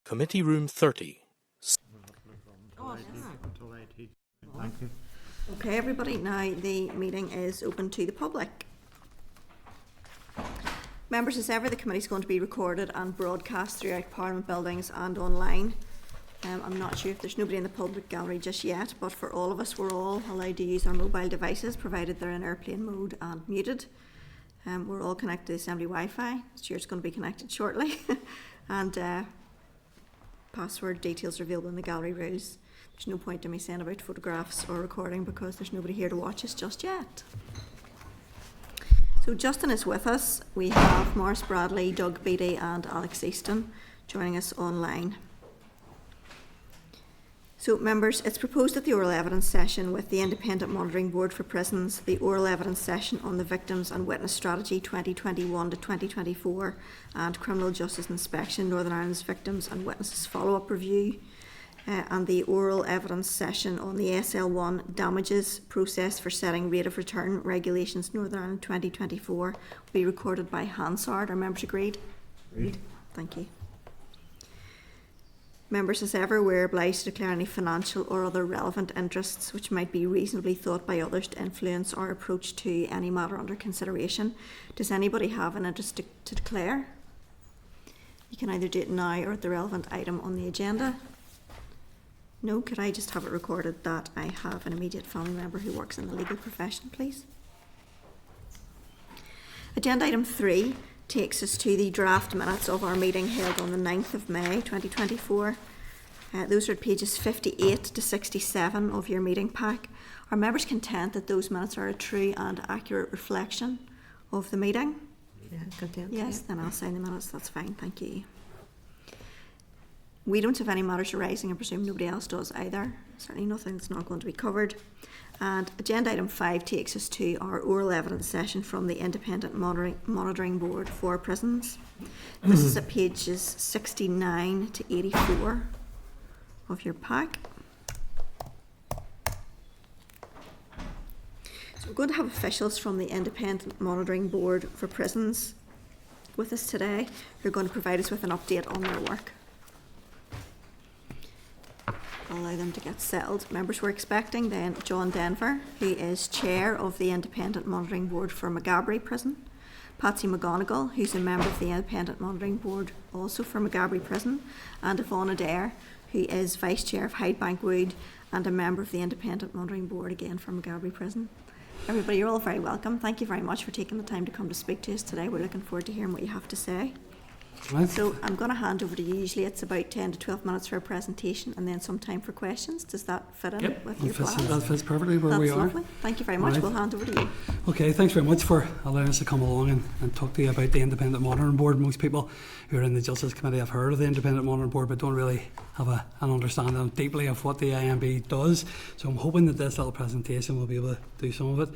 Committee Room 30. Thank you. Okay, everybody, now the meeting is open to the public. Members, as ever, the committee is going to be recorded and broadcast throughout Parliament buildings and online. I'm not sure if there's nobody in the public gallery just yet, but for all of us, we're all allowed to use our mobile devices, provided they're in airplane mode and muted. We're all connected to the Assembly Wi-Fi. Stuart's going to be connected shortly. And password details are available in the gallery rules. There's no point in me saying about photographs or recording because there's nobody here to watch us just yet. So Justin is with us. We have Morris Bradley, Doug Beattie and Alex Easton joining us online. So members, it's proposed that the oral evidence session with the Independent Monitoring Board for Prisons, the oral evidence session on the Victims and Witness Strategy 2021 to 2024 and Criminal Justice Inspection Northern Ireland's Victims and Witnesses Follow-up Review and the oral evidence session on the SL1 Damages Process for Setting Rate of Return Regulations Northern Ireland 2024 will be recorded by Hansard. Are members agreed? Agreed. Thank you. Members, as ever, we're obliged to declare any financial or other relevant interests which might be reasonably thought by others to influence our approach to any matter under consideration. Does anybody have an interest to declare? You can either do it now or at the relevant item on the agenda. No, could I just have it recorded that I have an immediate family member who works in the legal profession, please? Agenda item 3 takes us to the draft minutes of our meeting held on the 9th of May 2024. Those are at pages 58 to 67 of your meeting pack. Are members content that those minutes are a true and accurate reflection of the meeting? Yeah, content. Yes, then I'll sign the minutes, that's fine, thank you. We don't have any matters arising, I presume nobody else does either. Certainly nothing that's not going to be covered. And agenda item 5 takes us to our oral evidence session from the Independent Monitoring Board for Prisons. This is at pages 69 to 84 of your pack. So we're going to have officials from the Independent Monitoring Board for Prisons with us today who are going to provide us with an update on their work. I'll allow them to get settled. Members, we're expecting then John Denver, who is chair of the Independent Monitoring Board for Maghaberry Prison, Patsy McGonigal, who's a member of the Independent Monitoring Board also for Maghaberry Prison, and Yvonne Adair, who is vice chair of Hydebank Wood and a member of the Independent Monitoring Board again for Maghaberry Prison. Everybody, you're all very welcome. Thank you very much for taking the time to come to speak to us today. We're looking forward to hearing what you have to say. Right. So I'm going to hand over to you. Usually it's about 10 to 12 minutes for a presentation and then some time for questions. Does that fit in with your plans? That fits perfectly where we are. That's lovely. Thank you very much. Right. We'll hand over to you. Okay, thanks very much for allowing us to come along and talk to you about the Independent Monitoring Board. Most people who are in the Justice Committee have heard of the Independent Monitoring Board but don't really have an understanding deeply of what the IMB does. So I'm hoping that this little presentation will be able to do some of it.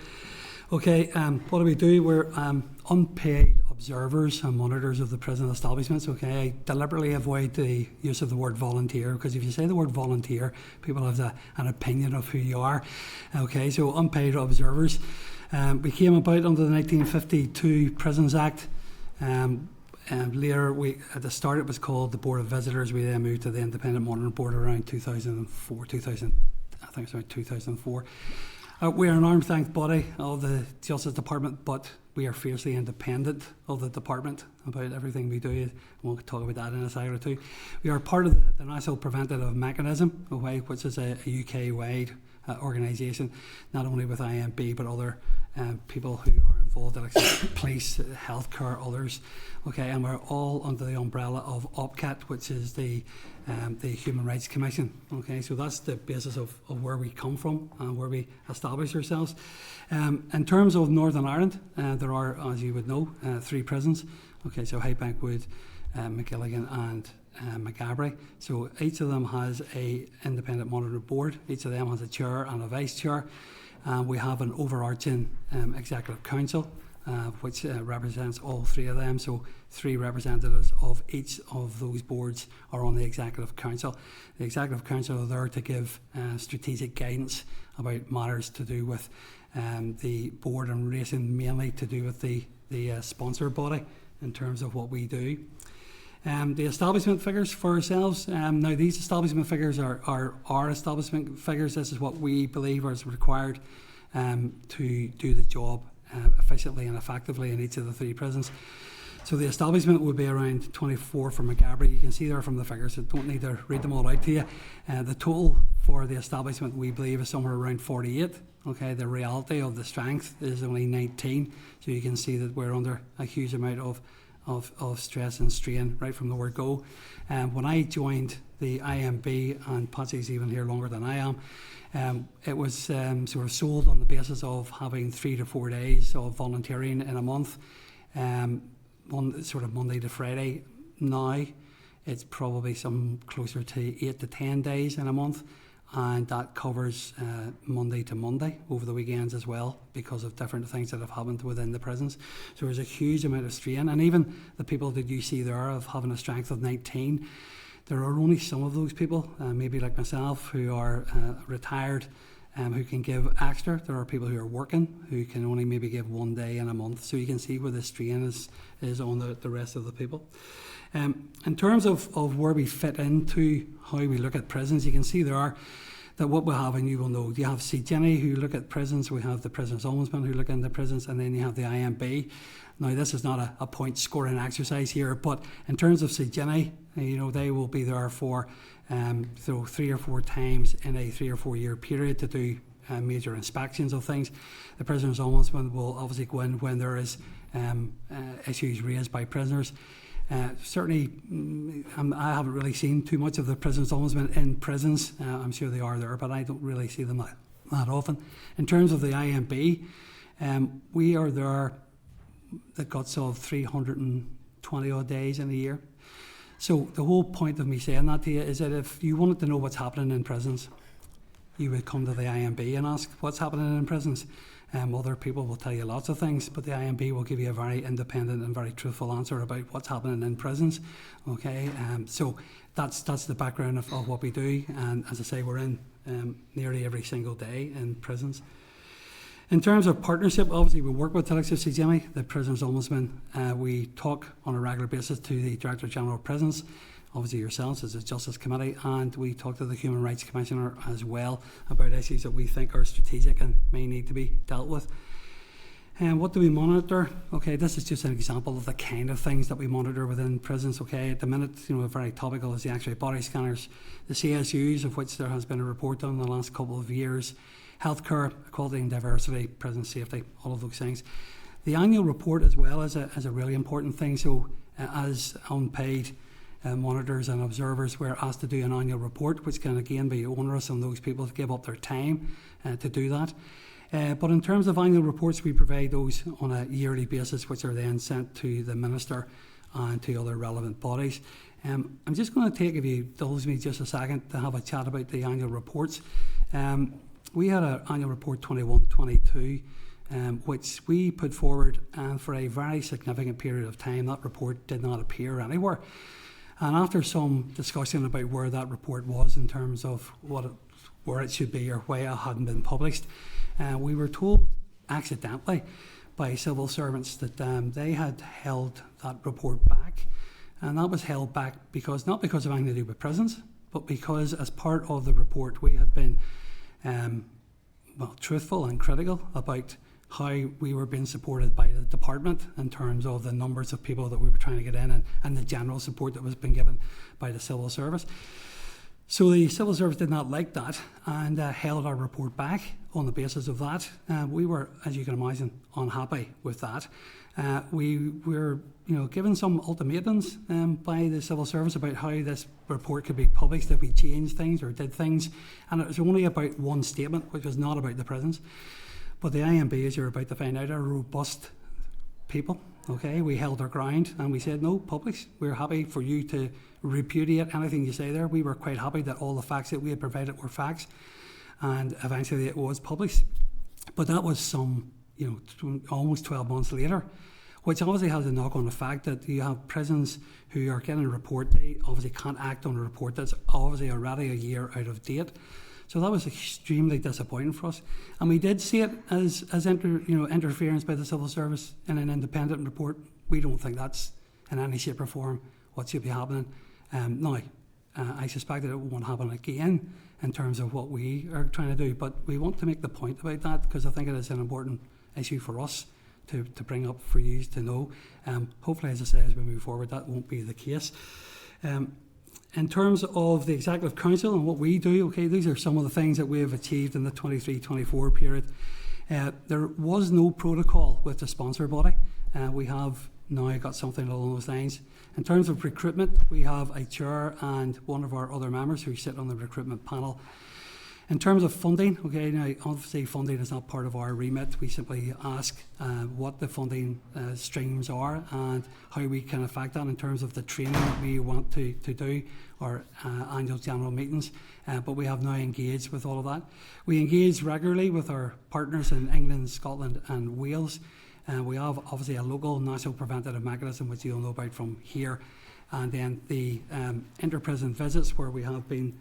Okay, what do? We're unpaid observers and monitors of the prison establishments. Okay, I deliberately avoid the use of the word volunteer because if you say the word volunteer, people have an opinion of who you are. Okay, so unpaid observers. We came about under the 1952 Prisons Act. Later, at the start it was called the Board of Visitors. We then moved to the Independent Monitoring Board around 2004. I think it's around 2004. We are an arm's length body of the Justice Department, but we are fiercely independent of the department about everything we do. We'll talk about that in a second or two. We are part of the National Preventative Mechanism, which is a UK-wide organisation, not only with IMB but other people who are involved, like police, healthcare, others. Okay, and we're all under the umbrella of OPCAT, which is the Human Rights Commission. Okay, so that's the basis of where we come from and where we establish ourselves. In terms of Northern Ireland, there are, as you would know, 3 prisons. Okay, so Hydebank Wood, McGilligan and Maghaberry. So each of them has a independent monitoring board. Each of them has a chair and a vice chair. We have an overarching executive council, which represents all 3 of them. So 3 representatives of each of those boards are on the executive council. The executive council are there to give strategic guidance about matters to do with the board and racing, mainly to do with the sponsor body in terms of what we do. The establishment figures for ourselves. Now, these establishment figures are our establishment figures. This is what we believe is required to do the job efficiently and effectively in each of the 3 prisons. So the establishment would be around 24 for Magabry. You can see there from the figures. I don't need to read them all out to you. The total for the establishment, we believe, is somewhere around 48. Okay, the reality of the strength is only 19. So you can see that we're under a huge amount of stress and strain right from the word go. When I joined the IMB, and Patsy's even here longer than I am, it was sort of sold on the basis of having 3 to 4 days of volunteering in a month, sort of Monday to Friday. Now it's probably some closer to 8 to 10 days in a month, and that covers Monday to Monday over the weekends as well, because of different things that have happened within the prisons. So there's a huge amount of strain, and even the people that you see there of having a strength of 19, there are only some of those people, maybe like myself, who are retired, who can give extra. There are people who are working who can only maybe give 1 day in a month. So you can see where the strain is on the rest of the people. In terms of where we fit into how we look at prisons, you can see that what we have, and you will know, you have CJINI who look at prisons, we have the Prisons Ombudsman who look into prisons, and then you have the IMB. Now, this is not a point scoring exercise here, but in terms of CJINI, they will be there for 3 or 4 times in a 3 or 4 year period to do major inspections of things. The Prisons Ombudsman will obviously go in when there is issues raised by prisoners. Certainly, I haven't really seen too much of the Prisons Ombudsman in prisons. I'm sure they are there, but I don't really see them that often. In terms of the IMB, we are there the guts of 320 odd days in a year. So the whole point of me saying that to you is that if you wanted to know what's happening in prisons, you would come to the IMB and ask what's happening in prisons. Other people will tell you lots of things, but the IMB will give you a very independent and very truthful answer about what's happening in prisons. Okay, so that's the background of what we do, and as I say, we're in nearly every single day in prisons. In terms of partnership, obviously we work with the likes of CJINI, the Prisons Ombudsman. We talk on a regular basis to the Director General of Prisons, obviously yourselves as a Justice Committee, and we talk to the Human Rights Commissioner as well about issues that we think are strategic and may need to be dealt with. And what do we monitor? Okay, this is just an example of the kind of things that we monitor within prisons. Okay, at the minute, very topical is the X-ray body scanners, the CSUs, of which there has been a report on in the last couple of years, healthcare, equality and diversity, prison safety, all of those things. The annual report as well is a really important thing. So as unpaid monitors and observers, we're asked to do an annual report, which can again be onerous on those people to give up their time to do that. But in terms of annual reports, we provide those on a yearly basis, which are then sent to the Minister and to other relevant bodies. I'm just going to take, if you indulge me just a second, to have a chat about the annual reports. We had an annual report 21-22, which we put forward, and for a very significant period of time that report did not appear anywhere. And after some discussion about where that report was in terms of where it should be or why it hadn't been published, we were told accidentally by civil servants that they had held that report back. And that was held back not because of anything to do with prisons, but because as part of the report we had been truthful and critical about how we were being supported by the department in terms of the numbers of people that we were trying to get in and the general support that was being given by the civil service. So the civil service did not like that and held our report back on the basis of that. We were, as you can imagine, unhappy with that. We were given some ultimatums by the civil service about how this report could be published if we changed things or did things, and it was only about one statement, which was not about the prisons. But the IMB, as you're about to find out, are robust people. Okay, we held our ground and we said no, publish. We're happy for you to repudiate anything you say there. We were quite happy that all the facts that we had provided were facts, and eventually it was published. But that was almost 12 months later, which obviously has a knock-on effect that you have prisons who are getting a report. They obviously can't act on a report that's obviously already a year out of date. So that was extremely disappointing for us, and we did see it as interference by the civil service in an independent report. We don't think that's in any shape or form what should be happening. Now, I suspect that it won't happen again in terms of what we are trying to do, but we want to make the point about that because I think it is an important issue for us to bring up for you to know. Hopefully, as I say, as we move forward, that won't be the case. In terms of the Executive Council and what we do, okay, these are some of the things that we have achieved in the 23-24 period. There was no protocol with the sponsor body. We have now got something along those lines. In terms of recruitment, we have a chair and one of our other members who sit on the recruitment panel. In terms of funding, okay, now obviously funding is not part of our remit. We simply ask what the funding streams are and how we can affect that in terms of the training that we want to do, our annual general meetings. But we have now engaged with all of that. We engage regularly with our partners in England, Scotland and Wales. We have obviously a local national preventative mechanism, which you'll know about from here. And then the inter-prison visits where we have been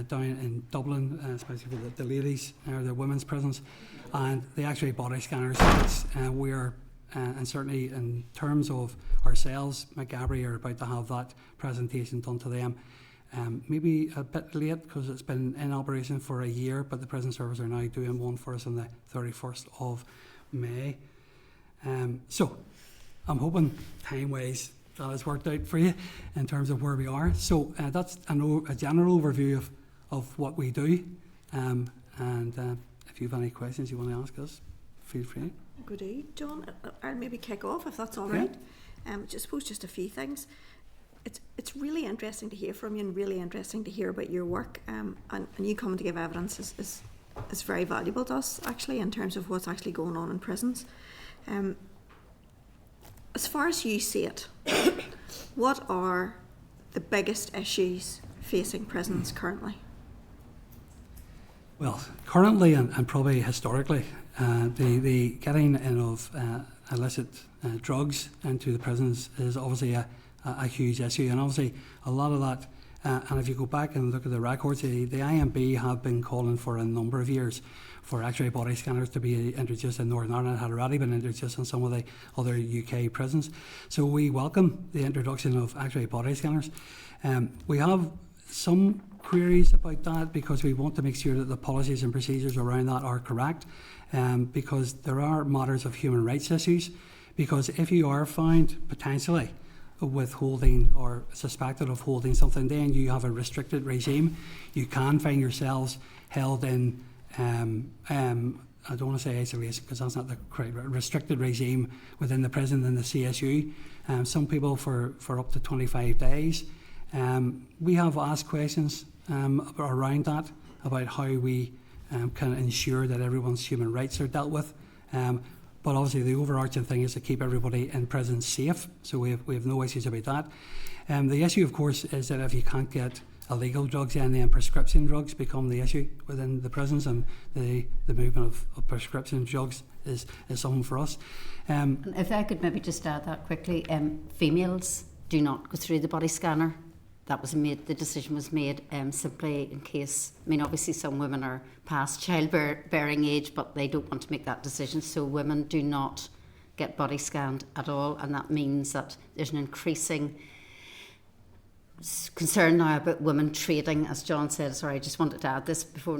down in Dublin, especially for the ladies, or the women's prisons, and the X-ray body scanners. We are, and certainly in terms of ourselves, McGabry are about to have that presentation done to them. Maybe a bit late because it's been in operation for a year, but the prison service are now doing one for us on the 31st of May. So I'm hoping time-wise that has worked out for you in terms of where we are. So that's a general overview of what we do. And if you have any questions you want to ask us, feel free. Good day, John. I'll maybe kick off if that's all Okay. right. Just suppose just a few things. It's really interesting to hear from you and really interesting to hear about your work. And you coming to give evidence is very valuable to us actually in terms of what's actually going on in prisons. As far as you see it, what are the biggest issues facing prisons currently? Well, currently and probably historically, the getting in of illicit drugs into the prisons is obviously a huge issue, and obviously a lot of that. And if you go back and look at the records, the IMB have been calling for a number of years for X-ray body scanners to be introduced in Northern Ireland. It had already been introduced in some of the other UK prisons. So we welcome the introduction of X-ray body scanners. We have some queries about that because we want to make sure that the policies and procedures around that are correct, because there are matters of human rights issues. Because if you are found potentially with holding or suspected of holding something, then you have a restricted regime. You can find yourselves held in, I don't want to say isolation because that's not the correct restricted regime within the prison in the CSU. Some people for up to 25 days. We have asked questions around that about how we can ensure that everyone's human rights are dealt with. But obviously the overarching thing is to keep everybody in prison safe, so we have no issues about that. The issue, of course, is that if you can't get illegal drugs in, then prescription drugs become the issue within the prisons, and the movement of prescription drugs is something for us. And if I could maybe just add that quickly, females do not go through the body scanner. That was made. The decision was made simply in case. I mean, obviously, some women are past childbearing age, but they don't want to make that decision. So women do not get body scanned at all, and that means that there's an increasing concern now about women trading, as John said. Sorry, I just wanted to add this before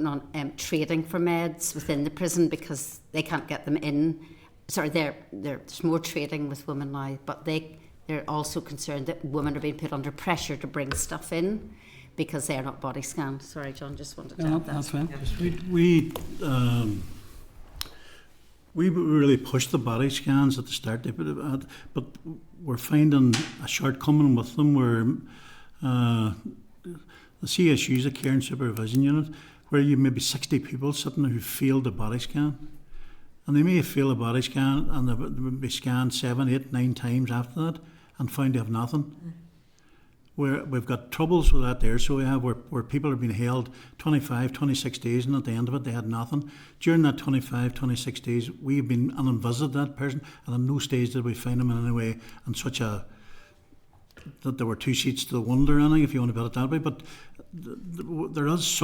trading for meds within the prison because they can't get them in. Sorry, there's more trading with women now, but they're also concerned that women are being put under pressure to bring stuff in because they are not body scanned. Sorry, John, just wanted to add that. That's fine. We really pushed the body scans at the start, but we're finding a shortcoming with them where the CSU is a care and supervision unit where you maybe 60 people sitting who failed the body scan. And they may have failed a body scan and they would be scanned 7, 8, 9 times after that and found to have nothing. Where we've got troubles with that there, so we have where people are being held 25, 26 days and at the end of it they had nothing. During that 25, 26 days we've been and visited that person and at no stage did we find them in any way in such a that there were 2 sheets to the one or anything, if you want to put it that way. But there is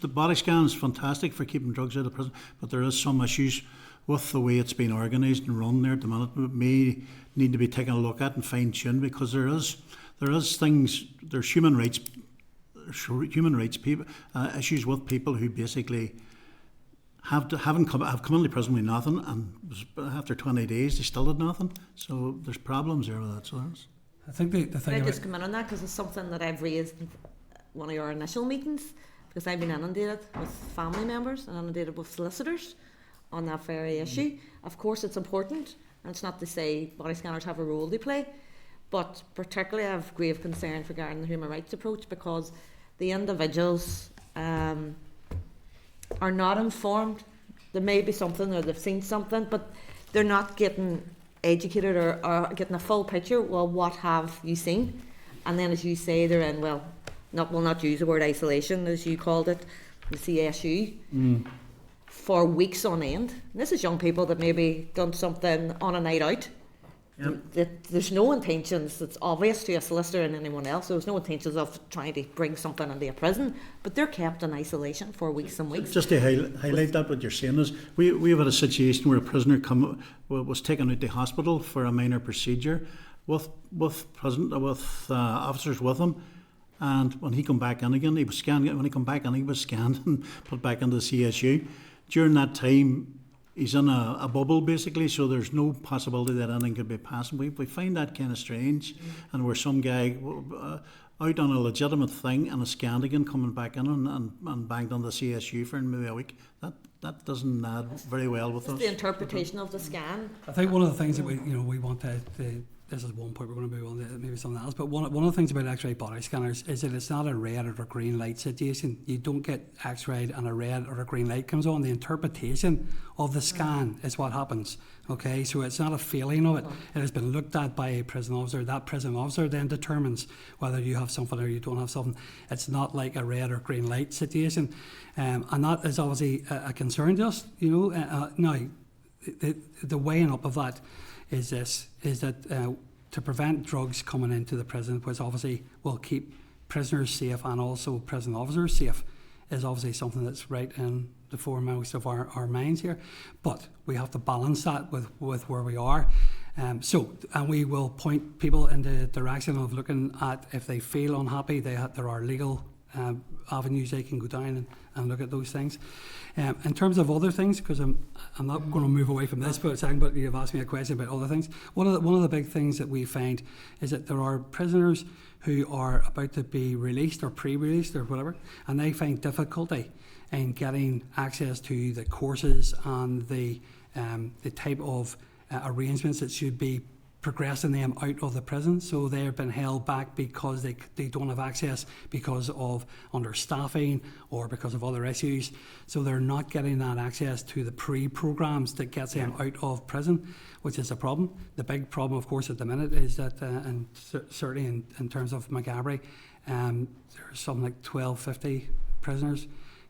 the body scan is fantastic for keeping drugs out of prison, but there is some issues with the way it's been organised and run there at the minute, it may need to be taken a look at and fine-tuned, because there's human rights people, issues with people who basically have come into prison with nothing, and after 20 days they still did nothing. So there's problems there with that. So there's. I think the thing Can I about just come in on that, because it's something that I've raised in one of your initial meetings, because I've been inundated with family members and inundated with solicitors on that very issue. Of course it's important, and it's not to say body scanners have a role to play, but particularly I have grave concerns regarding the human rights approach, because the individuals are not informed. There may be something, or they've seen something, but they're not getting educated or getting a full picture. Well, what have you seen? And then, as you say, they're in, we'll not use the word isolation, as you called it, the CSU, for weeks on end. And this is young people that maybe done something on a night out. Yep. There's no intentions, it's obvious to a solicitor and anyone else, there's no intentions of trying to bring something into a prison, but they're kept in isolation for weeks and weeks. Just to highlight that, what you're saying is, we've had a situation where a prisoner was taken out to hospital for a minor procedure with officers with him, and when he come back in again, he was scanned. When he come back in, he was scanned and put back into the CSU. During that time, he's in a bubble basically, so there's no possibility that anything could be passing. We find that kind of strange, and where some guy out on a legitimate thing and a scanned again, coming back in and banged on the CSU for maybe a week. That doesn't add very well with us. The interpretation of the scan. I think one of the things that we want to this is one point, we're going to move on to maybe something else, but one of the things about X-ray body scanners is that it's not a red or a green light situation. You don't get X-rayed and a red or a green light comes on. The interpretation of the scan is what happens. Okay, so it's not a failing of it. It has been looked at by a prison officer. That prison officer then determines whether you have something or you don't have something. It's not like a red or green light situation, and that is obviously a concern to us. Now the weighing up of that is that to prevent drugs coming into the prison, which obviously will keep prisoners safe and also prison officers safe, is obviously something that's right in the foremost of our minds here. But we have to balance that with where we are. And we will point people in the direction of looking at, if they feel unhappy, there are legal avenues they can go down and look at those things. In terms of other things, because I'm not going to move away from this for a second, but you've asked me a question about other things. One of the big things that we find is that there are prisoners who are about to be released or pre-released or whatever, and they find difficulty in getting access to the courses and the type of arrangements that should be progressing them out of the prison. So they've been held back because they don't have access because of understaffing or because of other issues. So they're not getting that access to the pre-programs that gets them out of prison, which is a problem. The big problem, of course, at the minute is that, and certainly in terms of Maghaberry, there's something like 1250 prisoners.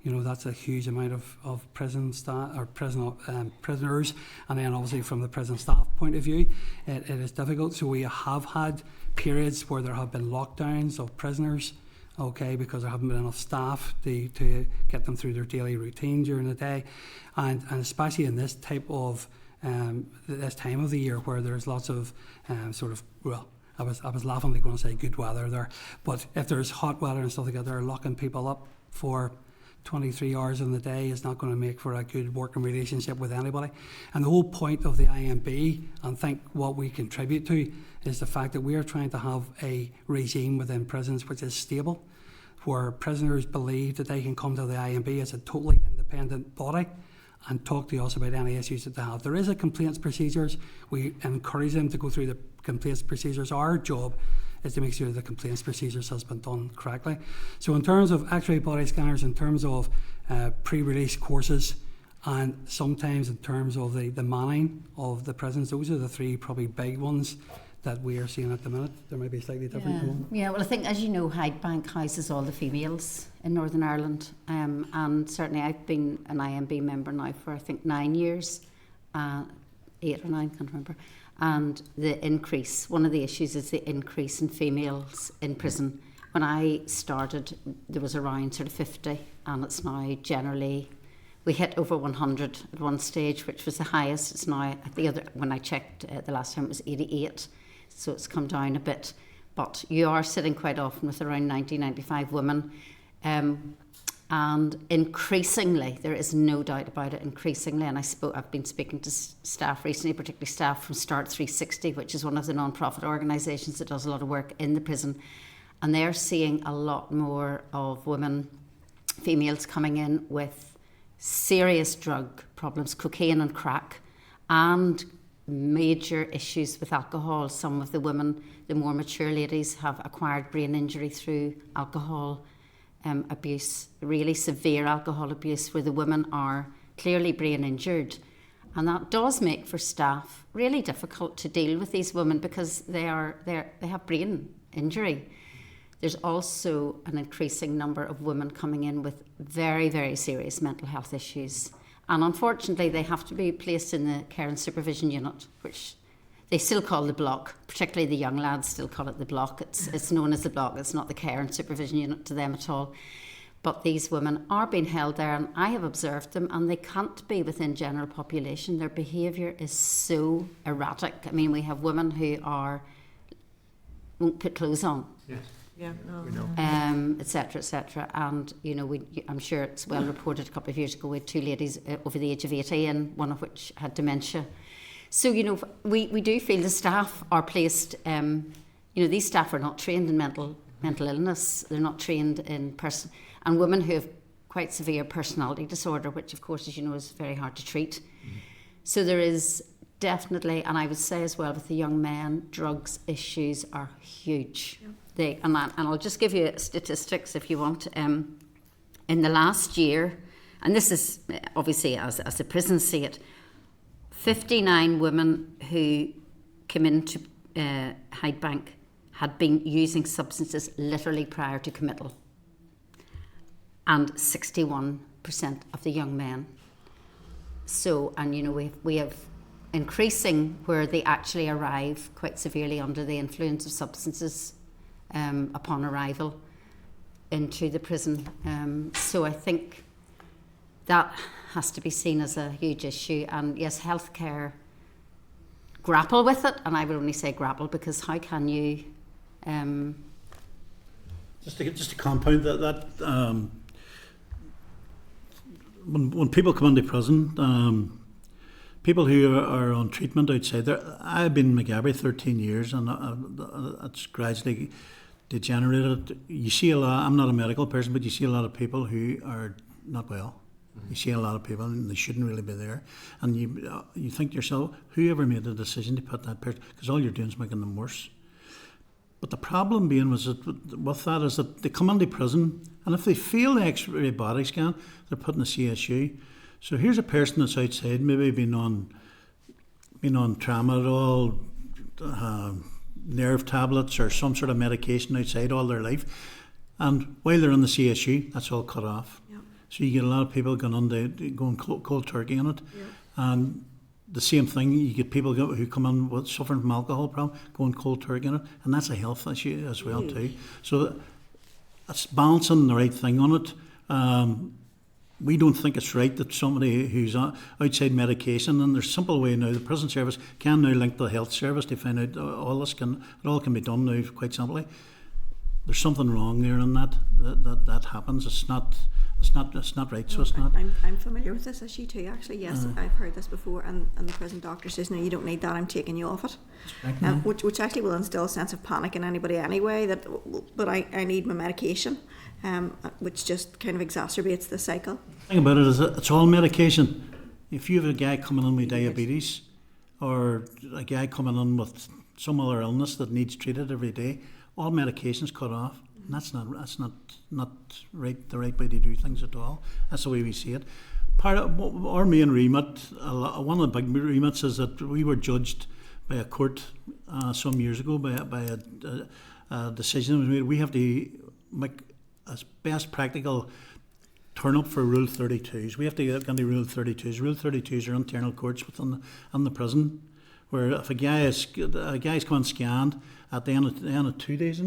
That's a huge amount of prison staff or prisoners, and then obviously from the prison staff point of view, it is difficult. So we have had periods where there have been lockdowns of prisoners, because there haven't been enough staff to get them through their daily routine during the day, and especially in this type of this time of the year where there's lots of I was laughingly going to say good weather there, but if there's hot weather and stuff like that, they're locking people up for 23 hours in the day is not going to make for a good working relationship with anybody. And the whole point of the IMB, and think what we contribute to, is the fact that we are trying to have a regime within prisons which is stable, where prisoners believe that they can come to the IMB as a totally independent body and talk to us about any issues that they have. There is a complaints procedures. We encourage them to go through the complaints procedures. Our job is to make sure the complaints procedures has been done correctly. So in terms of X-ray body scanners, in terms of pre-release courses, and sometimes in terms of the manning of the prisons, those are the three probably big ones that we are seeing at the minute. There might be slightly different. Yeah, well, I think, as you know, Hyde Bank houses all the females in Northern Ireland, and certainly I've been an IMB member now for I think 9 years, 8 or 9, can't remember. And the increase, one of the issues is the increase in females in prison. When I started, there was around sort of 50, and it's now generally We hit over 100 at one stage, which was the highest. It's now, when I checked the last time, it was 88. So it's come down a bit. But you are sitting quite often with around 90, 95 women. And increasingly, there is no doubt about it, increasingly, and I've been speaking to staff recently, particularly staff from Start 360, which is one of the non-profit organisations that does a lot of work in the prison, and they're seeing a lot more of females coming in with serious drug problems, cocaine and crack, and major issues with alcohol. Some of the women, the more mature ladies, have acquired brain injury through alcohol abuse, really severe alcohol abuse, where the women are clearly brain injured. And that does make for staff really difficult to deal with these women because they have brain injury. There's also an increasing number of women coming in with very, very serious mental health issues. And unfortunately, they have to be placed in the care and supervision unit, which they still call the block, particularly the young lads still call it the block. It's known as the block. It's not the care and supervision unit to them at all. But these women are being held there, and I have observed them, and they can't be within general population. Their behaviour is so erratic. I mean, we have women who won't put clothes on. Yes. Yeah, no. We know. Et cetera, and I'm sure it's well reported. A couple of years ago, we had 2 ladies over the age of 80, and one of which had dementia. So we do feel the staff are placed. These staff are not trained in mental illness. They're not trained in and women who have quite severe personality disorder, which of course, as you know, is very hard to treat. Mm-hmm. So there is definitely, and I would say as well with the young men, drugs issues are huge. Yeah. And I'll just give you statistics if you want. In the last year, and this is obviously as the prisons see it, 59 women who came into Hyde Bank had been using substances literally prior to committal, and 61% of the young men. So, and we have increasing where they actually arrive quite severely under the influence of substances upon arrival into the prison. So I think that has to be seen as a huge issue. And yes, healthcare grapple with it, and I would only say grapple because how can you just to compound that when people come into prison, people who are on treatment outside there, I've been in McGabry 13 years, and it's gradually degenerated. You see a lot. I'm not a medical person, but you see a lot of people who are not well. You see a lot of people, and they shouldn't really be there. And you think to yourself, whoever made the decision to put that person, because all you're doing is making them worse. But the problem being with that is that they come into prison, and if they fail the X-ray body scan, they're put in the CSU. So here's a person that's outside, maybe been on tramadol, nerve tablets, or some sort of medication outside all their life, and while they're in the CSU, that's all cut off. Yep. So you get a lot of people going cold turkey on it, yep. And the same thing, you get people who come in suffering from alcohol problem, going cold turkey on it, and that's a health issue as well too. So it's balancing the right thing on it. We don't think it's right that somebody who's outside medication, and there's a simple way now, the prison service can now link to the health service to find out it all can be done now quite simply. There's something wrong there in that happens. It's not right. So it's not. I'm familiar with this issue too. Actually, yes, I've heard this before, and the prison doctor says, "No, you don't need that. I'm taking you off it," which actually will instill a sense of panic in anybody anyway. But I need my medication, which just kind of exacerbates the cycle. The thing about it is that it's all medication. If you have a guy coming in with diabetes, or a guy coming in with some other illness that needs treated every day, all medication's cut off. And that's not right. The right way to do things at all. That's the way we see it. Part of our main remit, one of the big remits, is that we were judged by a court some years ago by a decision that was made. We have to make as best practical turn up for Rule 32s. We have to get into Rule 32s. Rule 32s are internal courts within the prison, where if a guy's gone scanned at the end of 2 days,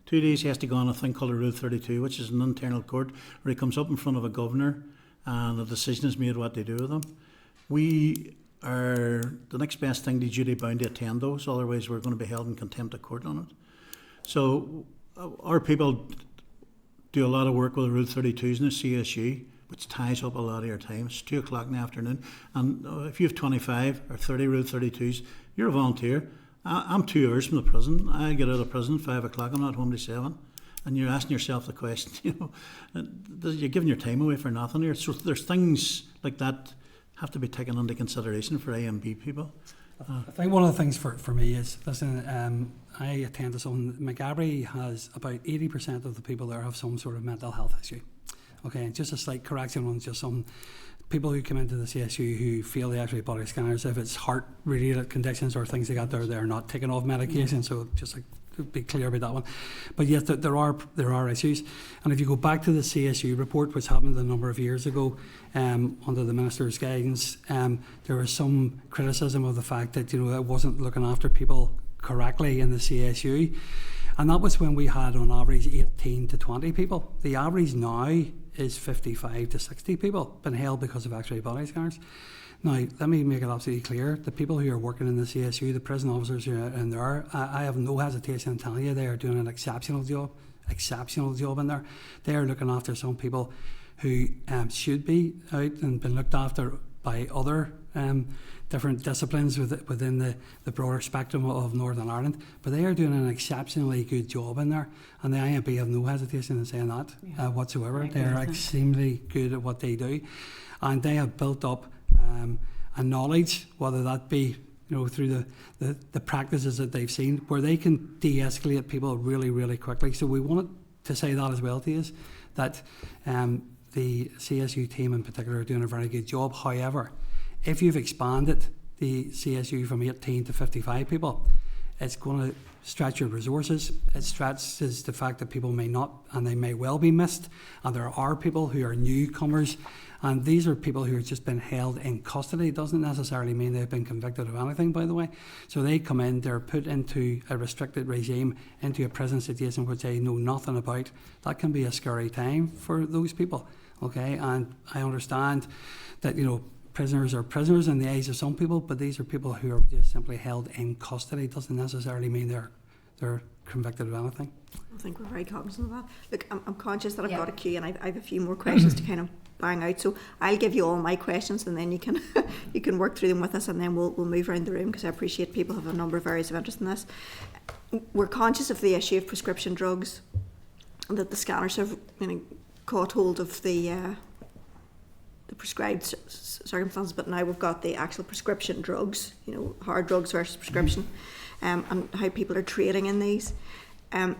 2 days he has to go on a thing called a Rule 32, which is an internal court where he comes up in front of a governor and a decision is made what to do with them. We are the next best thing to duty bound to attend those, otherwise we're going to be held in contempt of court on it. So our people do a lot of work with Rule 32s in the CSU, which ties up a lot of your time. It's 2 o'clock in the afternoon, and if you have 25 or 30 Rule 32s, you're a volunteer. I'm 2 hours from the prison. I get out of prison at 5 o'clock. I'm not home till 7. And you're asking yourself the question, you're giving your time away for nothing here. So there's things like that have to be taken into consideration for AMB people. I think one of the things for me is, listen, I attend to something. McGabry has about 80% of the people there have some sort of mental health issue. Okay, just a slight correction on just some people who come into the CSU who fail the X-ray body scanners. If it's heart-related conditions or things like that, they're not taken off medication. So just to be clear about that one. But yes, there are issues. And if you go back to the CSU report, which happened a number of years ago, under the Minister's guidance, there was some criticism of the fact that it wasn't looking after people correctly in the CSU. And that was when we had on average 18 to 20 people. The average now is 55 to 60 people been held because of X-ray body scanners. Now, let me make it absolutely clear, the people who are working in the CSU, the prison officers who are in there, I have no hesitation in telling you they are doing an exceptional job in there. They are looking after some people who should be out and been looked after by other different disciplines within the broader spectrum of Northern Ireland, but they are doing an exceptionally good job in there, and the IMB have no hesitation in saying that whatsoever. They are extremely good at what they do, and they have built up a knowledge, whether that be through the practices that they've seen, where they can de-escalate people really, really quickly. So we wanted to say that as well to you, that the CSU team in particular are doing a very good job. However, if you've expanded the CSU from 18 to 55 people, it's going to stretch your resources. It stretches the fact that people may not, and they may well be missed. And there are people who are newcomers, and these are people who have just been held in custody. It doesn't necessarily mean they've been convicted of anything, by the way. So they come in, they're put into a restricted regime, into a prison situation which they know nothing about. That can be a scary time for those people. Okay, and I understand that prisoners are prisoners in the eyes of some people, but these are people who are just simply held in custody. It doesn't necessarily mean they're convicted of anything. I think we're very cognizant of that. Look, I'm conscious that I've got a queue, and I have a few more questions to kind of bang out. So I'll give you all my questions, and then you can you can work through them with us, and then we'll move around the room, because I appreciate people have a number of areas of interest in this. We're conscious of the issue of prescription drugs, and that the scanners have caught hold of the prescribed circumstances, but now we've got the actual prescription drugs, hard drugs versus prescription, and how people are trading in these. And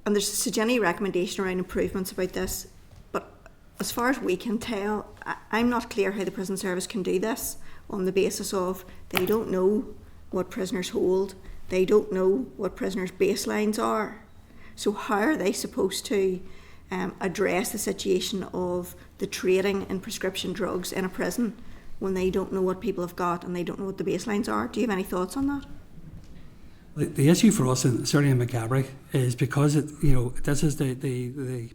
there's a Jenny recommendation around improvements about this, but as far as we can tell, I'm not clear how the prison service can do this on the basis of they don't know what prisoners hold, they don't know what prisoners' baselines are. So how are they supposed to address the situation of the trading in prescription drugs in a prison when they don't know what people have got and they don't know what the baselines are? Do you have any thoughts on that? The issue for us, and certainly in McGabry, is because this is the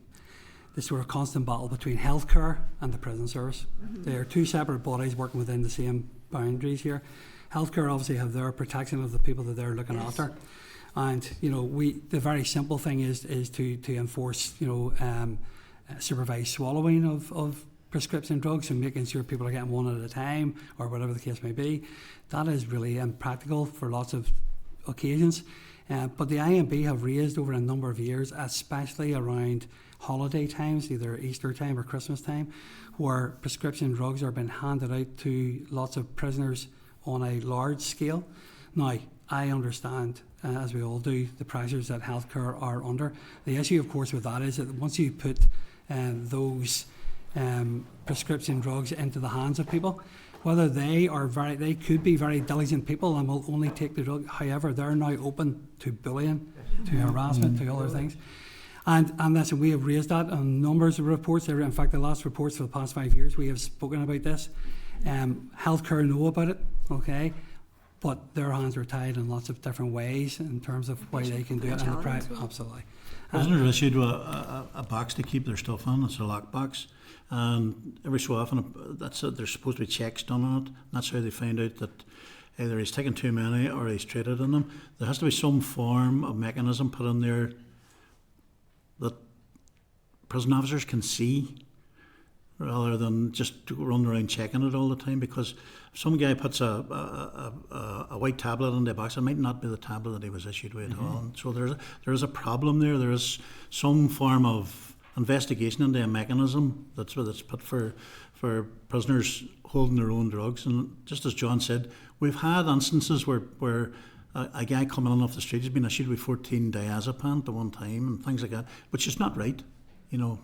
sort of constant battle between healthcare and the prison service. Mm-hmm. They are two separate bodies working within the same boundaries here. Healthcare obviously have their protection of the people that they're looking after. And the very simple thing is to enforce supervised swallowing of prescription drugs and making sure people are getting one at a time or whatever the case may be. That is really impractical for lots of occasions. But the IMB have raised over a number of years, especially around holiday times, either Easter time or Christmas time, where prescription drugs are being handed out to lots of prisoners on a large scale. Now, I understand, as we all do, the pressures that healthcare are under. The issue, of course, with that is that once you put those prescription drugs into the hands of people, whether they could be very diligent people and will only take the drug. However, they're now open to bullying, to harassment, to other things. And listen, we have raised that on numbers of reports. In fact, the last reports for the past 5 years, we have spoken about this. Healthcare know about it, okay? but their hands are tied in lots of different ways in terms of why they can do it. And absolutely. Prisoners are issued with a box to keep their stuff in. It's a lock box, and every so often there's supposed to be checks done on it. And that's how they find out that either he's taken too many or he's traded in them. There has to be some form of mechanism put in there that prison officers can see, rather than just run around checking it all the time. Because if some guy puts a white tablet in the box, it might not be the tablet that he was issued with at all. And so there is a problem there. There is some form of investigation into a mechanism that's put for prisoners holding their own drugs. And just as John said, we've had instances where a guy coming in off the street has been issued with 14 diazepam at one time and things like that, which is not right, you know.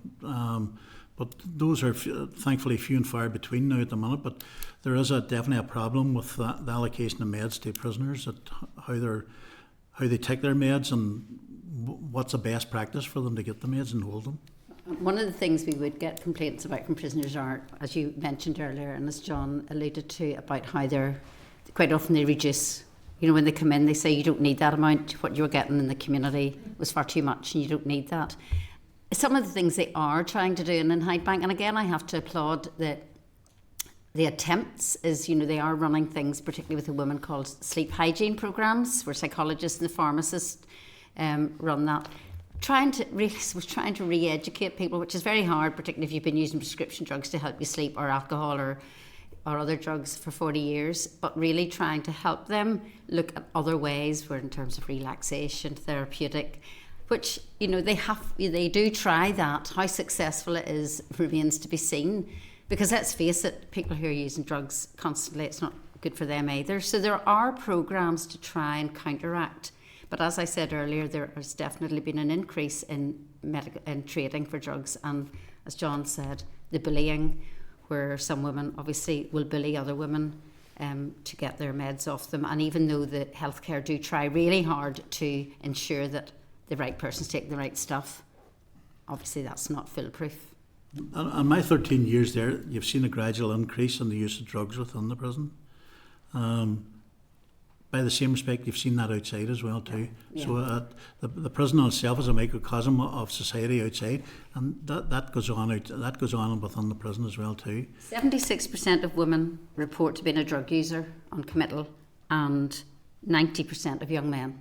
But those are thankfully few and far between now at the minute. But there is definitely a problem with the allocation of meds to prisoners, that how they take their meds and what's the best practice for them to get the meds and hold them. One of the things we would get complaints about from prisoners are, as you mentioned earlier, and as John alluded to, about how quite often they reduce. You know, when they come in, they say you don't need that amount. What you're getting in the community was far too much, and you don't need that. Some of the things they are trying to do in Hydebank, and again, I have to applaud the attempts. Is, you know, they are running things, particularly with a woman called sleep hygiene programs, where psychologists and the pharmacists run that. Was trying to re-educate people, which is very hard, particularly if you've been using prescription drugs to help you sleep, or alcohol, or other drugs for 40 years, but really trying to help them look at other ways, where in terms of relaxation, therapeutic, which, you know, they do try that. How successful it is remains to be seen, because let's face it, people who are using drugs constantly, it's not good for them either. So there are programs to try and counteract. But as I said earlier, there has definitely been an increase in trading for drugs, and as John said, the bullying, where some women obviously will bully other women to get their meds off them. And even though the healthcare do try really hard to ensure that the right person's taking the right stuff, obviously that's not foolproof. In my 13 years there, you've seen a gradual increase in the use of drugs within the prison. By the same respect, you've seen that outside as well too. Yeah. So the prison itself is a microcosm of society outside, and that goes on within the prison as well too. 76% of women report to being a drug user on committal, and 90% of young men.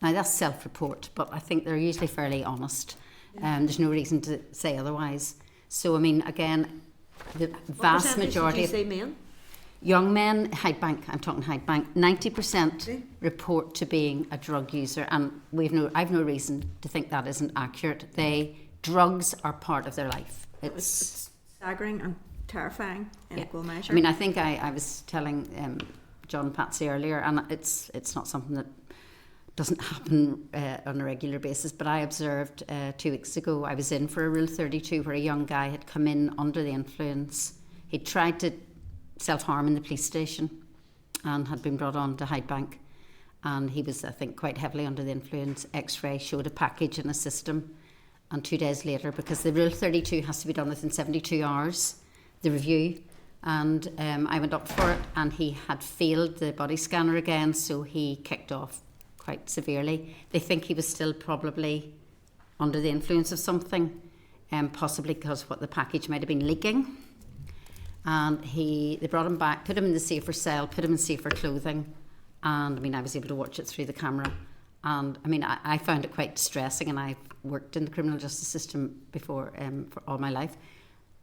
Now that's self-report, but I think they're usually fairly honest. There's no reason to say otherwise. So I mean, again, the vast majority. Did you say men? Young men, Hydebank, I'm talking Hydebank, 90% report to being a drug user, and I've no reason to think that isn't accurate. Drugs are part of their life. It's staggering and terrifying in equal measure. I mean, I think I was telling John and Patsy earlier, and it's not something that doesn't happen on a regular basis, but I observed 2 weeks ago, I was in for a Rule 32 where a young guy had come in under the influence. He'd tried to self-harm in the police station and had been brought on to Hydebank, and he was, I think, quite heavily under the influence. X-ray showed a package in a system, and 2 days later, because the Rule 32 has to be done within 72 hours, the review, and I went up for it, and he had failed the body scanner again, so he kicked off quite severely. They think he was still probably under the influence of something, possibly because the package might have been leaking. And they brought him back, put him in the safer cell, put him in safer clothing, and I mean, I was able to watch it through the camera, and I mean, I found it quite distressing, and I've worked in the criminal justice system before for all my life,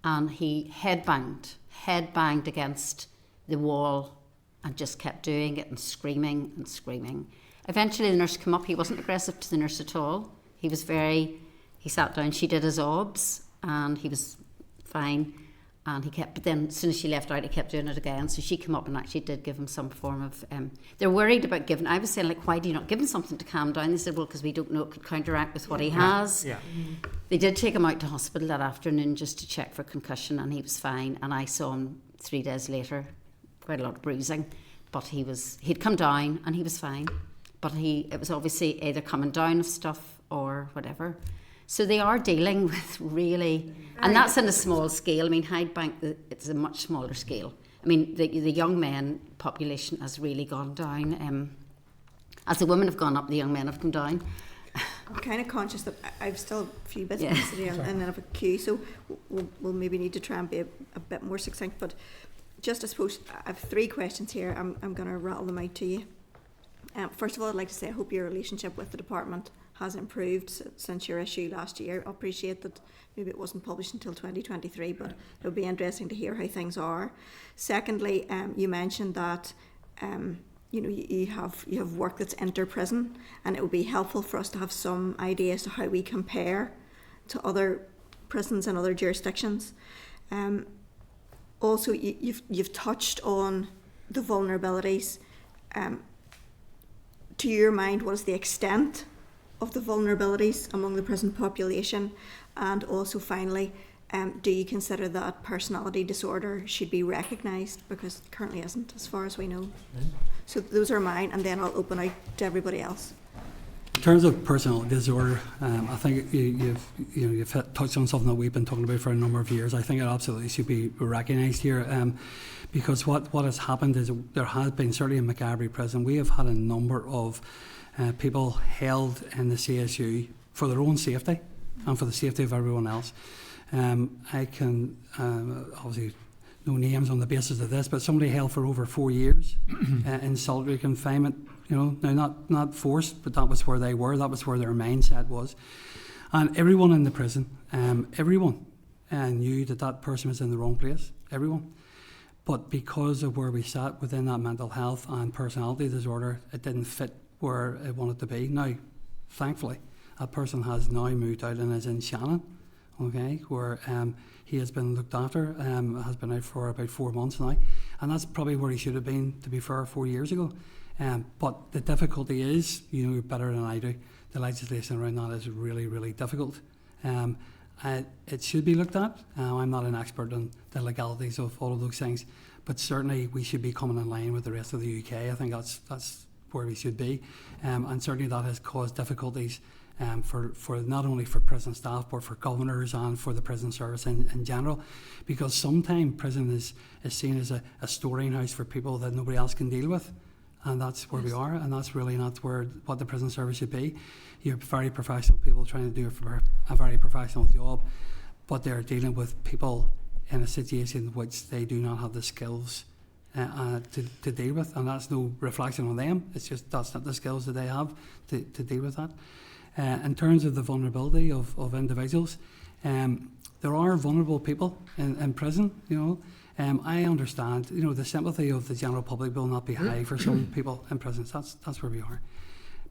and he head banged against the wall and just kept doing it and screaming and screaming. Eventually the nurse came up. He wasn't aggressive to the nurse at all. He sat down, she did his obs, and he was fine. And but then as soon as she left out, he kept doing it again. So she came up and actually did give him some form of, they're worried about giving, I was saying, like, why do you not give him something to calm down? They said, well, because we don't know it could counteract with what he has. Yeah. They did take him out to hospital that afternoon just to check for concussion, and he was fine. And I saw him 3 days later, quite a lot of bruising, but he'd come down and he was fine. But it was obviously either coming down of stuff or whatever. So they are dealing with really, and that's on a small scale. I mean, Hydebank, it's a much smaller scale. I mean, the young men population has really gone down. As the women have gone up, the young men have come down. I'm kind of conscious that I've still a few bits to do and then I have a queue, so we'll maybe need to try and be a bit more succinct. But just, I suppose, I have 3 questions here. I'm going to rattle them out to you. First of all, I'd like to say I hope your relationship with the department has improved since your issue last year. I appreciate that maybe it wasn't published until 2023, but it would be interesting to hear how things are. Secondly, you mentioned that you have work that's inter-prison, and it would be helpful for us to have some idea as to how we compare to other prisons and other jurisdictions. Also, you've touched on the vulnerabilities. To your mind, what is the extent of the vulnerabilities among the prison population? And also, finally, do you consider that personality disorder should be recognised? Because it currently isn't, as far as we know. So those are mine, and then I'll open out to everybody else. In terms of personality disorder, I think you've touched on something that we've been talking about for a number of years. I think it absolutely should be recognised here, because what has happened is there has been, certainly in Macabry Prison, we have had a number of people held in the CSU for their own safety and for the safety of everyone else. I can obviously no names on the basis of this, but somebody held for over 4 years in solitary confinement. Now not forced, but that was where they were. That was where their mindset was. And everyone in the prison, everyone knew that person was in the wrong place. Everyone. But because of where we sat within that mental health and personality disorder, it didn't fit where it wanted to be. Now, thankfully, that person has now moved out and is in Shannon, okay, where he has been looked after, has been out for about 4 months now, and that's probably where he should have been, to be fair, 4 years ago. But the difficulty is, better than I do, the legislation around that is really, really difficult. It should be looked at. I'm not an expert on the legalities of all of those things, but certainly we should be coming in line with the rest of the UK. I think that's where we should be, and certainly that has caused difficulties for not only for prison staff but for governors and for the prison service in general, because sometimes prison is seen as a storing house for people that nobody else can deal with, and that's where we are, and that's really not what the prison service should be. You're very professional people trying to do a very professional job, but they're dealing with people in a situation which they do not have the skills to deal with, and that's no reflection on them. It's just that's not the skills that they have to deal with that. In terms of the vulnerability of individuals, there are vulnerable people in prison. I understand. The sympathy of the general public will not be high for some people in prisons. That's where we are.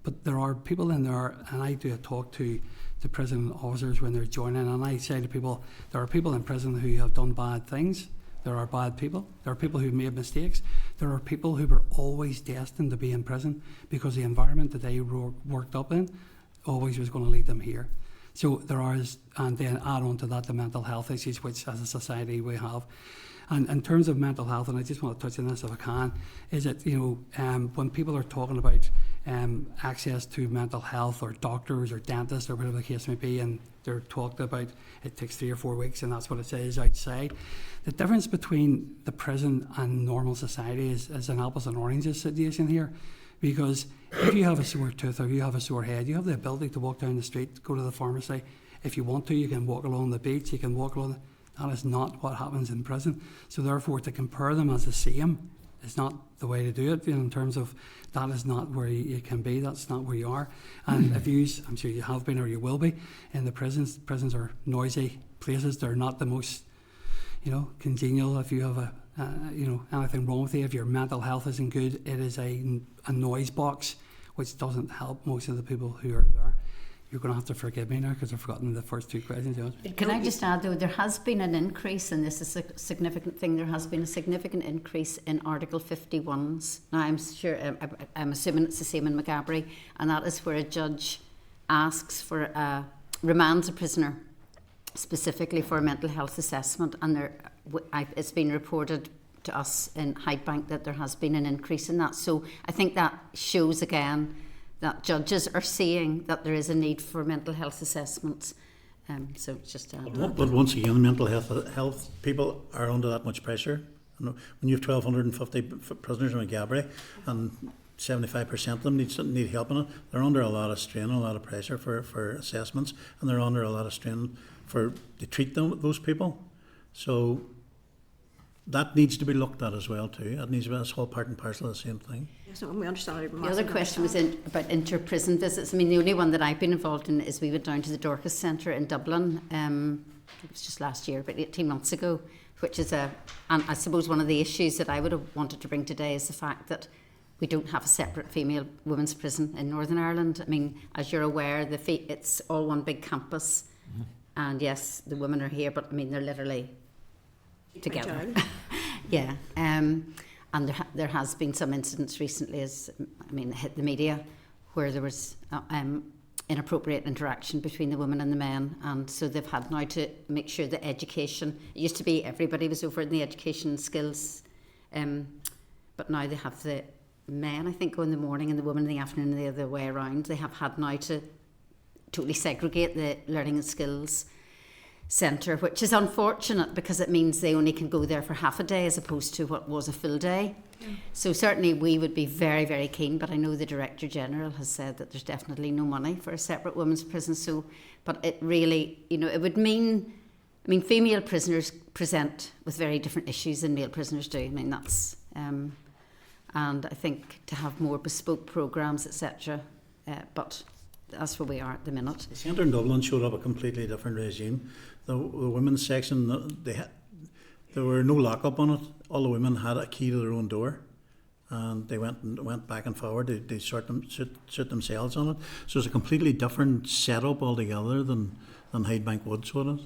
But there are people in there, and I do a talk to the prison officers when they're joining, and I say to people, there are people in prison who have done bad things. There are bad people. There are people who made mistakes. There are people who were always destined to be in prison because the environment that they worked up in always was going to lead them here. So there are, and then add on to that the mental health issues which as a society we have. And in terms of mental health, and I just want to touch on this if I can, is that when people are talking about access to mental health or doctors or dentists or whatever the case may be, and they're talked about it takes 3 or 4 weeks and that's what it says outside. The difference between the prison and normal society is an apples and oranges situation here. Because if you have a sore tooth or you have a sore head, you have the ability to walk down the street, go to the pharmacy. If you want to, you can walk along the beach, you can walk along. That is not what happens in prison. So therefore, to compare them as the same is not the way to do it. In terms of that is not where you can be. That's not where you are. And if you, I'm sure you have been or you will be in the prisons. Prisons are noisy places. They're not the most, congenial. If you have anything wrong with you, if your mental health isn't good, it is a noise box which doesn't help most of the people who are there. You're going to have to forgive me now because I've forgotten the first 2 questions. Can I just add, though, there has been an increase, and this is a significant thing, there has been a significant increase in Article 51s. Now, I'm assuming it's the same in Macabry, and that is where a judge asks for, remands a prisoner specifically for a mental health assessment, and it's been reported to us in Hydebank that there has been an increase in that. So I think that shows again that judges are seeing that there is a need for mental health assessments. So it's just But once again, mental health people are under that much pressure, And when you have 1,250 prisoners in a gallery and 75% of them need help in it, they're under a lot of strain, a lot of pressure for assessments, and they're under a lot of strain to treat those people. So that needs to be looked at as well too. That needs to be, that's all part and parcel of the same thing. Yes, no, and we understand. The other question was about inter-prison visits. I mean, the only one that I've been involved in is we went down to the Dorcas Centre in Dublin. It was just last year, about 18 months ago, which is and I suppose one of the issues that I would have wanted to bring today is the fact that we don't have a separate female women's prison in Northern Ireland. I mean, as you're aware, it's all one big campus. Mm-hmm. And yes, the women are here, but I mean, they're literally together. Yeah. And there has been some incidents recently, hit the media, where there was inappropriate interaction between the women and the men, and so they've had now to make sure that education. It used to be everybody was over in the education skills, but now they have the men, I think, go in the morning and the women in the afternoon, the other way around. They have had now to totally segregate the learning and skills centre, which is unfortunate because it means they only can go there for half a day as opposed to what was a full day. Yeah. So certainly we would be very, very keen, but I know the Director General has said that there's definitely no money for a separate women's prison. So, but it really, it would mean, female prisoners present with very different issues than male prisoners do. I mean, that's, and I think to have more bespoke programmes, etc. But that's where we are at the minute. The centre in Dublin showed up a completely different regime. The women's section, there were no lock-up on it. All the women had a key to their own door, and they went back and forward. They sort themselves on it. So it's a completely different setup altogether than Hydebank Woods was.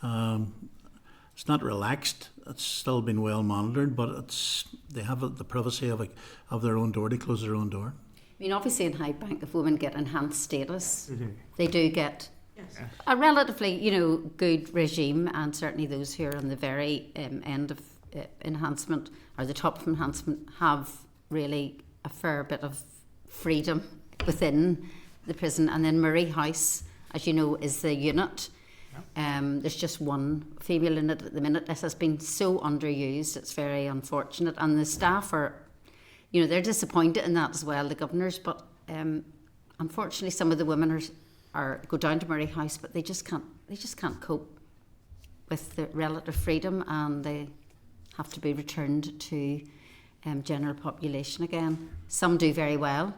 It's not relaxed. It's still been well monitored, but they have the privacy of their own door. They close their own door. I mean, obviously in Hydebank, if women get enhanced status, they do get a relatively, good regime, and certainly those who are on the very end of enhancement or the top of enhancement have really a fair bit of freedom within the prison. And then Murray House, as you know, is the unit. There's just one female in it at the minute. This has been so underused, it's very unfortunate, and the staff are, they're disappointed in that as well, the governors, but unfortunately some of the women are go down to Murray House, but they just can't cope with the relative freedom, and they have to be returned to general population again. Some do very well,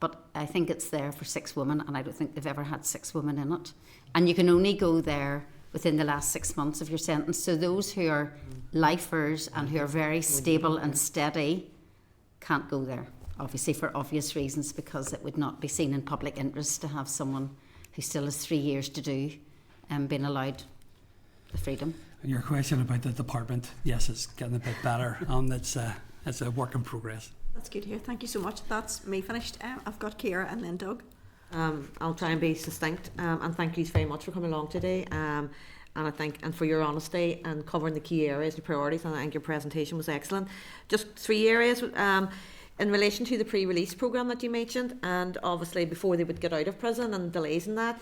but I think it's there for 6 women, and I don't think they've ever had 6 women in it. And you can only go there within the last 6 months of your sentence. So those who are lifers and who are very stable and steady can't go there, obviously for obvious reasons, because it would not be seen in public interest to have someone who still has 3 years to do being allowed the freedom. And your question about the department, yes, it's getting a bit better, and it's a work in progress. That's good to hear. Thank you so much. That's me finished. I've got Ciara and then Doug. I'll try and be succinct, and thank you very much for coming along today, and for your honesty and covering the key areas and priorities, and I think your presentation was excellent. Just 3 areas in relation to the pre-release programme that you mentioned, and obviously before they would get out of prison and delays in that.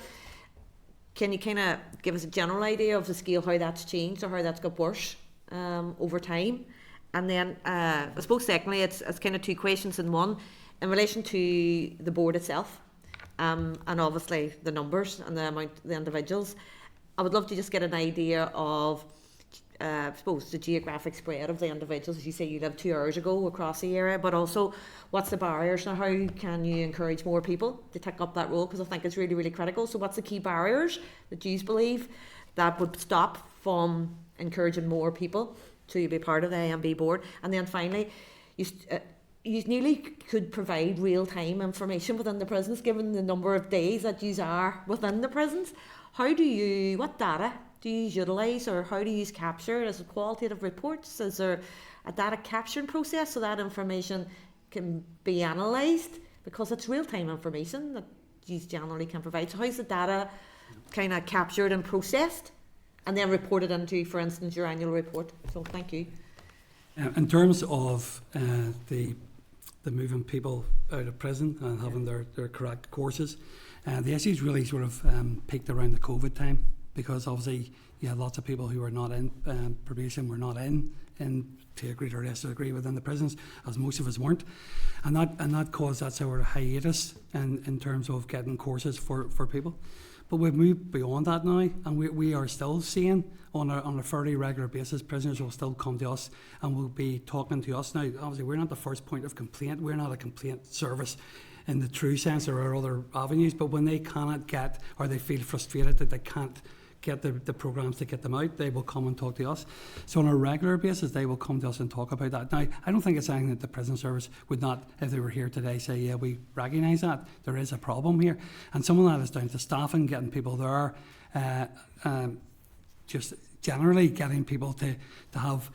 Can you kind of give us a general idea of the scale, how that's changed or how that's got worse over time? And then I suppose secondly, it's kind of 2 questions in one in relation to the board itself, and obviously the numbers and the amount, the individuals. I would love to just get an idea of, I suppose, the geographic spread of the individuals. As you say, you lived 2 hours ago across the area, but also what's the barriers and how can you encourage more people to take up that role? Because I think it's really, really critical. So what's the key barriers that you believe that would stop from encouraging more people to be part of the AMB board? And then finally, you nearly could provide real-time information within the prisons, given the number of days that you are within the prisons. What data do you utilise, or how do you capture it? Is it qualitative reports? Is there a data capturing process so that information can be analysed? Because it's real-time information that you generally can provide. So how's the data kind of captured and processed and then reported into, for instance, your annual report? So thank you. In terms of the moving people out of prison and having their correct courses, the issues really sort of peaked around the COVID time. because obviously you had lots of people who were not in probation, were not in to a greater or lesser degree within the prisons, as most of us weren't, and that caused that sort of hiatus in terms of getting courses for people. But we've moved beyond that now, and we are still seeing on a fairly regular basis, prisoners will still come to us and will be talking to us. Now, obviously, we're not the first point of complaint. We're not a complaint service in the true sense. There are other avenues, but when they cannot get, or they feel frustrated that they can't get the programmes to get them out, they will come and talk to us. So on a regular basis, they will come to us and talk about that. Now, I don't think it's anything that the prison service would not, if they were here today, say, yeah, we recognise that there is a problem here. And some of that is down to staffing, getting people there, just generally getting people to have,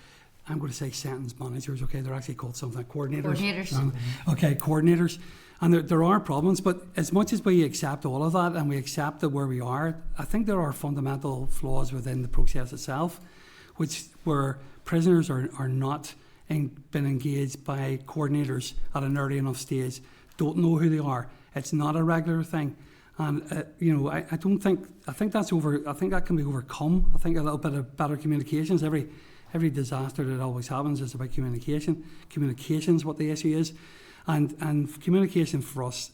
I'm going to say sentence managers, okay, they're actually called something, coordinators. Coordinators. And there are problems, but as much as we accept all of that and we accept that where we are, I think there are fundamental flaws within the process itself, where prisoners are not been engaged by coordinators at an early enough stage, don't know who they are. It's not a regular thing. And I think that's I think that can be overcome. I think a little bit of better communications. Every disaster that always happens is about communication. Communication's what the issue is. And communication for us,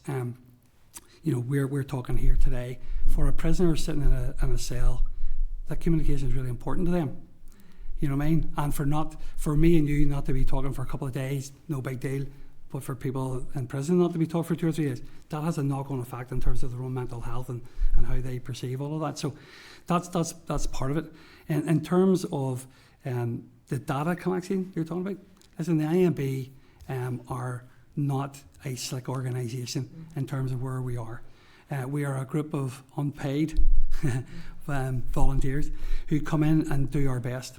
we're talking here today. For a prisoner sitting in a cell, that communication is really important to them. You know what I mean? And for me and you not to be talking for a couple of days, no big deal. But for people in prison not to be talking for 2 or 3 days, that has a knock-on effect in terms of their own mental health and how they perceive all of that. So that's part of it. And in terms of the data collection you're talking about, listen, the IMB are not a slick organisation in terms of where we are. We are a group of unpaid volunteers who come in and do our best.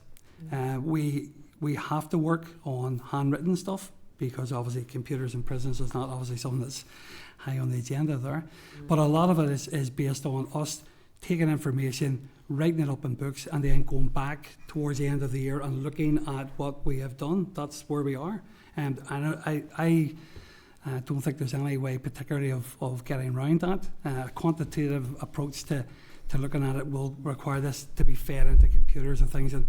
We have to work on handwritten stuff because obviously computers in prisons is not obviously something that's high on the agenda there. But a lot of it is based on us taking information, writing it up in books, and then going back towards the end of the year and looking at what we have done. That's where we are. And I don't think there's any way particularly of getting around that. A quantitative approach to looking at it will require this to be fed into computers and things. And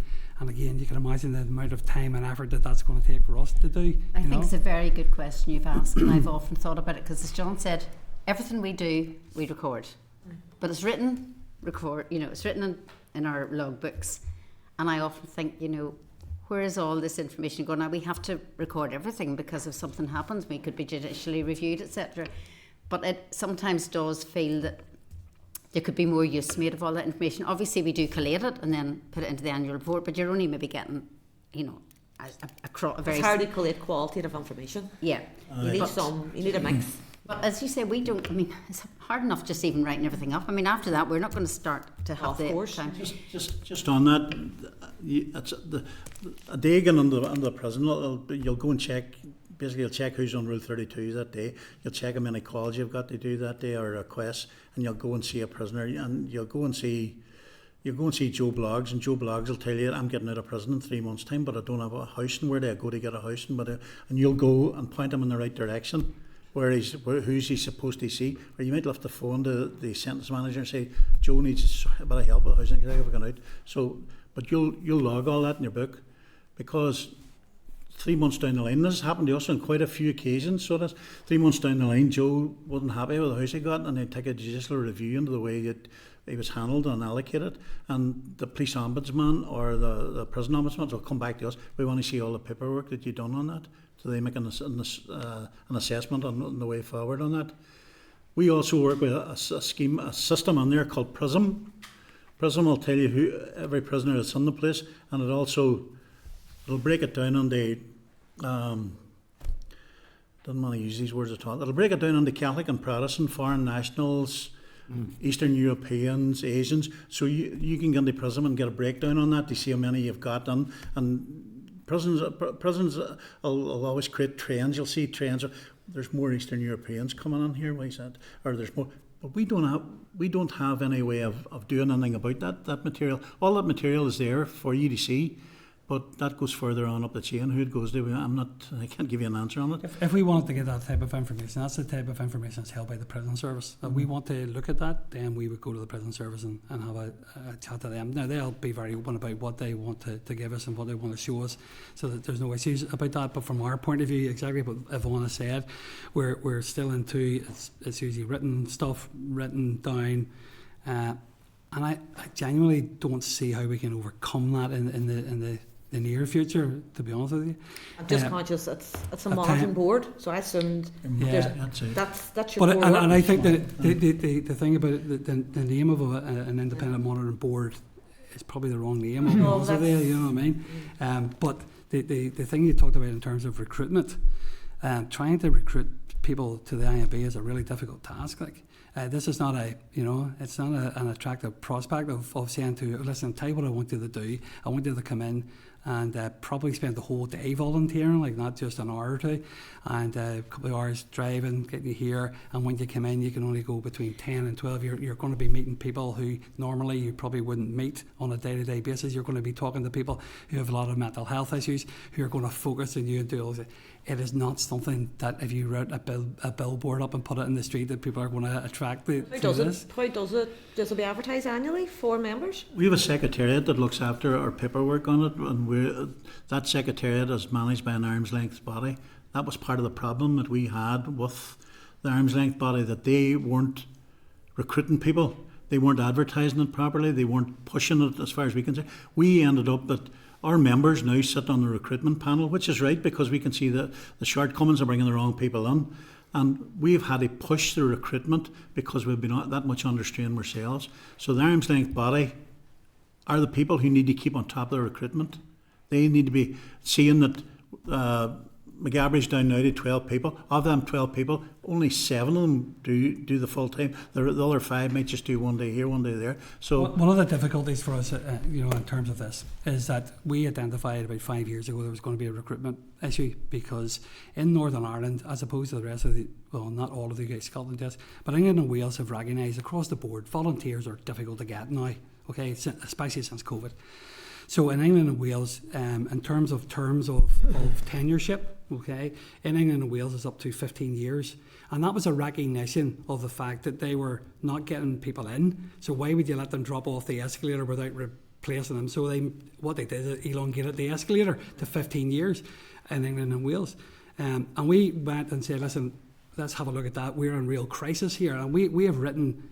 again, you can imagine the amount of time and effort that's going to take for us to do. I think it's a very good question you've asked, and I've often thought about it because, as John said, everything we do, we record. But it's written, it's written in our logbooks. And I often think, where is all this information going? Now, we have to record everything because if something happens, we could be judicially reviewed, etc. But it sometimes does feel that there could be more use made of all that information. Obviously, we do collate it and then put it into the annual report, but you're only maybe getting, a very... It's hard to collate qualitative information. Yeah. You need a mix. But as you say, it's hard enough just even writing everything up. After that, we're not going to start to have time. Just on that, it's a day again on the prison, you'll go and check. Basically, you'll check who's on Rule 32 that day. You'll check how many calls you've got to do that day or requests, and you'll go and see a prisoner, and you'll go and see Joe Bloggs, and Joe Bloggs will tell you, I'm getting out of prison in 3 months' time, but I don't have a house, and where do I go to get a house? And you'll go and point him in the right direction. Who's he supposed to see? Or you might have to phone the sentence manager and say, Joe needs a bit of help with housing, because I've gone out. So, but you'll log all that in your book, because 3 months down the line, this has happened to us on quite a few occasions. So that 3 months down the line, Joe wasn't happy with the house he got, and they'd take a judicial review into the way that he was handled and allocated. And the police ombudsman or the prison ombudsman will come back to us. We want to see all the paperwork that you've done on that. So they make an assessment on the way forward on that. We also work with a system on there called PRISM. PRISM will tell you who every prisoner that's in the place, and it'll break it down on the don't want to use these words at all. It'll break it down on the Catholic and Protestant, foreign nationals, Eastern Europeans, Asians. So you can get into PRISM and get a breakdown on that to see how many you've got, and prisons will always create trends. You'll see trends. There's more Eastern Europeans coming in here. Why is that? Or there's more. But we don't have any way of doing anything about that material. All that material is there for you to see. But that goes further on up the chain. Who it goes to, I can't give you an answer on it. If we wanted to get that type of information, that's the type of information that's held by the prison service. If we want to look at that, then we would go to the prison service and have a chat to them. Now, they'll be very open about what they want to give us and what they want to show us, so that there's no issues about that. But from our point of view, exactly what Yvonne has said, we're still into, it's usually written stuff, written down, and I genuinely don't see how we can overcome that in the near future, to be honest with you. I'm just conscious it's a monitoring board, so I assumed That's it. that's your But core and I work. think that the thing about it, the name of an independent monitoring board is probably the wrong name. I'll be No, honest with you, you know what I mean? But the thing you talked about in terms of recruitment, trying to recruit people to the IMB is a really difficult task. Like, this is not it's not an attractive prospect of saying to you, listen, tell you what I want you to do. I want you to come in and probably spend the whole day volunteering, like not just an hour or two, and a couple of hours driving, getting you here, and when you come in you can only go between 10 and 12. You're going to be meeting people who normally you probably wouldn't meet on a day-to-day basis. You're going to be talking to people who have a lot of mental health issues, who are going to focus on you and do all this. It is not something that if you wrote a billboard up and put it in the street that people are going to attract to this. How does it? Does it be advertised annually for members? We have a secretariat that looks after our paperwork on it, and that secretariat is managed by an arm's length body. That was part of the problem that we had with the arm's length body, that they weren't recruiting people, they weren't advertising it properly, they weren't pushing it as far as we can say. We ended up that our members now sit on the recruitment panel, which is right because we can see the shortcomings of bringing the wrong people in. And we've had to push the recruitment because we've been that much under strain ourselves. So the arm's length body are the people who need to keep on top of the recruitment. They need to be seeing that McGabbry's down now to 12 people. Of them 12 people, only 7 of them do the full time. The other 5 might just do one day here, one day there. So one of the difficulties for us, in terms of this, is that we identified about 5 years ago there was going to be a recruitment issue, because in Northern Ireland, as opposed to the rest of not all of the UK, Scotland, yes, but England and Wales have recognised across the board volunteers are difficult to get now. Okay, especially since COVID. So in England and Wales, in terms of tenureship, okay, in England and Wales is up to 15 years. And that was a recognition of the fact that they were not getting people in. So why would you let them drop off the escalator without replacing them? So what they did is elongated the escalator to 15 years in England and Wales. And we went and said, listen, let's have a look at that. We're in real crisis here. And we have written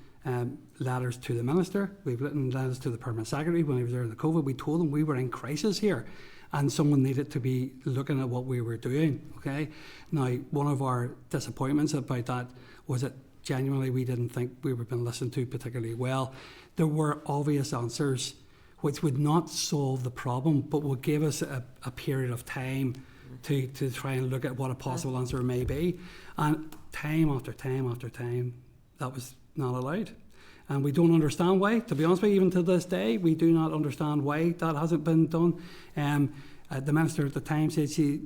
letters to the Minister. We've written letters to the Permanent Secretary when he was there in the COVID. We told them we were in crisis here and someone needed to be looking at what we were doing. Okay. Now, one of our disappointments about that was that genuinely we didn't think we were being listened to particularly well. There were obvious answers which would not solve the problem but would give us a period of time to try and look at what a possible answer may be. And time after time after time, that was not allowed. And we don't understand why. To be honest with you, even to this day, we do not understand why that hasn't been done. The Minister at the time said she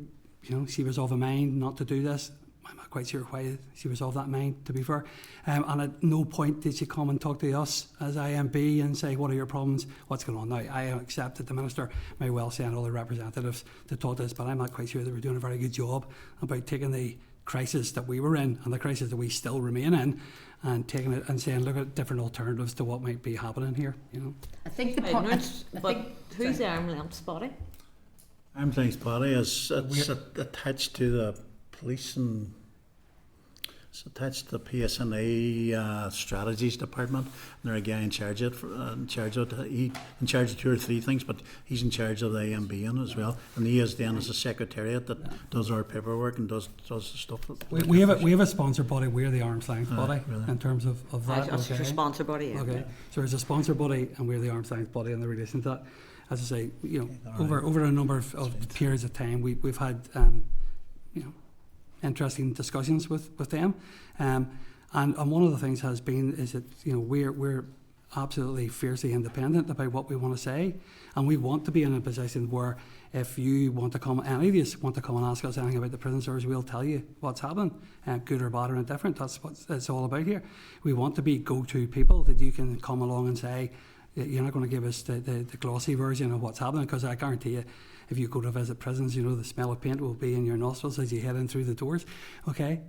was of a mind not to do this. I'm not quite sure why she was of that mind, to be fair. And at no point did she come and talk to us as IMB and say, what are your problems? What's going on now? I accept that the Minister may well send other representatives to talk to us, but I'm not quite sure that we're doing a very good job about taking the crisis that we were in and the crisis that we still remain in and taking it and saying, look at different alternatives to what might be happening here. I think the Ignorance, point. but who's the arm's length body? arm's length body is attached to the police and it's attached to the PSNA strategies department. And there's a guy in charge of it. He's in charge of 2 or 3 things, but he's in charge of the AMB as well. And he is then as a secretariat that does our paperwork and does the stuff. We have a sponsor body. We're the arm's length body really? in terms of that. That's your sponsor body. Yeah. Okay, so there's a sponsor body, and we're the arm's length body in the relation to that. As I say, over a number of periods of time, we've had interesting discussions with them, and one of the things has been is that we're absolutely fiercely independent about what we want to say, and we want to be in a position where if you want to come, any of you want to come and ask us anything about the prison service, we'll tell you what's happening, good or bad or indifferent. That's what it's all about here. We want to be go-to people that you can come along and say, You're not going to give us the glossy version of what's happening, because I guarantee you, if you go to visit prisons, you know the smell of paint will be in your nostrils as you head in through the doors. Okay,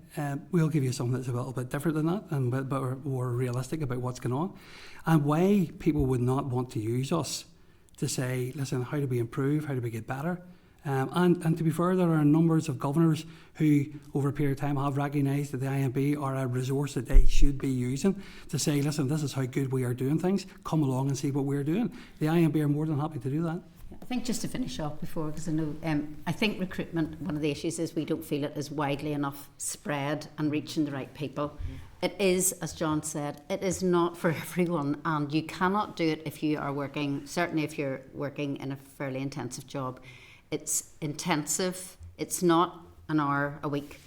we'll give you something that's a little bit different than that, and but we're more realistic about what's going on, and why people would not want to use us to say, listen, how do we improve? How do we get better? And to be fair, there are numbers of governors who, over a period of time, have recognised that the IMB are a resource that they should be using to say, listen, this is how good we are doing things. Come along and see what we're doing. The IMB are more than happy to do that. I think just to finish off before, because I know, I think recruitment, one of the issues is we don't feel it is widely enough spread and reaching the right people. It is, as John said, it is not for everyone, and you cannot do it if you are working, certainly if you're working in a fairly intensive job. It's intensive, it's not an hour a week,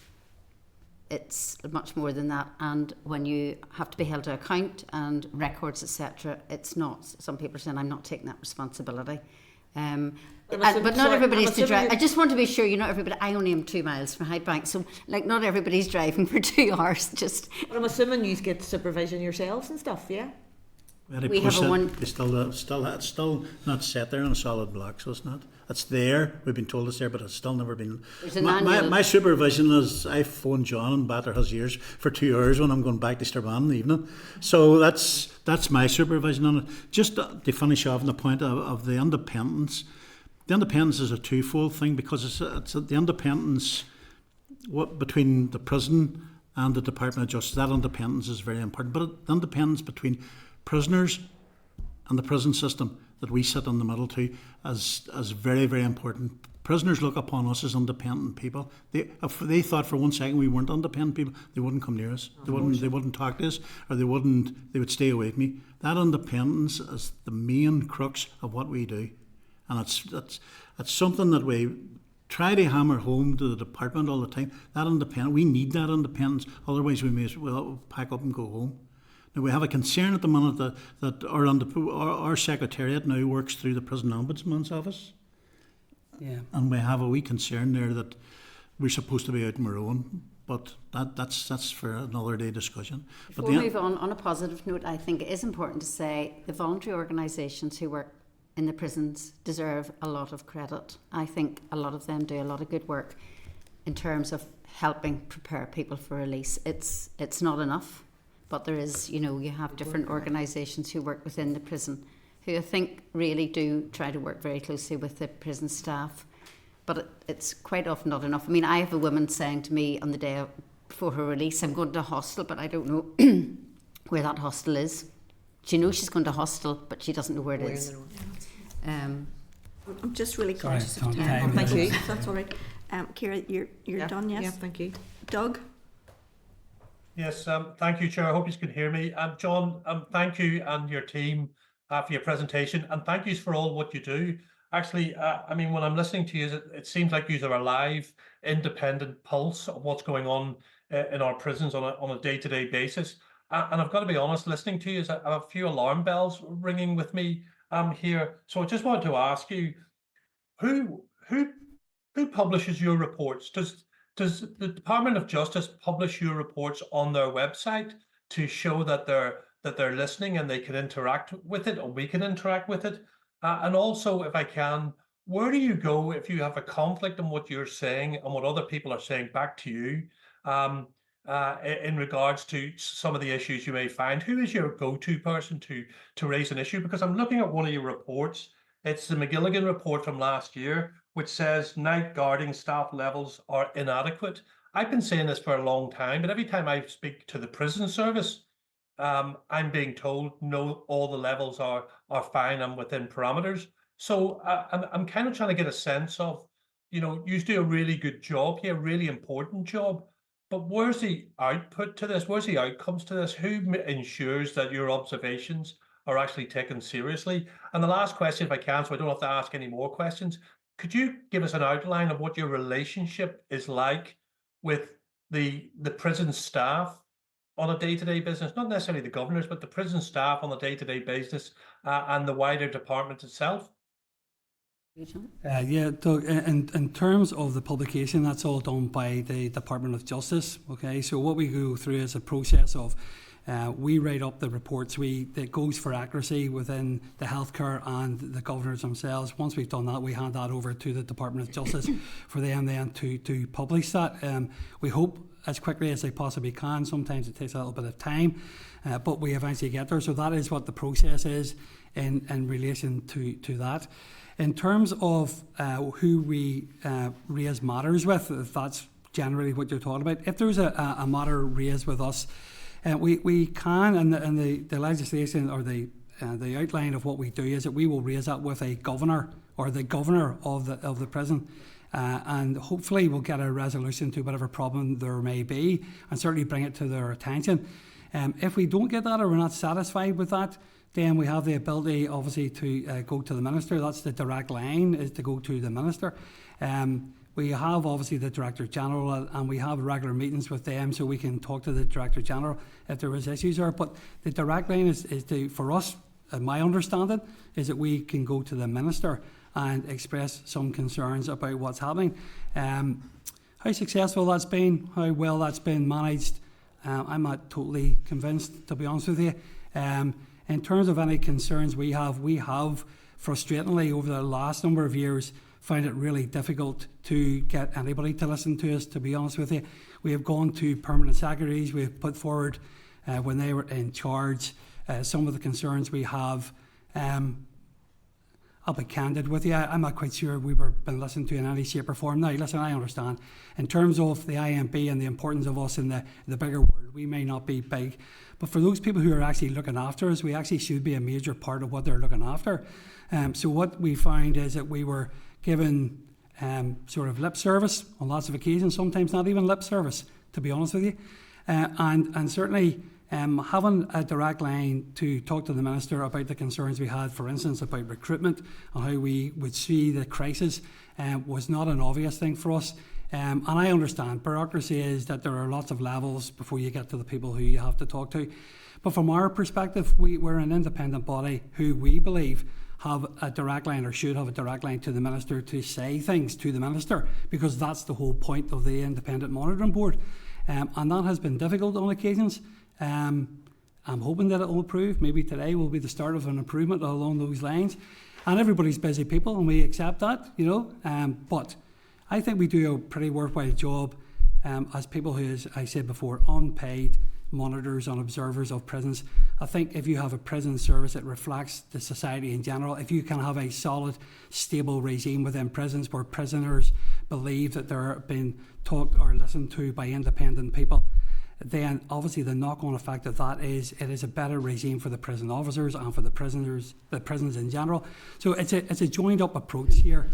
it's much more than that, and when you have to be held to account and records, etc., it's not. Some people are saying, I'm not taking that responsibility. But not everybody's to drive. I just want to be sure, not everybody. I only am 2 miles from Hyde Bank, so like not everybody's driving for 2 hours. Just. But I'm assuming you get supervision yourselves and stuff, yeah. We have a one. It's still not set there on a solid block, so it's not. It's there. We've been told it's there, but it's still never been. My supervision is I phone John and batter his ears for 2 hours when I'm going back to Strabane in the evening. So that's my supervision on it. Just to finish off on the point of the independence. The independence is a twofold thing, because it's the independence between the prison and the Department of Justice. That independence is very important, but the independence between prisoners and the prison system that we sit in the middle to is very, very important. Prisoners look upon us as independent people. If they thought for 1 second we weren't independent people, they wouldn't come near us. They wouldn't talk to us, or they would stay away from me. That independence is the main crux of what we do. And it's something that we try to hammer home to the department all the time. That independence, we need that independence. Otherwise, we may as well pack up and go home. Now, we have a concern at the minute that our secretariat now works through the Prison Ombudsman's office. Yeah. And we have a wee concern there that we're supposed to be out on our own. But that's for another day discussion. Before we move on a positive note, I think it is important to say the voluntary organisations who work in the prisons deserve a lot of credit. I think a lot of them do a lot of good work in terms of helping prepare people for release. It's not enough, but there is, you have different organisations who work within the prison who I think really do try to work very closely with the prison staff, but it's quite often not enough. I mean, I have a woman saying to me on the day before her release, I'm going to a hostel, but I don't know where that hostel is. She knows she's going to hostel, but she doesn't know where it is. I'm just really conscious of Sorry, time. Thank you. That's all right. Kira, you're done, yes? Yeah, thank you. Doug? Yes, thank you, Chair. I hope you can hear me. John, thank you and your team for your presentation, and thank you for all what you do. Actually, when I'm listening to you, it seems like you have a live, independent pulse of what's going on in our prisons on a day-to-day basis. And I've got to be honest, listening to you, I have a few alarm bells ringing with me here. So I just wanted to ask you, who publishes your reports? Does the Department of Justice publish your reports on their website to show that they're listening and they can interact with it, or we can interact with it? And also, if I can, where do you go if you have a conflict in what you're saying and what other people are saying back to you? In regards to some of the issues you may find, who is your go-to person to raise an issue? Because I'm looking at one of your reports. It's the McGilligan report from last year, which says night guarding staff levels are inadequate. I've been saying this for a long time, but every time I speak to the prison service, I'm being told no, all the levels are fine and within parameters. So I'm kind of trying to get a sense of, you do a really good job here, really important job. But where's the output to this? Where's the outcomes to this? Who ensures that your observations are actually taken seriously? And the last question, if I can, so I don't have to ask any more questions, could you give us an outline of what your relationship is like with the prison staff on a day-to-day business? Not necessarily the governors, but the prison staff on a day-to-day basis and the wider department itself? Yeah, Doug, in terms of the publication, that's all done by the Department of Justice. Okay, so what we go through is a process of We write up the reports. It goes for accuracy within the healthcare and the governors themselves. Once we've done that, we hand that over to the Department of Justice for them then to publish that. We hope as quickly as they possibly can. Sometimes it takes a little bit of time, but we eventually get there. So that is what the process is in relation to that. In terms of who we raise matters with, if that's generally what you're talking about, if there's a matter raised with us, we can, and the legislation or the outline of what we do is that we will raise that with a governor or the governor of the prison, and hopefully we'll get a resolution to whatever problem there may be, and certainly bring it to their attention. If we don't get that or we're not satisfied with that, then we have the ability, obviously, to go to the minister. That's the direct line, is to go to the minister. We have obviously the Director General, and we have regular meetings with them, so we can talk to the Director General if there is issues there. But the direct line is to, for us, my understanding, is that we can go to the minister and express some concerns about what's happening. How successful that's been, how well that's been managed, I'm not totally convinced, to be honest with you. In terms of any concerns we have frustratingly over the last number of years found it really difficult to get anybody to listen to us, to be honest with you. We have gone to permanent secretaries, we have put forward, when they were in charge, some of the concerns we have. I'll be candid with you, I'm not quite sure we were been listened to in any shape or form. Now, listen, I understand. In terms of the IMB and the importance of us in the bigger world, we may not be big, but for those people who are actually looking after us, we actually should be a major part of what they're looking after. So what we find is that we were given sort of lip service on lots of occasions, sometimes not even lip service, to be honest with you. And certainly having a direct line to talk to the minister about the concerns we had, for instance, about recruitment and how we would see the crisis was not an obvious thing for us. And I understand bureaucracy is that there are lots of levels before you get to the people who you have to talk to. But from our perspective, we're an independent body who we believe have a direct line or should have a direct line to the minister to say things to the minister, because that's the whole point of the Independent Monitoring Board. And that has been difficult on occasions. I'm hoping that it will improve. Maybe today will be the start of an improvement along those lines. And everybody's busy people, and we accept that, you know. But I think we do a pretty worthwhile job as people who, as I said before, unpaid monitors and observers of prisons. I think if you have a prison service that reflects the society in general, if you can have a solid, stable regime within prisons where prisoners believe that they're being talked or listened to by independent people, then obviously the knock-on effect of that is it is a better regime for the prison officers and for the prisoners, the prisons in general. So it's a joined-up approach here.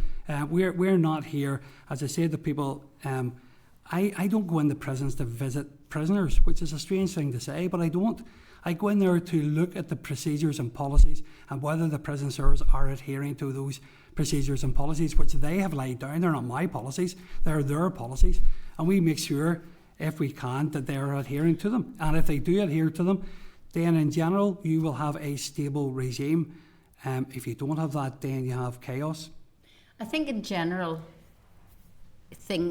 We're not here, as I said to people. I don't go into prisons to visit prisoners, which is a strange thing to say, but I don't. I go in there to look at the procedures and policies and whether the prison service are adhering to those procedures and policies, which they have laid down. They're not my policies, they're their policies. And we make sure, if we can, that they're adhering to them. And if they do adhere to them, then in general, you will have a stable regime. If you don't have that, then you have chaos. I think in general,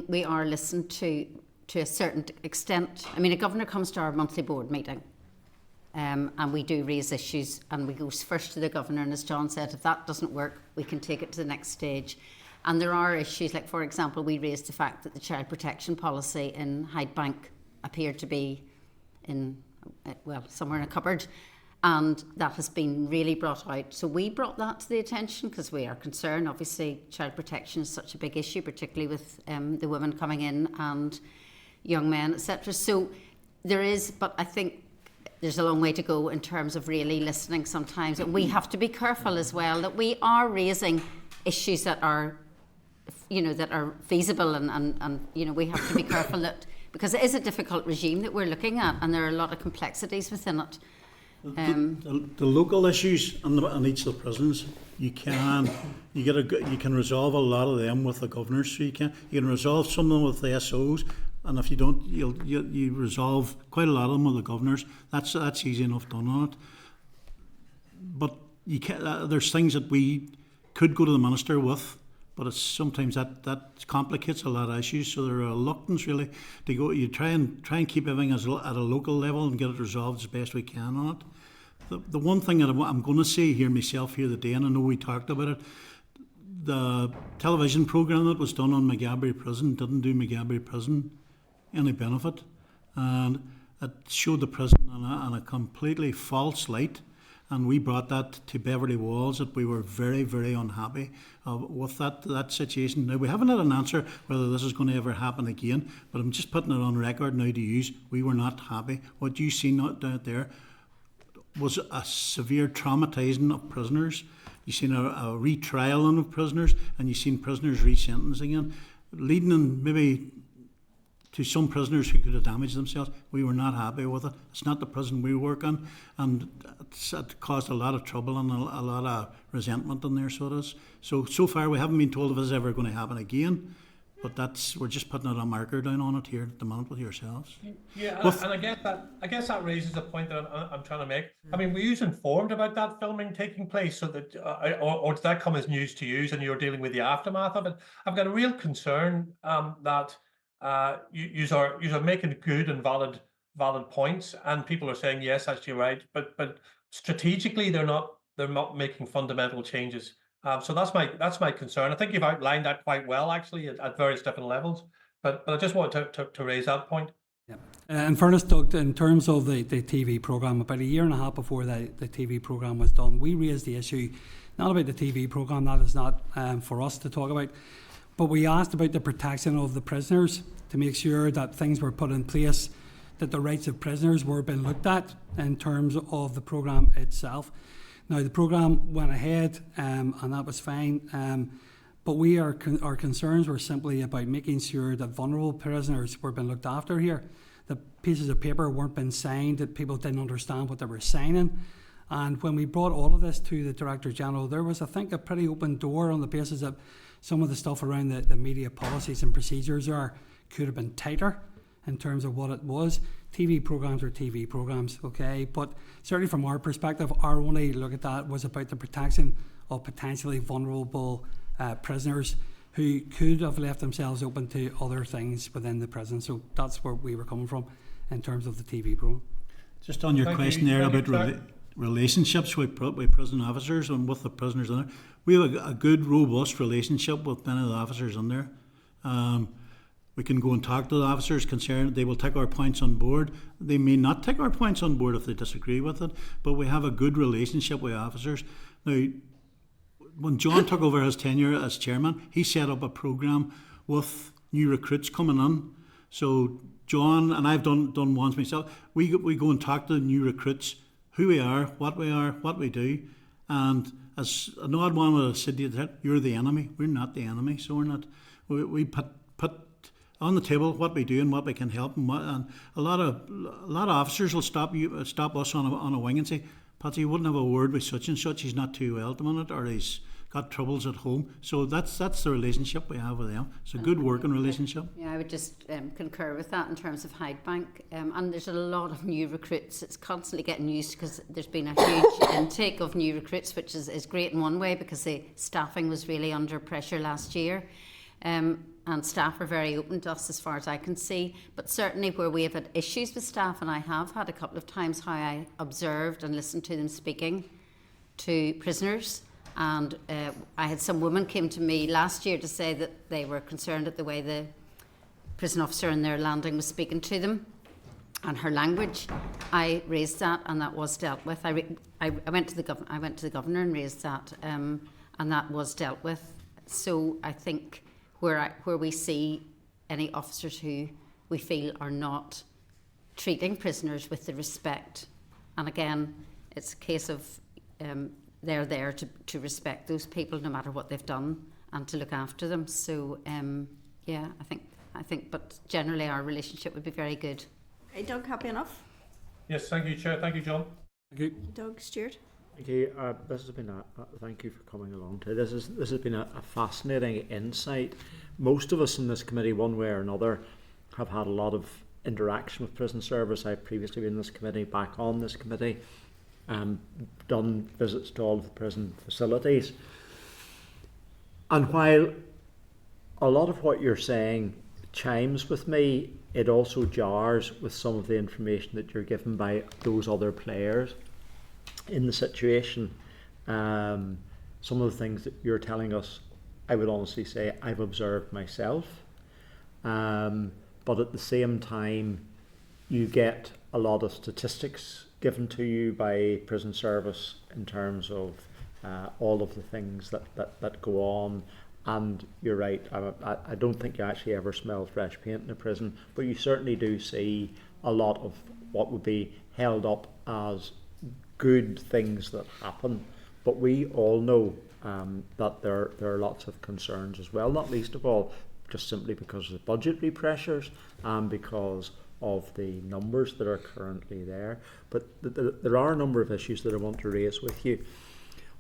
we are listened to a certain extent. I mean, a governor comes to our monthly board meeting, and we do raise issues, and we go first to the governor, and as John said, if that doesn't work, we can take it to the next stage. And there are issues, like for example, we raised the fact that the child protection policy in Hyde Bank appeared to be somewhere in a cupboard, and that has been really brought out. So we brought that to the attention because we are concerned. Obviously, child protection is such a big issue, particularly with the women coming in and young men, etc. So there is, but I think there's a long way to go in terms of really listening sometimes. And we have to be careful as well that we are raising issues that are, that are feasible, and we have to be careful that, because it is a difficult regime that we're looking at, and there are a lot of complexities within it. The local issues in each of the prisons, you can resolve a lot of them with the governors. So you can resolve some of them with the SOs, and if you don't, you resolve quite a lot of them with the governors. That's easy enough done on it. But you can there's things that we could go to the minister with but it's sometimes that complicates a lot of issues. So there are reluctance really to go. You try and keep everything at a local level and get it resolved as best we can on it. The one thing that I'm going to say here myself here today, and I know we talked about it, the television programme that was done on McGabry Prison didn't do McGabry Prison any benefit, and it showed the prison in a completely false light. And we brought that to Beverly Walls, that we were very, very unhappy with that situation. Now, we haven't had an answer whether this is going to ever happen again, but I'm just putting it on record now to use. We were not happy. What you seen out there was a severe traumatising of prisoners. You've seen a retrialing of prisoners, and you've seen prisoners resentenced again, leading in maybe to some prisoners who could have damaged themselves. We were not happy with it. It's not the prison we work in, and it caused a lot of trouble and a lot of resentment in there, so it is. So far we haven't been told if it's ever going to happen again, but we're just putting a marker down on it here at the moment with yourselves. Yeah, and I guess that raises a point that I'm trying to make. I mean, were you informed about that filming taking place, so that, or did that come as news to you and you're dealing with the aftermath of it? I've got a real concern that you are making good and valid points, and people are saying yes, actually right, but strategically they're not making fundamental changes. So that's my concern. I think you've outlined that quite well, actually, at various different levels. But I just wanted to raise that point. Yeah. In fairness, Doug, in terms of the TV programme, about a year and a half before the TV programme was done, we raised the issue, not about the TV programme, that is not for us to talk about, but we asked about the protection of the prisoners, to make sure that things were put in place, that the rights of prisoners were being looked at in terms of the programme itself. Now, the programme went ahead and that was fine, but our concerns were simply about making sure that vulnerable prisoners were being looked after here. The pieces of paper weren't being signed, that people didn't understand what they were signing. And when we brought all of this to the Director General, there was, I think, a pretty open door on the basis that some of the stuff around the media policies and procedures could have been tighter in terms of what it was. TV programmes are TV programmes, okay? But certainly from our perspective, our only look at that was about the protection of potentially vulnerable prisoners who could have left themselves open to other things within the prison. So that's where we were coming from in terms of the TV programme. Just on your question there about relationships with prison officers and with the prisoners in there, we have a good, robust relationship with many of the officers in there. We can go and talk to the officers concerned. They will take our points on board. They may not take our points on board if they disagree with it, but we have a good relationship with officers. Now, when John took over his tenure as chairman, he set up a programme with new recruits coming in. So John, and I've done ones myself, we go and talk to the new recruits, who we are, what we do. And as an odd one would have said to you, you're the enemy. We're not the enemy, so we're not. We put on the table what we do and what we can help, and a lot of officers will stop us on a wing and say, Patsy, you wouldn't have a word with such and such. He's not too well at the minute, or he's got troubles at home. So that's the relationship we have with them. It's a good working relationship. Yeah, I would just concur with that in terms of Hydebank. And there's a lot of new recruits. It's constantly getting used because there's been a huge intake of new recruits, which is great in one way because the staffing was really under pressure last year. And staff are very open to us as far as I can see. But certainly where we have had issues with staff, and I have had a couple of times how I observed and listened to them speaking to prisoners. And I had some women came to me last year to say that they were concerned at the way the prison officer in their landing was speaking to them and her language. I raised that, and that was dealt with. I went to the governor and raised that, and that was dealt with. So I think where we see any officers who we feel are not treating prisoners with the respect, and again, it's a case of they're there to respect those people no matter what they've done and to look after them. So yeah, I think, but generally our relationship would be very good. Hey, Doug, happy enough? Yes, thank you, Chair. Thank you, John. Thank you. Doug, Stuart? Thank you. This has been thank you for coming along today. This has been a fascinating insight. Most of us in this committee, one way or another, have had a lot of interaction with prison service. I've previously been in this committee, back on this committee, done visits to all of the prison facilities. And while a lot of what you're saying chimes with me, it also jars with some of the information that you're given by those other players in the situation. Some of the things that you're telling us, I would honestly say I've observed myself. But at the same time, you get a lot of statistics given to you by prison service in terms of all of the things that go on. And you're right, I don't think you actually ever smell fresh paint in a prison, but you certainly do see a lot of what would be held up as good things that happen. But we all know that there are lots of concerns as well, not least of all just simply because of the budgetary pressures and because of the numbers that are currently there. But there are a number of issues that I want to raise with you.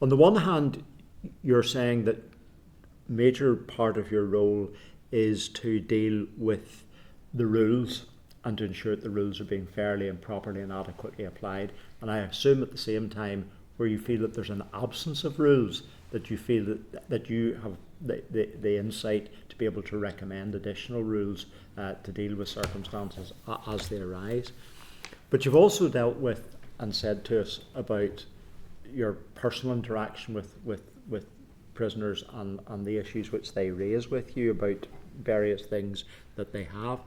On the one hand, you're saying that major part of your role is to deal with the rules and to ensure that the rules are being fairly and properly and adequately applied. And I assume at the same time, where you feel that there's an absence of rules, that you feel that you have the insight to be able to recommend additional rules to deal with circumstances as they arise. But you've also dealt with and said to us about your personal interaction with prisoners and the issues which they raise with you about various things that they have.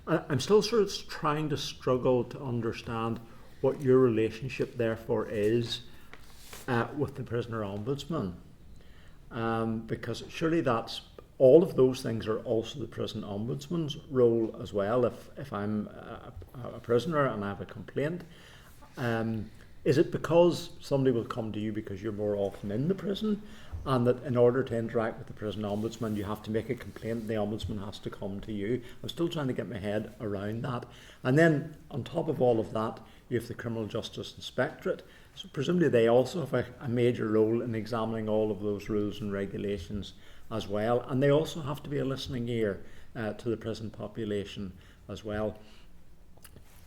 I'm still sort of trying to struggle to understand what your relationship therefore is with the prisoner ombudsman, because surely that's all of those things are also the prison ombudsman's role as well. If I'm a prisoner and I have a complaint, is it because somebody will come to you because you're more often in the prison, and that in order to interact with the prison ombudsman you have to make a complaint and the ombudsman has to come to you? I'm still trying to get my head around that. And then on top of all of that, you have the Criminal Justice Inspectorate. So presumably they also have a major role in examining all of those rules and regulations as well. And they also have to be a listening ear to the prison population as well.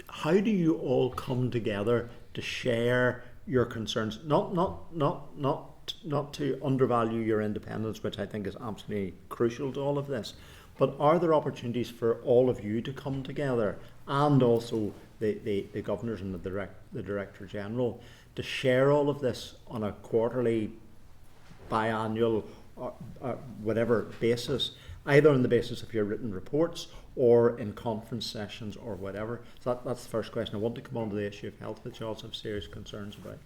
How do you all come together to share your concerns? Not to undervalue your independence, which I think is absolutely crucial to all of this, but are there opportunities for all of you to come together, and also the governors and the Director General, to share all of this on a quarterly, biannual, or whatever basis, either on the basis of your written reports or in conference sessions or whatever? So that's the first question. I want to come on to the issue of health, which I also have serious concerns about.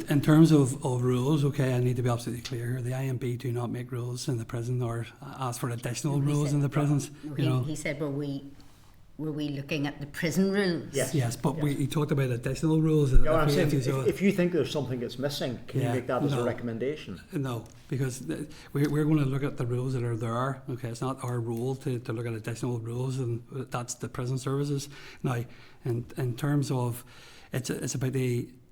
In terms of rules, okay, I need to be absolutely clear here. The IMB do not make rules in the prison or ask for additional rules in the prisons. He said, were we looking at the prison rules? Yes, but he talked about additional rules. I'm saying, if you think there's something that's missing, can you make that as a recommendation? No, because we're going to look at the rules that are there. Okay, it's not our role to look at additional rules, and that's the prison services. Now, in terms of, it's about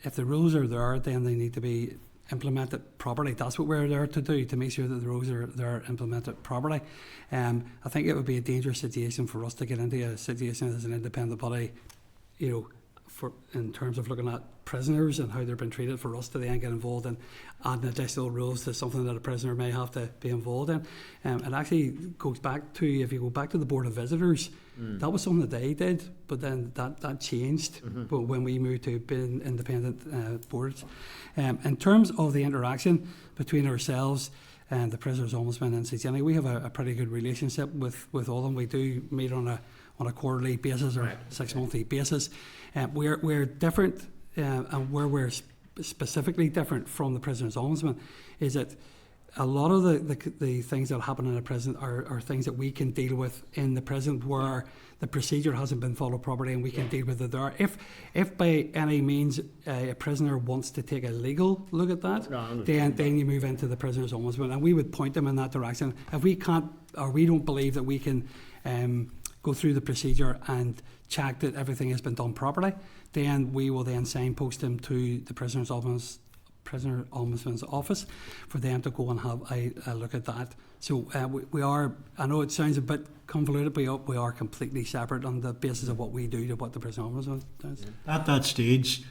if the rules are there, then they need to be implemented properly. That's what we're there to do, to make sure that the rules are there implemented properly. I think it would be a dangerous situation for us to get into a situation as an independent body, in terms of looking at prisoners and how they're being treated, for us to then get involved in adding additional rules to something that a prisoner may have to be involved in. It actually goes back to, if you go back to the Board of Visitors, that was something that they did, but then that changed but when we moved to being independent boards. In terms of the interaction between ourselves and the Prisoners Ombudsman and CCNA, we have a pretty good relationship with all of them. We do meet on a quarterly basis or 6 monthly basis. We're different, and where we're specifically different from the Prisoners Ombudsman is that a lot of the things that happen in a prison are things that we can deal with in the prison where the procedure hasn't been followed properly, and we can deal with it there. If by any means a prisoner wants to take a legal look at that, then you move into the Prisoners Ombudsman, and we would point them in that direction. If we can't, or we don't believe that we can go through the procedure and check that everything has been done properly, then we will then signpost them to the Prisoner Ombudsman's office for them to go and have a look at that. So we are, I know it sounds a bit convoluted, but we are completely separate on the basis of what we do to what the Prisoner Ombudsman does. At that stage,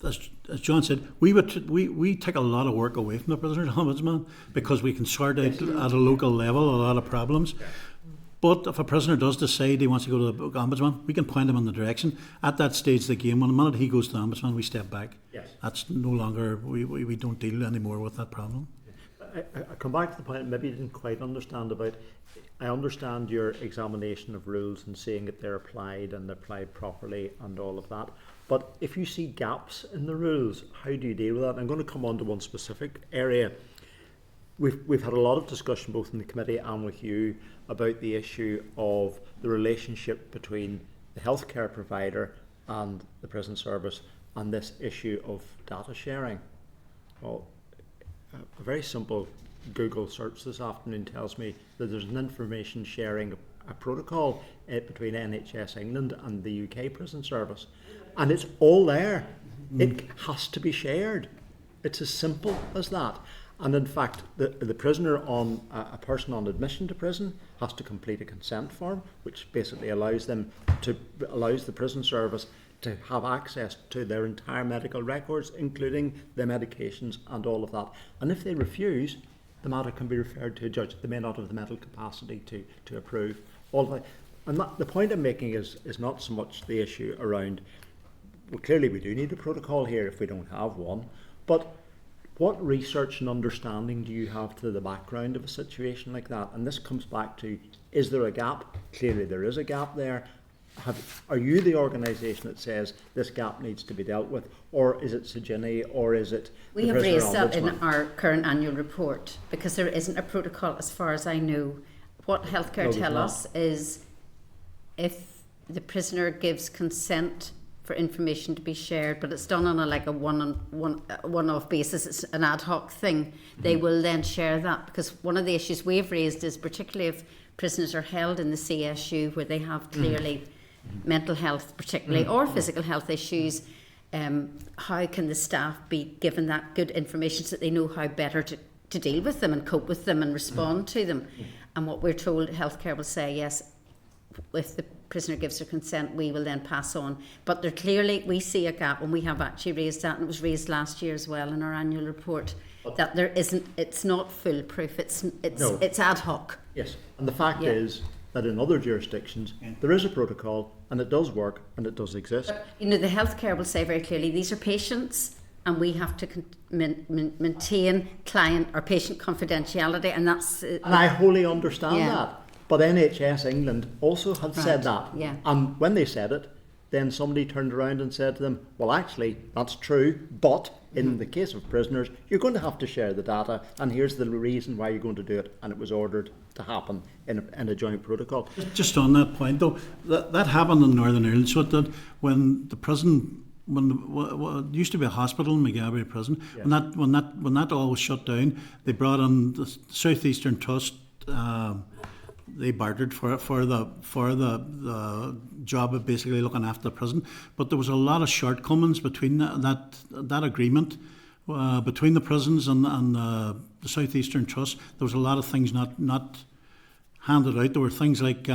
as John said, we take a lot of work away from the prisoner's ombudsman because we can sort out at a local level a lot of problems. But if a prisoner does decide he wants to go to the ombudsman, we can point him in the direction. At that stage of the game, when the minute he goes to the ombudsman, we step back. Yes. That's no longer, we don't deal anymore with that problem. I come back to the point maybe you didn't quite understand about. I understand your examination of rules and seeing that they're applied and they're applied properly and all of that. But if you see gaps in the rules, how do you deal with that? I'm going to come on to one specific area. We've had a lot of discussion both in the committee and with you about the issue of the relationship between the healthcare provider and the prison service and this issue of data sharing. Well, a very simple Google search this afternoon tells me that there's an information sharing a protocol between NHS England and the UK prison service, and it's all there. It has to be shared. It's as simple as that. And in fact, the prisoner a person on admission to prison has to complete a consent form, which basically allows the prison service to have access to their entire medical records, including the medications and all of that. And if they refuse, the matter can be referred to a judge. They may not have the mental capacity to approve all of that. And the point I'm making is not so much the issue around, well, clearly we do need a protocol here if we don't have one, but what research and understanding do you have to the background of a situation like that? And this comes back to, is there a gap? Clearly there is a gap there. Are you the organisation that says this gap needs to be dealt with, or is it Sejini, or is it We have raised that in our current annual report because there isn't a protocol as far as I know. What healthcare tell us is if the prisoner gives consent for information to be shared, but it's done on a one-off basis, it's an ad hoc thing, they will then share that, because one of the issues we've raised is particularly if prisoners are held in the CSU where they have clearly mental health particularly or physical health issues, how can the staff be given that good information so that they know how better to deal with them and cope with them and respond to them? And what we're told, healthcare will say, yes, if the prisoner gives her consent, we will then pass on. But there clearly, we see a gap, and we have actually raised that, and it was raised last year as well in our annual report, that there isn't, it's not foolproof, it's ad hoc. Yes, and the fact is that in other jurisdictions there is a protocol and it does work and it does exist. But, you know, the healthcare will say very clearly, these are patients and we have to maintain client or patient confidentiality, and that's... and I wholly understand that. But NHS England also had said that. Yeah. And when they said it, then somebody turned around and said to them, well, actually, that's true, but in the case of prisoners, you're going to have to share the data, and here's the reason why you're going to do it. And it was ordered to happen in a joint protocol. Just on that point, though, that happened in Northern Ireland. So it did when the prison, it used to be a hospital in McGabry Prison. Yeah. When that all was shut down, they brought in the South Eastern Trust. They bartered for the job of basically looking after the prison, but there was a lot of shortcomings between that agreement between the prisons and the South Eastern Trust. There was a lot of things not handed out. There were things like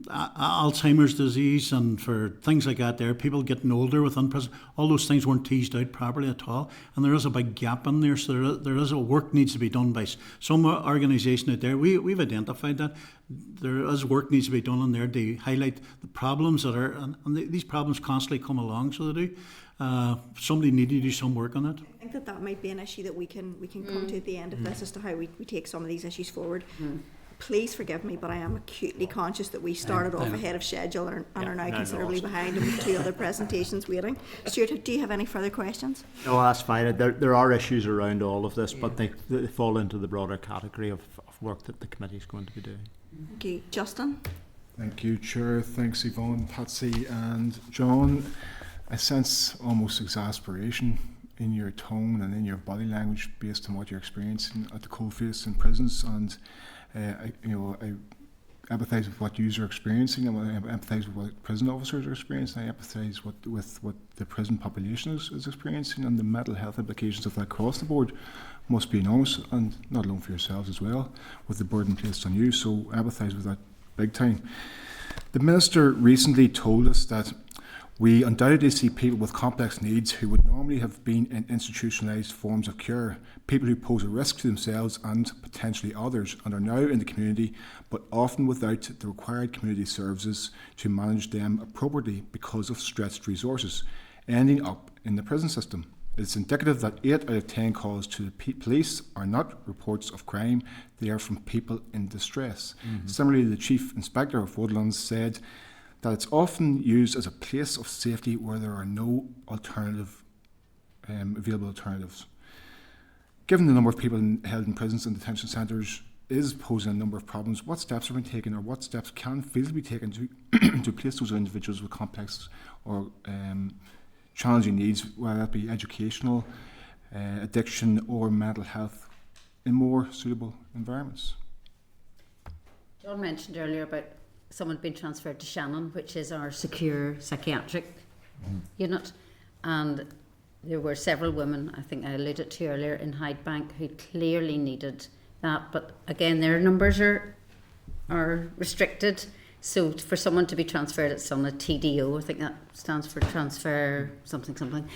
Alzheimer's disease, and for things like that there, people getting older within prison, all those things weren't teased out properly at all, and there is a big gap in there, so there is a work needs to be done by some organisation out there. We've identified that there is work needs to be done in there to highlight the problems that are, and these problems constantly come along, so they do. Somebody needed to do some work on it. I think that might be an issue that we can come to at the end of this as to how we take some of these issues forward. Please forgive me, but I am acutely conscious that we started off ahead of schedule and are now considerably behind, and with 2 other presentations waiting. Stuart, do you have any further questions? No, that's fine. There are issues around all of this, but they fall into the broader category of work that the committee is going to be doing. Thank you. Justin? Thank you, Chair. Thanks, Yvonne, Patsy and John. I sense almost exasperation in your tone and in your body language based on what you're experiencing at the coalface in prisons, and I empathise with what you are experiencing, and I empathise with what prison officers are experiencing. I empathise with what the prison population is experiencing, and the mental health implications of that across the board must be enormous, and not alone for yourselves as well, with the burden placed on you. So I empathise with that big time. The Minister recently told us that We undoubtedly see people with complex needs who would normally have been in institutionalised forms of care, people who pose a risk to themselves and potentially others and are now in the community but often without the required community services to manage them appropriately because of stretched resources, ending up in the prison system. It's indicative that 8 out of 10 calls to the police are not reports of crime, they are from people in distress. Similarly, the Chief Inspector of Woodlands said that it's often used as a place of safety where there are no available alternatives. Given the number of people held in prisons and detention centres is posing a number of problems, what steps are being taken or what steps can feasibly be taken to, to place those individuals with complex or challenging needs, whether that be educational, addiction or mental health, in more suitable environments? John mentioned earlier about someone being transferred to Shannon, which is our secure psychiatric unit, and there were several women, I think I alluded to earlier, in Hyde Bank who clearly needed that, but again their numbers are restricted. So for someone to be transferred, it's on a TDO, I think that stands for transfer something.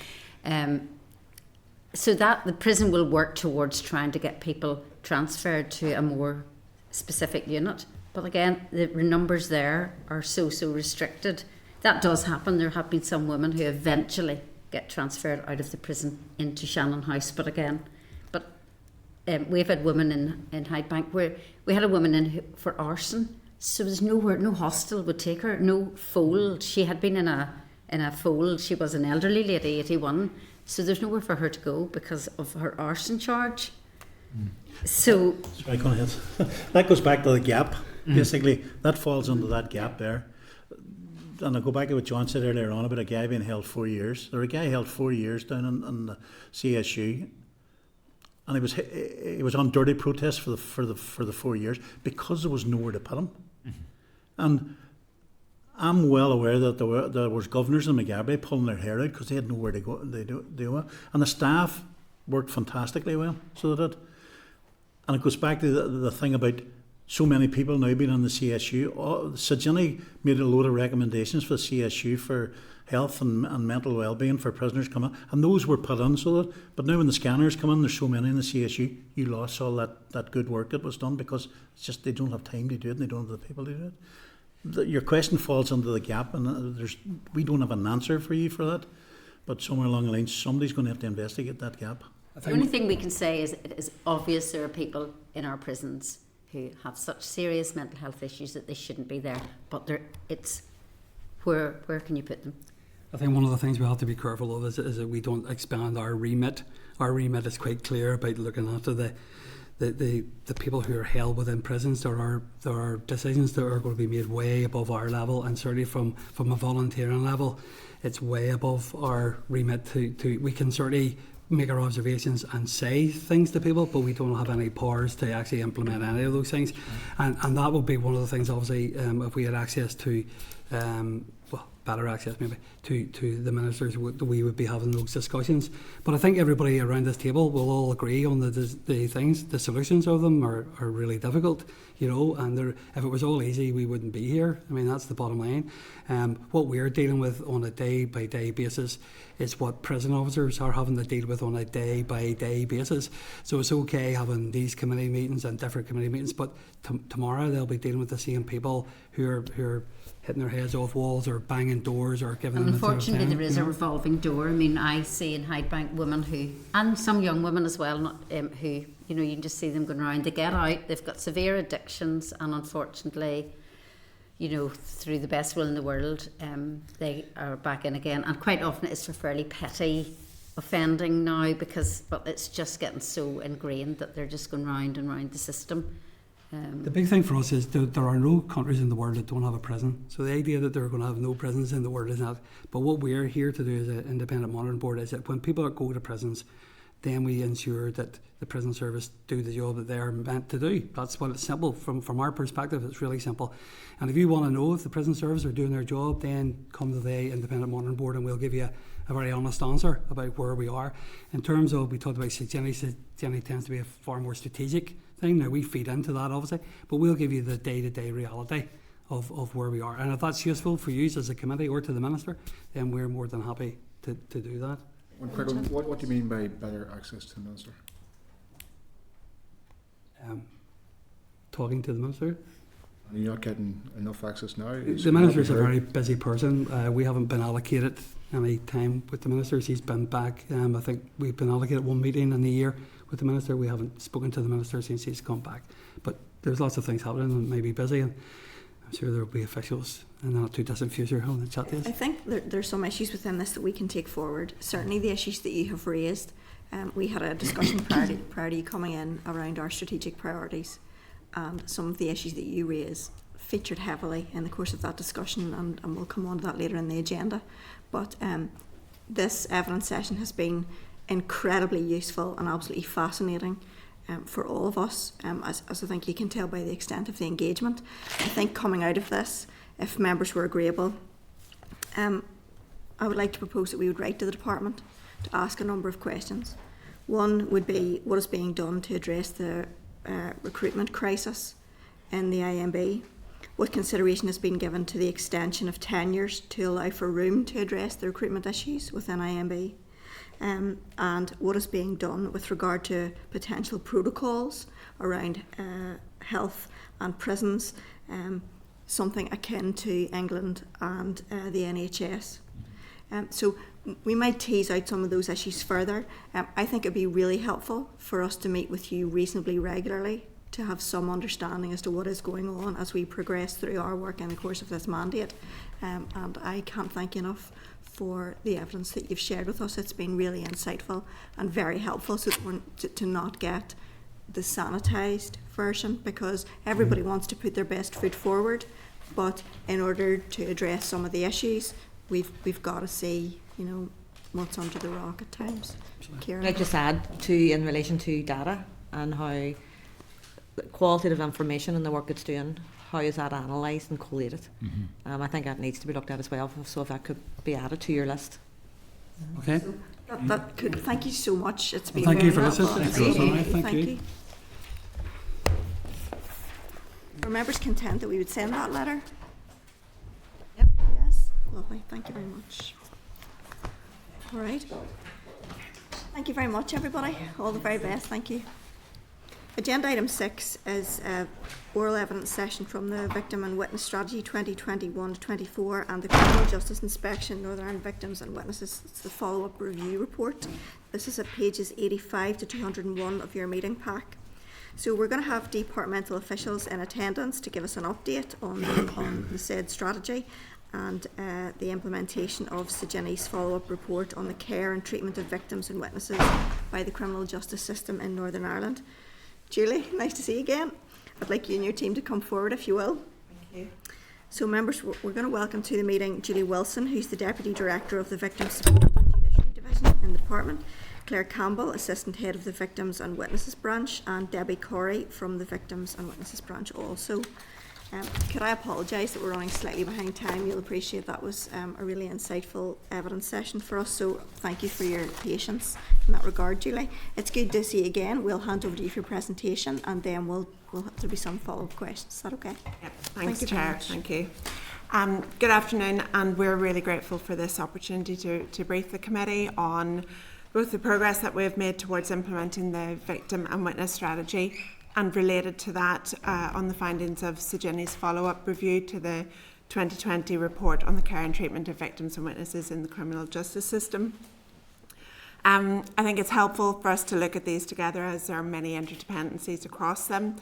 So that the prison will work towards trying to get people transferred to a more specific unit. But again, the numbers there are so restricted. That does happen. There have been some women who eventually get transferred out of the prison into Shannon House. But we've had women in Hyde Bank where we had a woman in for arson. So there's nowhere, no hostel would take her, no fold. She had been in a fold. She was an elderly lady, 81. So there's nowhere for her to go because of her arson charge. So Sorry, go ahead. That goes back to the gap. Basically, that falls under that gap there. And I'll go back to what John said earlier on about a guy being held 4 years. There was a guy held 4 years down in the CSU, and he was on dirty protest for the 4 years because there was nowhere to put him. And I'm well aware that there was governors in McGarvey pulling their hair out because they had nowhere to go. And the staff worked fantastically well, so they did. And it goes back to the thing about so many people now being on the CSU. Ginny made a load of recommendations for the CSU for health and mental well-being for prisoners coming, and those were put in. So that, but now when the scanners come in, there's so many in the CSU, you lost all that good work that was done because it's just they don't have time to do it and they don't have the people to do it. Your question falls under the gap, and we don't have an answer for you for that. But somewhere along the line, somebody's going to have to investigate that gap. the only thing we can say is it is obvious there are people in our prisons who have such serious mental health issues that they shouldn't be there. But it's where can you put them? I think one of the things we have to be careful of is that we don't expand our remit. Our remit is quite clear about looking after the people who are held within prisons. There are decisions that are going to be made way above our level, and certainly from a volunteering level, it's way above our remit. We can certainly make our observations and say things to people, but we don't have any powers to actually implement any of those things. And that would be one of the things, obviously, if we had access to better access maybe to the ministers, we would be having those discussions. But I think everybody around this table will all agree on the solutions of them are really difficult, and if it was all easy we wouldn't be here. I mean, that's the bottom line. What we're dealing with on a day-by-day basis is what prison officers are having to deal with on a day-by-day basis. So it's okay having these committee meetings and different committee meetings, but tomorrow they'll be dealing with the same people who are hitting their heads off walls or banging doors or giving them Unfortunately, there is a revolving door. I mean, I see in Hyde Bank women and some young women as well, who, you can just see them going around. They get out, they've got severe addictions, and unfortunately, through the best will in the world, they are back in again. And quite often it's for fairly petty offending now but it's just getting so ingrained that they're just going round and round the system. The big thing for us is there are no countries in the world that don't have a prison. So the idea that they're going to have no prisons in the world is not. But what we're here to do as an independent monitoring board is that when people go to prisons, then we ensure that the prison service do the job that they're meant to do. That's what it's simple. From our perspective, it's really simple. And if you want to know if the prison service are doing their job, then come to the independent monitoring board and we'll give you a very honest answer about where we are. In terms of, we talked about Jenny tends to be a far more strategic thing. Now we feed into that obviously, but we'll give you the day-to-day reality of where we are. And if that's useful for you as a committee or to the Minister, then we're more than happy to do that. What do you mean by better access to the Minister? Talking to the Minister. Are you not getting enough access now? The Minister is a very busy person. We haven't been allocated any time with the Minister. He's been back. I think we've been allocated one meeting in the year with the Minister. We haven't spoken to the Minister since he's come back. But there's lots of things happening and may be busy. And I'm sure there will be officials in the not too distant future on the chat days. I think there's some issues within this that we can take forward. Certainly the issues that you have raised. We had a discussion prior to you coming in around our strategic priorities. And some of the issues that you raise featured heavily in the course of that discussion, and we'll come on to that later in the agenda. But this evidence session has been incredibly useful and absolutely fascinating for all of us, as I think you can tell by the extent of the engagement. I think coming out of this, if members were agreeable, I would like to propose that we would write to the department to ask a number of questions. One would be what is being done to address the recruitment crisis in the IMB. What consideration has been given to the extension of tenures to allow for room to address the recruitment issues within IMB? And what is being done with regard to potential protocols around health and prisons, something akin to England and the NHS. So we might tease out some of those issues further. I think it would be really helpful for us to meet with you reasonably regularly to have some understanding as to what is going on as we progress through our work in the course of this mandate. And I can't thank you enough for the evidence that you've shared with us. It's been really insightful and very helpful, so that we're to not get the sanitised version, because everybody wants to put their best foot forward, but in order to address some of the issues, we've got to see, you know, what's under the rock at times. Kieran? Can I just add to, in relation to data and how qualitative information and the work it's doing, how is that analysed and collated? I think that needs to be looked at as well, so if that could be added to your list. Okay. So that could, thank you so much. It's been Thank you very for helpful. listening. Thank you. Are members content that we would send that letter? Yep. Yes. Lovely. Thank you very much. All right. Thank you very much, everybody. All the very best. Thank you. Agenda item 6 is oral evidence session from the Victim and Witness Strategy 2021-24 and the Criminal Justice Inspection Northern Ireland Victims and Witnesses. It's the follow-up review report. This is at pages 85 to 201 of your meeting pack. So we're going to have departmental officials in attendance to give us an update on the said strategy and the implementation of Sejini's follow-up report on the care and treatment of victims and witnesses by the criminal justice system in Northern Ireland. Julie, nice to see you again. I'd like you and your team to come forward if you will. Thank you. So members, we're going to welcome to the meeting Julie Wilson, who's the Deputy Director of the Victim Support and Judiciary Division in the Department, Claire Campbell, Assistant Head of the Victims and Witnesses Branch, and Debbie Corey from the Victims and Witnesses Branch also. Could I apologise that we're running slightly behind time? You'll appreciate that was a really insightful evidence session for us, so thank you for your patience in that regard, Julie. It's good to see you again. We'll hand over to you for your presentation, and then there'll be some follow-up questions. Is that okay? Yep. Thanks, Thank you very Chair. much. Thank you. Good afternoon, and we're really grateful for this opportunity to brief the committee on both the progress that we've made towards implementing the Victim and Witness Strategy, and related to that on the findings of Sejini's follow-up review to the 2020 report on the care and treatment of victims and witnesses in the criminal justice system. I think it's helpful for us to look at these together as there are many interdependencies across them.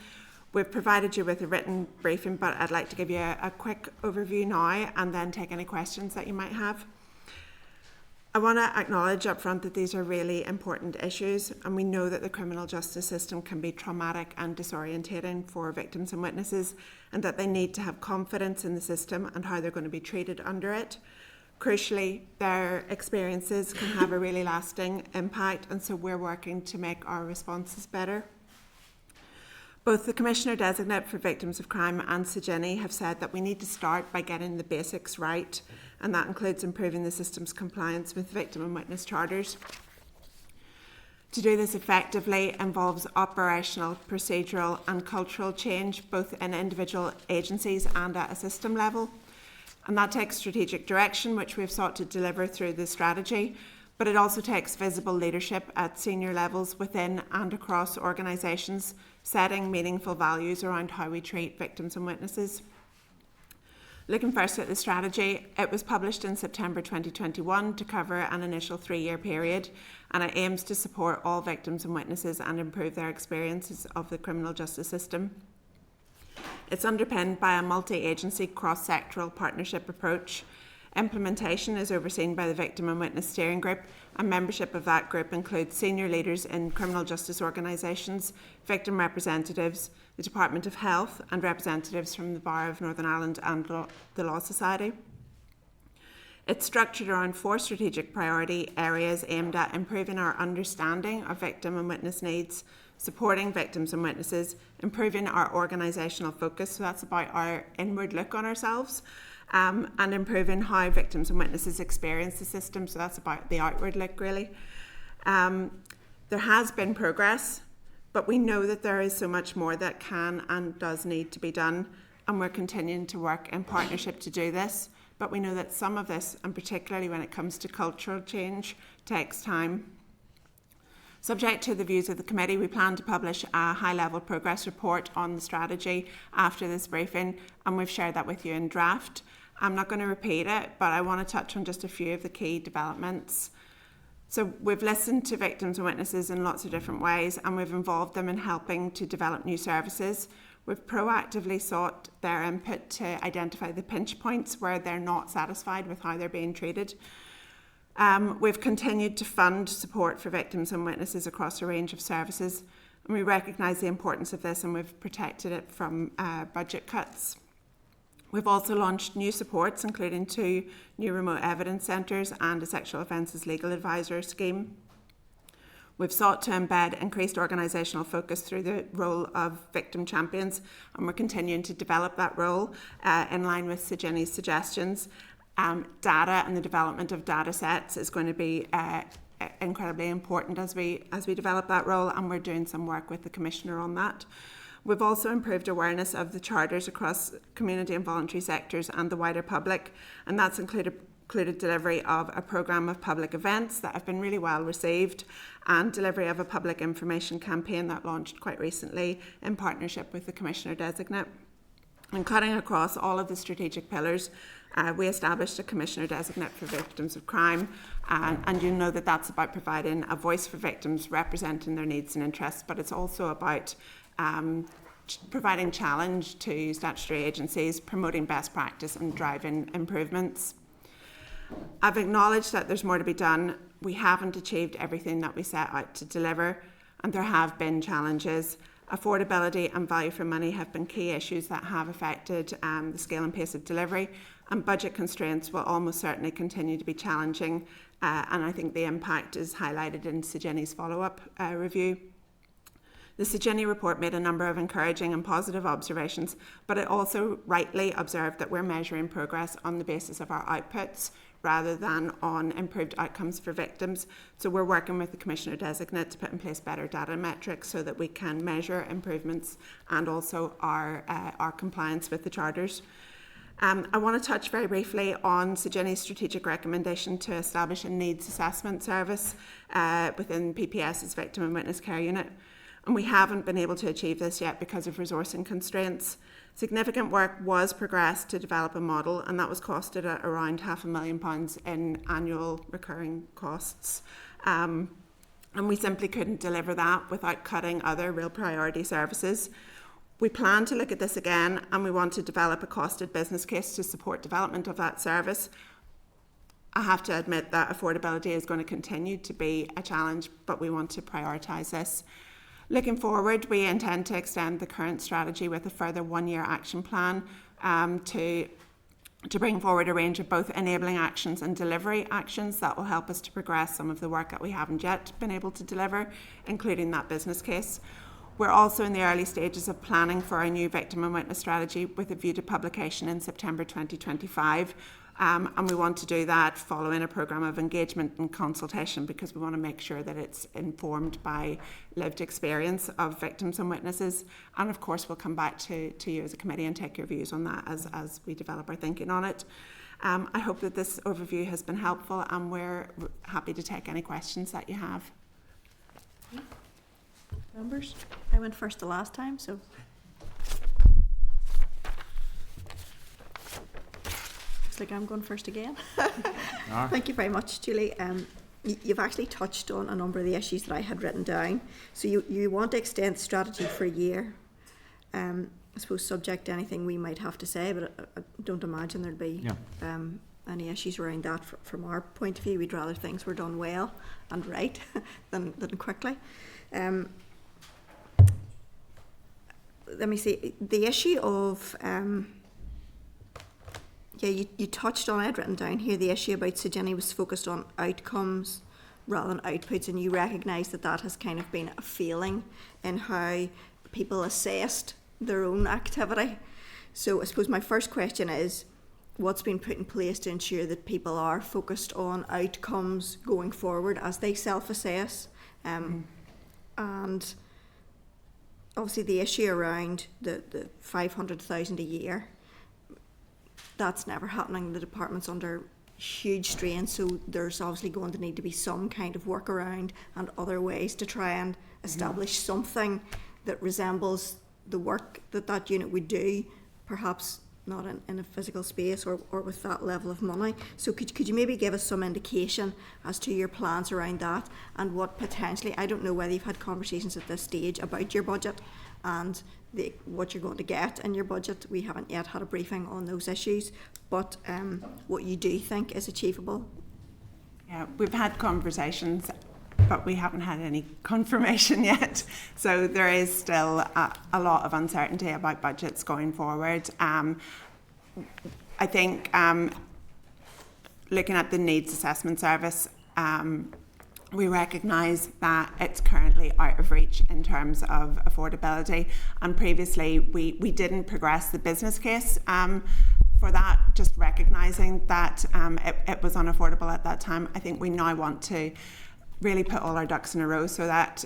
We've provided you with a written briefing, but I'd like to give you a quick overview now and then take any questions that you might have. I want to acknowledge up front that these are really important issues, and we know that the criminal justice system can be traumatic and disorientating for victims and witnesses, and that they need to have confidence in the system and how they're going to be treated under it. Crucially, their experiences can have a really lasting impact, and so we're working to make our responses better. Both the Commissioner Designate for Victims of Crime and Sejini have said that we need to start by getting the basics right, and that includes improving the system's compliance with victim and witness charters. To do this effectively involves operational, procedural and cultural change, both in individual agencies and at a system level. And that takes strategic direction, which we've sought to deliver through the strategy, but it also takes visible leadership at senior levels within and across organisations, setting meaningful values around how we treat victims and witnesses. Looking first at the strategy, it was published in September 2021 to cover an initial 3-year period, and it aims to support all victims and witnesses and improve their experiences of the criminal justice system. It's underpinned by a multi-agency, cross-sectoral partnership approach. Implementation is overseen by the Victim and Witness Steering Group, and membership of that group includes senior leaders in criminal justice organisations, victim representatives, the Department of Health and representatives from the Bar of Northern Ireland and the Law Society. It's structured around 4 strategic priority areas aimed at improving our understanding of victim and witness needs, supporting victims and witnesses, improving our organisational focus, so that's about our inward look on ourselves, and improving how victims and witnesses experience the system, so that's about the outward look really. There has been progress, but we know that there is so much more that can and does need to be done, and we're continuing to work in partnership to do this. But we know that some of this, and particularly when it comes to cultural change, takes time. Subject to the views of the committee, we plan to publish a high-level progress report on the strategy after this briefing, and we've shared that with you in draft. I'm not going to repeat it, but I want to touch on just a few of the key developments. So we've listened to victims and witnesses in lots of different ways, and we've involved them in helping to develop new services. We've proactively sought their input to identify the pinch points where they're not satisfied with how they're being treated. We've continued to fund support for victims and witnesses across a range of services, and we recognise the importance of this, and we've protected it from budget cuts. We've also launched new supports, including 2 new remote evidence centres and a sexual offences legal advisor scheme. We've sought to embed increased organisational focus through the role of victim champions, and we're continuing to develop that role in line with Jenny's suggestions. Data and the development of data sets is going to be incredibly important as we develop that role, and we're doing some work with the Commissioner on that. We've also improved awareness of the charters across community and voluntary sectors and the wider public, and that's included delivery of a programme of public events that have been really well received, and delivery of a public information campaign that launched quite recently in partnership with the Commissioner Designate. And cutting across all of the strategic pillars, we established a Commissioner Designate for Victims of Crime, and you know that that's about providing a voice for victims, representing their needs and interests, but it's also about providing challenge to statutory agencies, promoting best practice and driving improvements. I've acknowledged that there's more to be done. We haven't achieved everything that we set out to deliver, and there have been challenges. Affordability and value for money have been key issues that have affected the scale and pace of delivery, and budget constraints will almost certainly continue to be challenging, and I think the impact is highlighted in Jenny's follow-up review. The Jenny report made a number of encouraging and positive observations, but it also rightly observed that we're measuring progress on the basis of our outputs rather than on improved outcomes for victims. So we're working with the Commissioner Designate to put in place better data metrics so that we can measure improvements and also our compliance with the charters. I want to touch very briefly on Jenny's strategic recommendation to establish a needs assessment service within PPS's Victim and Witness Care Unit. And we haven't been able to achieve this yet because of resourcing constraints. Significant work was progressed to develop a model, and that was costed at around £500,000 in annual recurring costs. And we simply couldn't deliver that without cutting other real priority services. We plan to look at this again, and we want to develop a costed business case to support development of that service. I have to admit that affordability is going to continue to be a challenge, but we want to prioritise this. Looking forward, we intend to extend the current strategy with a further 1-year action plan to bring forward a range of both enabling actions and delivery actions that will help us to progress some of the work that we haven't yet been able to deliver, including that business case. We're also in the early stages of planning for our new victim and witness strategy with a view to publication in September 2025. And we want to do that following a programme of engagement and consultation, because we want to make sure that it's informed by lived experience of victims and witnesses. And of course, we'll come back to you as a committee and take your views on that as we develop our thinking on it. I hope that this overview has been helpful, and we're happy to take any questions that you have. Members? I went first the last time, so. Looks like I'm going first again. Thank you very much, Julie. You've actually touched on a number of the issues that I had written down. So you want to extend the strategy for a year. I suppose subject to anything we might have to say, but I don't imagine there'd be any issues around that from our point of view. We'd rather things were done well and right than quickly. Let me see, the issue of, you touched on, I'd written down here, the issue about Sir Jenny was focused on outcomes rather than outputs, and you recognise that has kind of been a failing in how people assessed their own activity. So I suppose my first question is, what's been put in place to ensure that people are focused on outcomes going forward as they self-assess? And obviously the issue around the 500,000 a year, that's never happening. The department's under huge strain, so there's obviously going to need to be some kind of workaround and other ways to try and establish something that resembles the work that unit would do, perhaps not in a physical space or with that level of money. So could you maybe give us some indication as to your plans around that, and what potentially, I don't know whether you've had conversations at this stage about your budget and what you're going to get in your budget. We haven't yet had a briefing on those issues, but what you do think is achievable. Yeah, we've had conversations, but we haven't had any confirmation yet. So there is still a lot of uncertainty about budgets going forward. I think looking at the needs assessment service, we recognise that it's currently out of reach in terms of affordability, and previously we didn't progress the business case for that, just recognising that it was unaffordable at that time. I think we now want to really put all our ducks in a row so that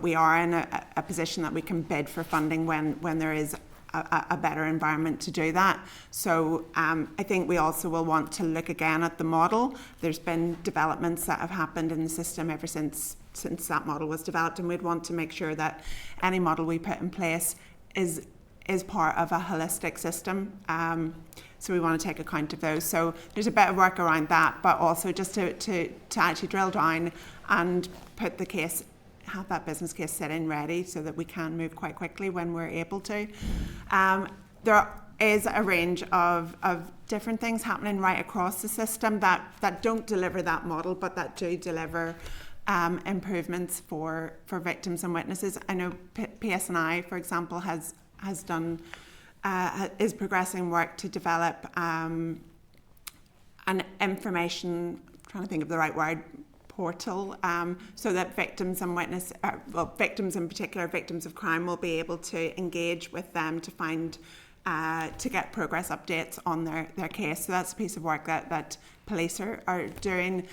we are in a position that we can bid for funding when there is a better environment to do that. So I think we also will want to look again at the model. There's been developments that have happened in the system ever since that model was developed, and we'd want to make sure that any model we put in place is part of a holistic system. So we want to take account of those. So there's a bit of work around that, but also just to actually drill down and put the case, have that business case set in ready so that we can move quite quickly when we're able to. There is a range of different things happening right across the system that don't deliver that model, but that do deliver improvements for victims and witnesses. I know PSNI, for example, has done is progressing work to develop an information, I'm trying to think of the right word, portal, so that victims and victims in particular, victims of crime, will be able to engage with them to find, to get progress updates on their case. So that's a piece of work that police are doing.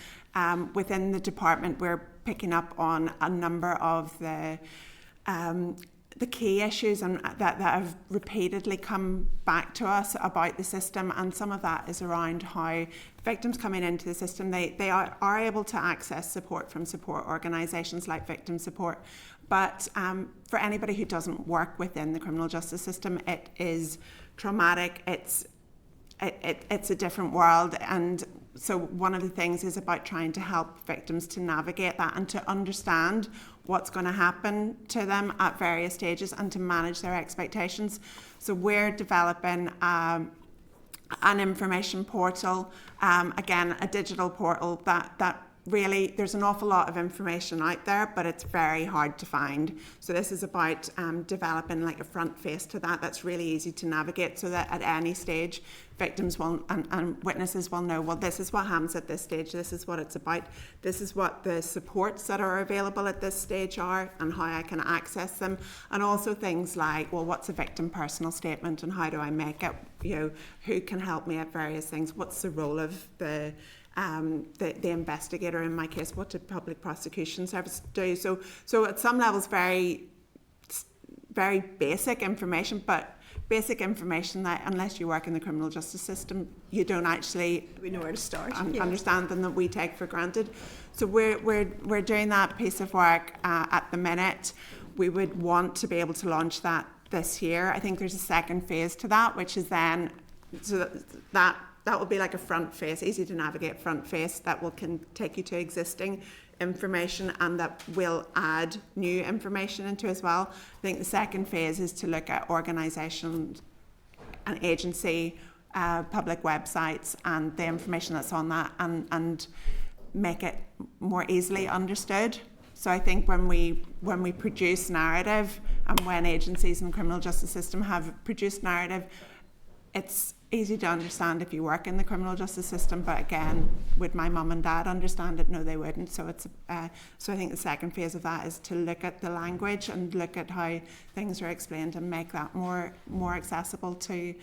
Within the department, we're picking up on a number of the key issues and that have repeatedly come back to us about the system, and some of that is around how victims coming into the system, they are able to access support from support organisations like Victim Support, but for anybody who doesn't work within the criminal justice system, it is traumatic, it's a different world. And so one of the things is about trying to help victims to navigate that and to understand what's going to happen to them at various stages and to manage their expectations. So we're developing an information portal, again, a digital portal that really, there's an awful lot of information out there, but it's very hard to find. So this is about developing like a front face to that that's really easy to navigate, so that at any stage victims will and witnesses will know, well, this is what happens at this stage, this is what it's about, this is what the supports that are available at this stage are, and how I can access them. And also things like, well, what's a victim personal statement and how do I make it? You know, who can help me at various things? What's the role of the investigator in my case? What did public prosecution service do? So at some levels, very basic information, but basic information that unless you work in the criminal justice system, you don't actually We know where to start. understand them, that we take for granted. So we're doing that piece of work at the minute. We would want to be able to launch that this year. I think there's a second phase to that, which is then so that will be like a front face, easy to navigate front face that can take you to existing information, and that will add new information into as well. I think the second phase is to look at organisation and agency, public websites and the information that's on that, and make it more easily understood. So I think when we produce narrative, and when agencies and criminal justice system have produced narrative, it's easy to understand if you work in the criminal justice system, but again, would my mum and dad understand it? No, they wouldn't. So it's so I think the second phase of that is to look at the language and look at how things are explained and make that more accessible to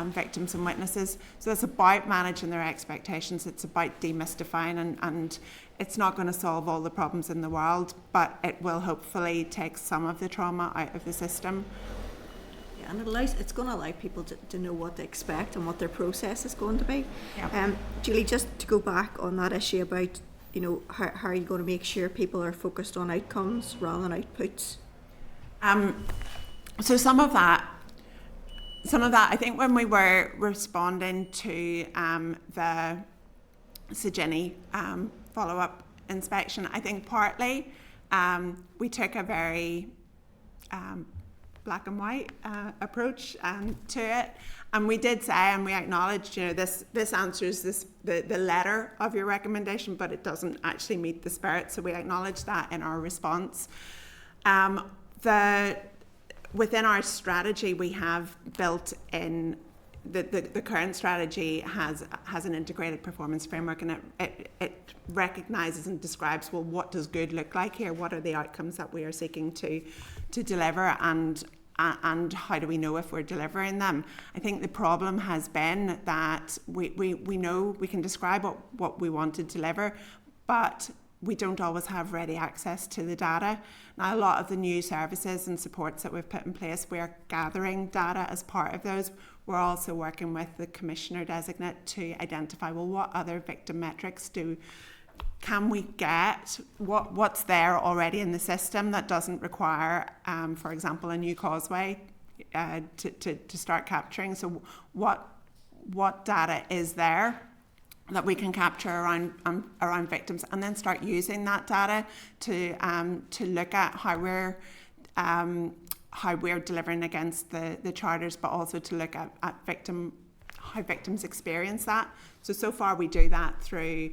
victims and witnesses. So it's about managing their expectations. It's about demystifying, and it's not going to solve all the problems in the world, but it will hopefully take some of the trauma out of the system. And it's going to allow people to know what to expect and what their process is going to be. Yeah. Julie, just to go back on that issue about, you know, how are you going to make sure people are focused on outcomes rather than outputs? So some of that, I think when we were responding to the Sagini follow-up inspection, I think partly we took a very black and white approach to it, and we did say, and we acknowledged, you know, this answers the letter of your recommendation, but it doesn't actually meet the spirit. So we acknowledged that in our response. Within our strategy, we have built in the current strategy has an integrated performance framework, and it recognises and describes, well, what does good look like here? What are the outcomes that we are seeking to deliver, and how do we know if we're delivering them? I think the problem has been that we know we can describe what we want to deliver, but we don't always have ready access to the data. Now, a lot of the new services and supports that we've put in place, we're gathering data as part of those. We're also working with the Commissioner Designate to identify, well, what other victim metrics can we get, what's there already in the system that doesn't require, for example, a new causeway to start capturing. So what data is there that we can capture around victims, and then start using that data to look at how we're delivering against the charters, but also to look at how victims experience that. So far we do that through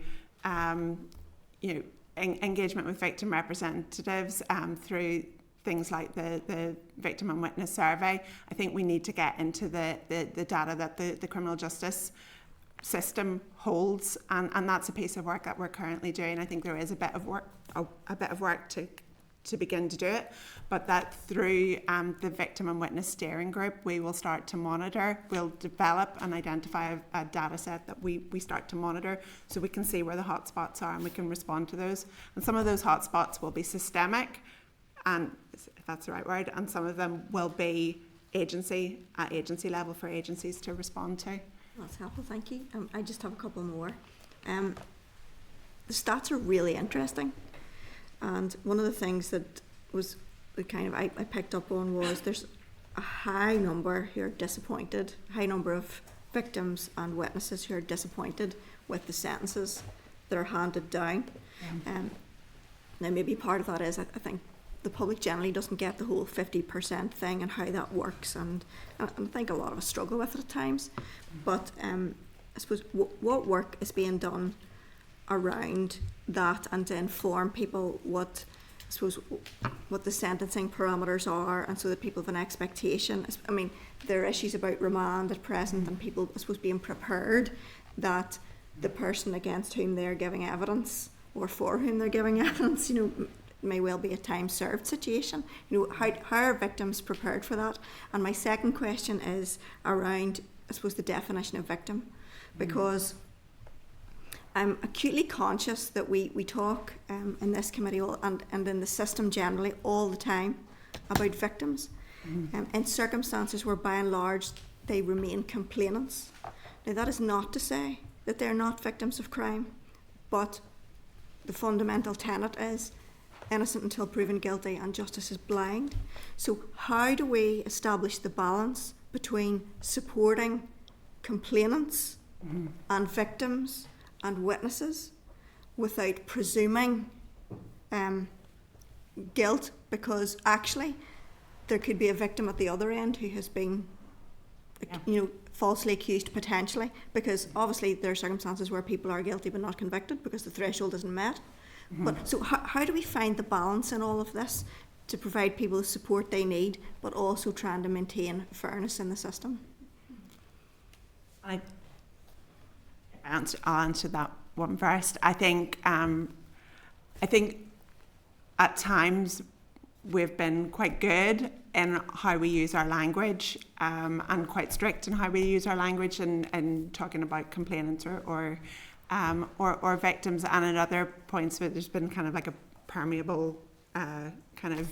engagement with victim representatives, through things like the victim and witness survey. I think we need to get into the data that the criminal justice system holds, and that's a piece of work that we're currently doing. I think there is a bit of work to begin to do it, but that through the victim and witness steering group, we will start to monitor. We'll develop and identify a data set that we start to monitor, so we can see where the hotspots are and we can respond to those. And some of those hotspots will be systemic, and if that's the right word, and some of them will be at agency level for agencies to respond to. That's helpful, thank you. I just have a couple more. The stats are really interesting. And one of the things that was I picked up on was there's a high number who are disappointed, high number of victims and witnesses who are disappointed with the sentences that are handed down. Now maybe part of that is I think the public generally doesn't get the whole 50% thing and how that works, and I think a lot of us struggle with it at times. But I suppose what work is being done around that and to inform people what, I suppose, what the sentencing parameters are, and so that people have an expectation. I mean, there are issues about remand at present, and people, I suppose, being prepared that the person against whom they're giving evidence or for whom they're giving evidence, you know, may well be a time served situation. You know, how are victims prepared for that? And my second question is around, I suppose, the definition of victim, because I'm acutely conscious that we talk in this committee and in the system generally all the time about victims in circumstances where by and large they remain complainants. Now, that is not to say that they're not victims of crime, but the fundamental tenet is innocent until proven guilty and justice is blind. So how do we establish the balance between supporting complainants and victims and witnesses without presuming guilt, because actually there could be a victim at the other end who has been you know, falsely accused potentially, because obviously there are circumstances where people are guilty but not convicted because the threshold isn't met. But so how do we find the balance in all of this to provide people the support they need, but also trying to maintain fairness in the system? I'll answer that one first. I think at times we've been quite good in how we use our language, and quite strict in how we use our language in talking about complainants or victims, and at other points where there's been kind of like a permeable kind of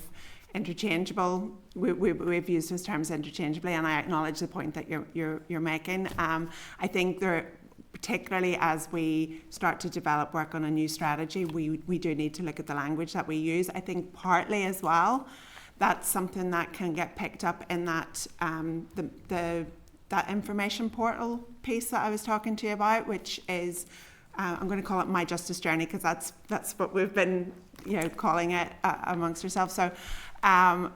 interchangeable. We've used those terms interchangeably, and I acknowledge the point that you're making. I think there, particularly as we start to develop work on a new strategy, we do need to look at the language that we use. I think partly as well, that's something that can get picked up in that that information portal piece that I was talking to you about, which is I'm going to call it My Justice Journey, because that's what we've been calling it amongst ourselves. So I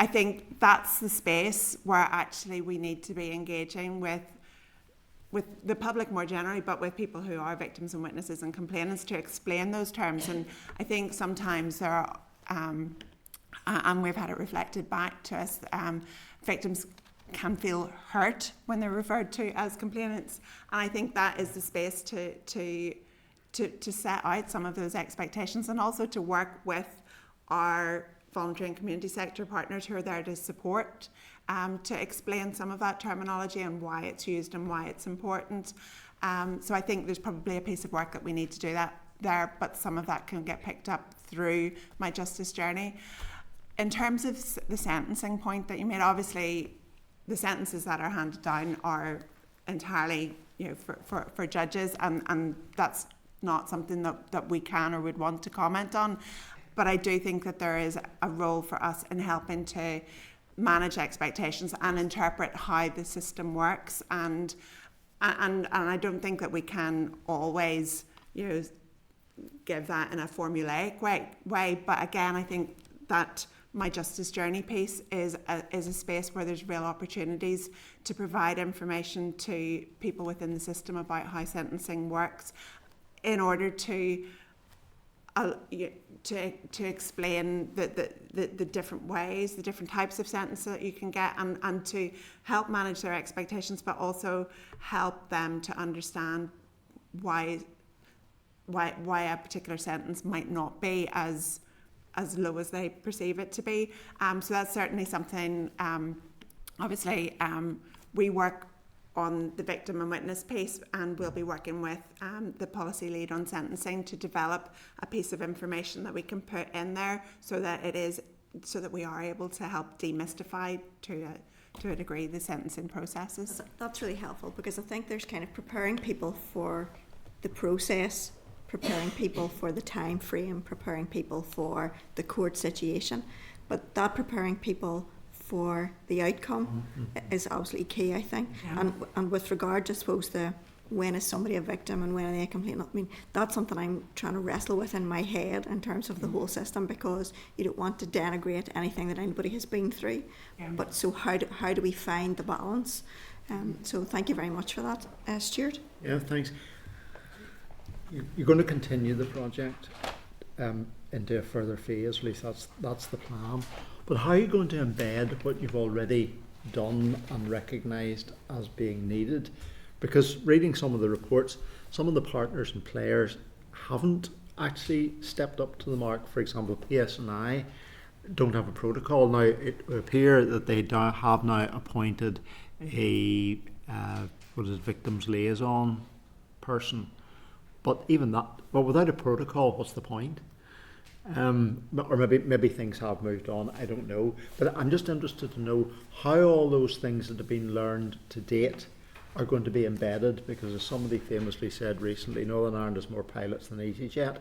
think that's the space where actually we need to be engaging with the public more generally, but with people who are victims and witnesses and complainants, to explain those terms. And I think sometimes there are, and we've had it reflected back to us, victims can feel hurt when they're referred to as complainants, and I think that is the space to set out some of those expectations, and also to work with our voluntary and community sector partners who are there to support, to explain some of that terminology and why it's used and why it's important. So I think there's probably a piece of work that we need to do that there, but some of that can get picked up through My Justice Journey. In terms of the sentencing point that you made, obviously the sentences that are handed down are entirely for judges, and that's not something that we can or would want to comment on. But I do think that there is a role for us in helping to manage expectations and interpret how the system works, and I don't think that we can always give that in a formulaic way. But again, I think that My Justice Journey piece is a space where there's real opportunities to provide information to people within the system about how sentencing works, in order to explain the different ways, the different types of sentences that you can get, and to help manage their expectations, but also help them to understand why a particular sentence might not be as low as they perceive it to be. So that's certainly something, obviously, we work on the victim and witness piece, and we'll be working with the policy lead on sentencing to develop a piece of information that we can put in there so that we are able to help demystify to a degree the sentencing processes. That's really helpful, because I think there's kind of preparing people for the process, preparing people for the time frame, preparing people for the court situation, but that preparing people for the outcome is absolutely key, I think. Yeah. And with regard to, I suppose, when is somebody a victim and when are they a complainant, I mean, that's something I'm trying to wrestle with in my head in terms of the whole system, because you don't want to denigrate anything that anybody has been through. Yeah. But so how do we find the balance? So thank you very much for that, Stuart. Yeah, thanks. you're going to continue the project into a further phase, at least that's the plan. But how are you going to embed what you've already done and recognised as being needed? Because reading some of the reports, some of the partners and players haven't actually stepped up to the mark. For example, PSNI don't have a protocol. Now, it would appear that they have now appointed a victims liaison person. But even that, well, without a protocol, what's the point? Or maybe things have moved on, I don't know. But I'm just interested to know how all those things that have been learned to date are going to be embedded, because as somebody famously said recently, Northern Ireland has more pilots than EasyJet,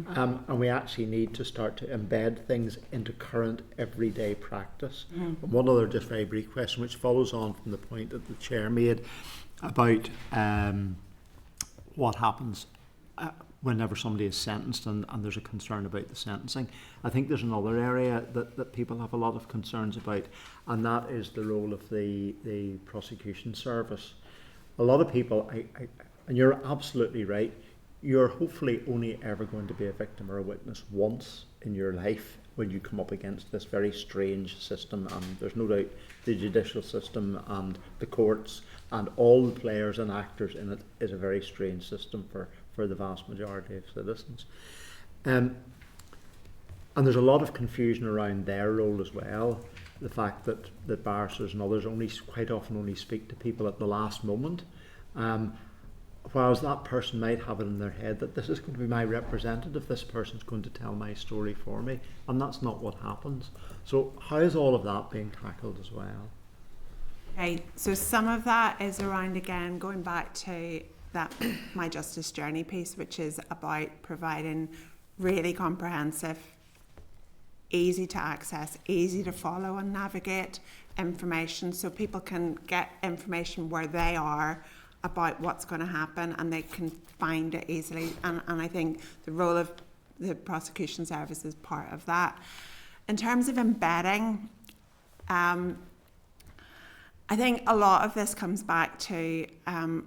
and we actually need to start to embed things into current everyday practice. One other just very brief question, which follows on from the point that the Chair made about what happens whenever somebody is sentenced and there's a concern about the sentencing. I think there's another area that people have a lot of concerns about, and that is the role of the prosecution service. A lot of people, and you're absolutely right, you're hopefully only ever going to be a victim or a witness once in your life when you come up against this very strange system, and there's no doubt the judicial system and the courts and all the players and actors in it is a very strange system for the vast majority of citizens. And there's a lot of confusion around their role as well. The fact that barristers and others quite often only speak to people at the last moment, whereas that person might have it in their head that this is going to be my representative, this person's going to tell my story for me, and that's not what happens. So how is all of that being tackled as well? Okay, so some of that is around, again, going back to that My Justice Journey piece, which is about providing really comprehensive, easy to access, easy to follow and navigate information, so people can get information where they are about what's going to happen and they can find it easily. And I think the role of the prosecution service is part of that. In terms of embedding, I think a lot of this comes back to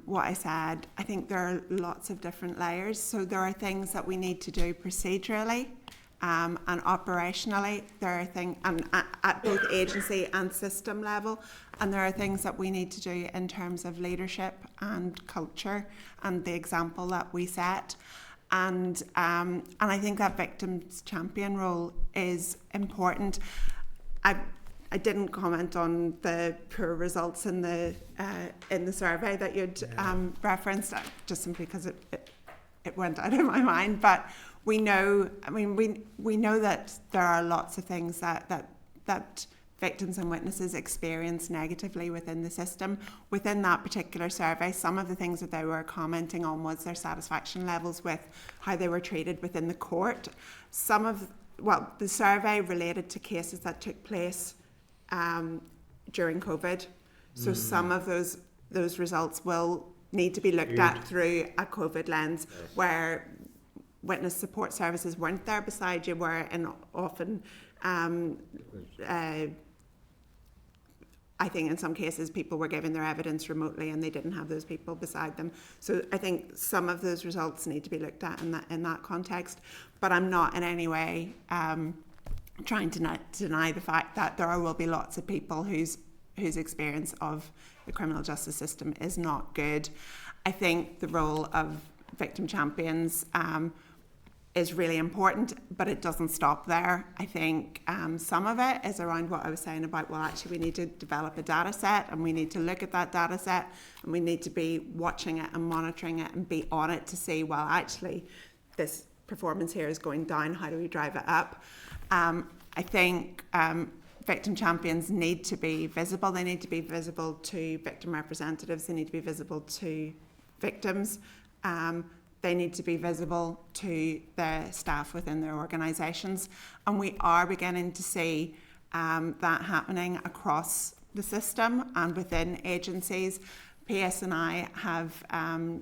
what I said. I think there are lots of different layers. So there are things that we need to do procedurally and operationally. There are things at both agency and system level, and there are things that we need to do in terms of leadership and culture and the example that we set. And I think that victims champion role is important. I didn't comment on the poor results in the survey that you'd referenced, just simply because it went out of my mind. But we know, we know that there are lots of things that victims and witnesses experience negatively within the system. Within that particular survey, some of the things that they were commenting on was their satisfaction levels with how they were treated within the court. The survey related to cases that took place during COVID. So some of those results will need to be looked at through a COVID lens, where witness support services weren't there beside you, where and often I think in some cases people were giving their evidence remotely and they didn't have those people beside them. So I think some of those results need to be looked at in that context. But I'm not in any way trying to deny the fact that there will be lots of people whose experience of the criminal justice system is not good. I think the role of victim champions is really important, but it doesn't stop there. I think some of it is around what I was saying about, well, actually we need to develop a data set and we need to look at that data set and we need to be watching it and monitoring it and be on it to see, well, actually this performance here is going down, how do we drive it up? I think victim champions need to be visible. They need to be visible to victim representatives. They need to be visible to victims. They need to be visible to the staff within their organisations. And we are beginning to see that happening across the system and within agencies. PSNI have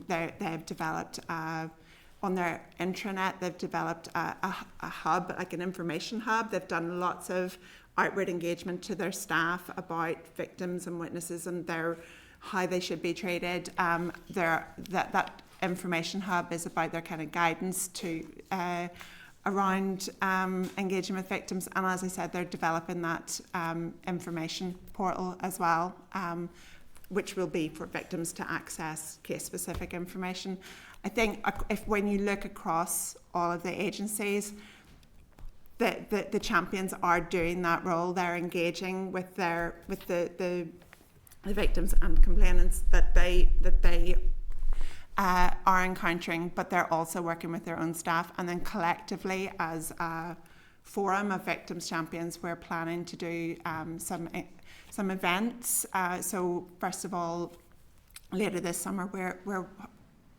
they've developed on their intranet, they've developed a hub, like an information hub. They've done lots of outward engagement to their staff about victims and witnesses and how they should be treated. That information hub is about their kind of guidance to around engaging with victims, and as I said, they're developing that information portal as well, which will be for victims to access case-specific information. I think if when you look across all of the agencies, the champions are doing that role. They're engaging with the victims and complainants that they are encountering, but they're also working with their own staff, and then collectively as a forum of victims champions, we're planning to do some events. So first of all, later this summer, we're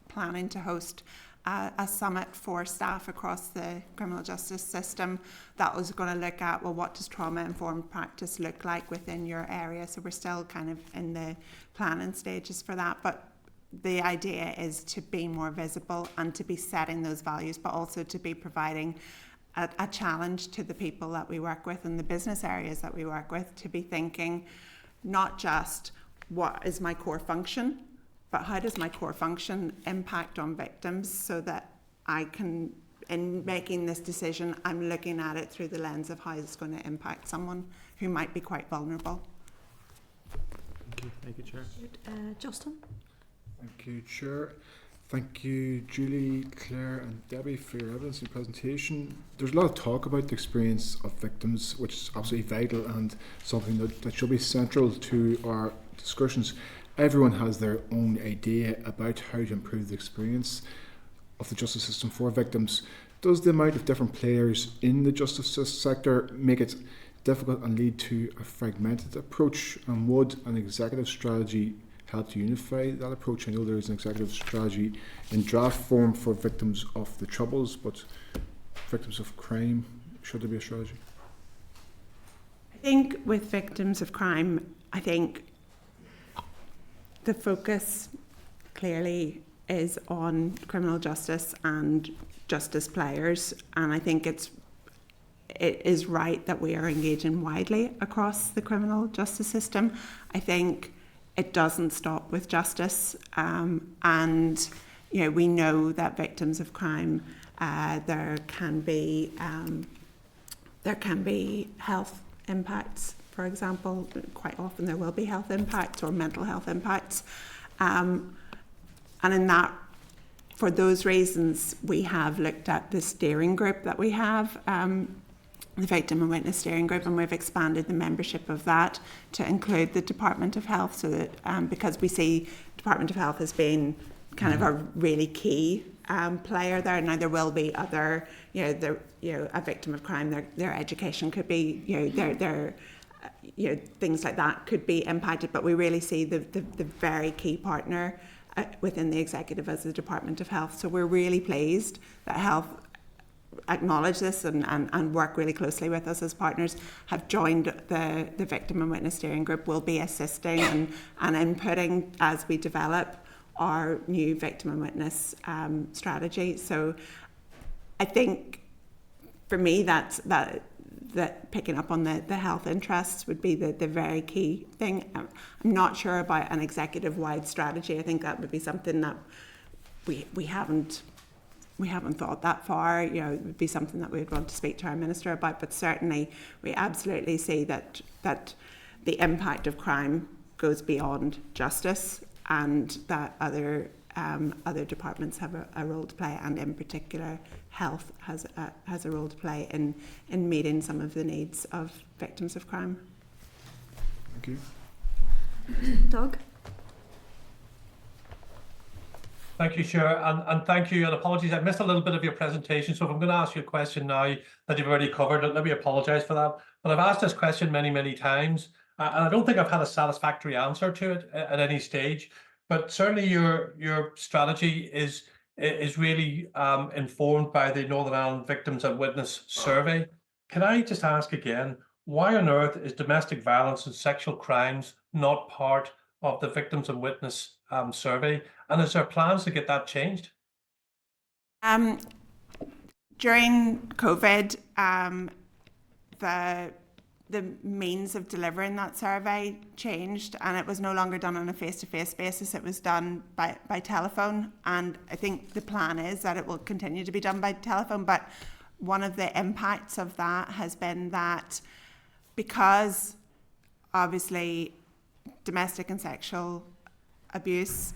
planning to host a summit for staff across the criminal justice system that was going to look at, well, what does trauma-informed practice look like within your area? So we're still kind of in the planning stages for that, but the idea is to be more visible and to be setting those values, but also to be providing a challenge to the people that we work with and the business areas that we work with, to be thinking not just what is my core function, but how does my core function impact on victims, so that I can, in making this decision, I'm looking at it through the lens of how it's going to impact someone who might be quite vulnerable. Thank you, Chair. Justin? Thank you, Chair. Thank you, Julie, Claire and Debbie, for your evidence and presentation. There's a lot of talk about the experience of victims, which is absolutely vital and something that should be central to our discussions. Everyone has their own idea about how to improve the experience of the justice system for victims. Does the amount of different players in the justice sector make it difficult and lead to a fragmented approach? And would an executive strategy help to unify that approach? I know there is an executive strategy in draft form for victims of the Troubles, but victims of crime, should there be a strategy? I think with victims of crime, I think the focus clearly is on criminal justice and justice players, and I think it is right that we are engaging widely across the criminal justice system. I think it doesn't stop with justice, and we know that victims of crime, there can be health impacts. For example, quite often there will be health impacts or mental health impacts. And in that, for those reasons, we have looked at the steering group that we have, the Victim and Witness Steering Group, and we've expanded the membership of that to include the Department of Health, so that because we see Department of Health as being kind of a really key player there. Now there will be other, a victim of crime, their education could be, their things like that could be impacted, but we really see the very key partner within the executive as the Department of Health. So we're really pleased that Health acknowledge this and work really closely with us as partners, have joined the Victim and Witness Steering Group, will be assisting and inputting as we develop our new Victim and Witness strategy. So I think for me that picking up on the health interests would be the very key thing. I'm not sure about an executive-wide strategy. I think that would be something that we haven't thought that far. It would be something that we would want to speak to our minister about. But certainly, we absolutely see that the impact of crime goes beyond justice, and that other departments have a role to play, and in particular, health has a role to play in meeting some of the needs of victims of crime. Thank you. Doug? Thank you, Chair, and thank you, and apologies, I missed a little bit of your presentation, so if I'm going to ask you a question now that you've already covered, let me apologise for that. But I've asked this question many, many times, and I don't think I've had a satisfactory answer to it at any stage. But certainly your strategy is really informed by the Northern Ireland Victims and Witness Survey. Can I just ask again, why on earth is domestic violence and sexual crimes not part of the Victims and Witness Survey? And is there plans to get that changed? During COVID, the the means of delivering that survey changed, and it was no longer done on a face-to-face basis. It was done by telephone, and I think the plan is that it will continue to be done by telephone. But one of the impacts of that has been that, because obviously domestic and sexual abuse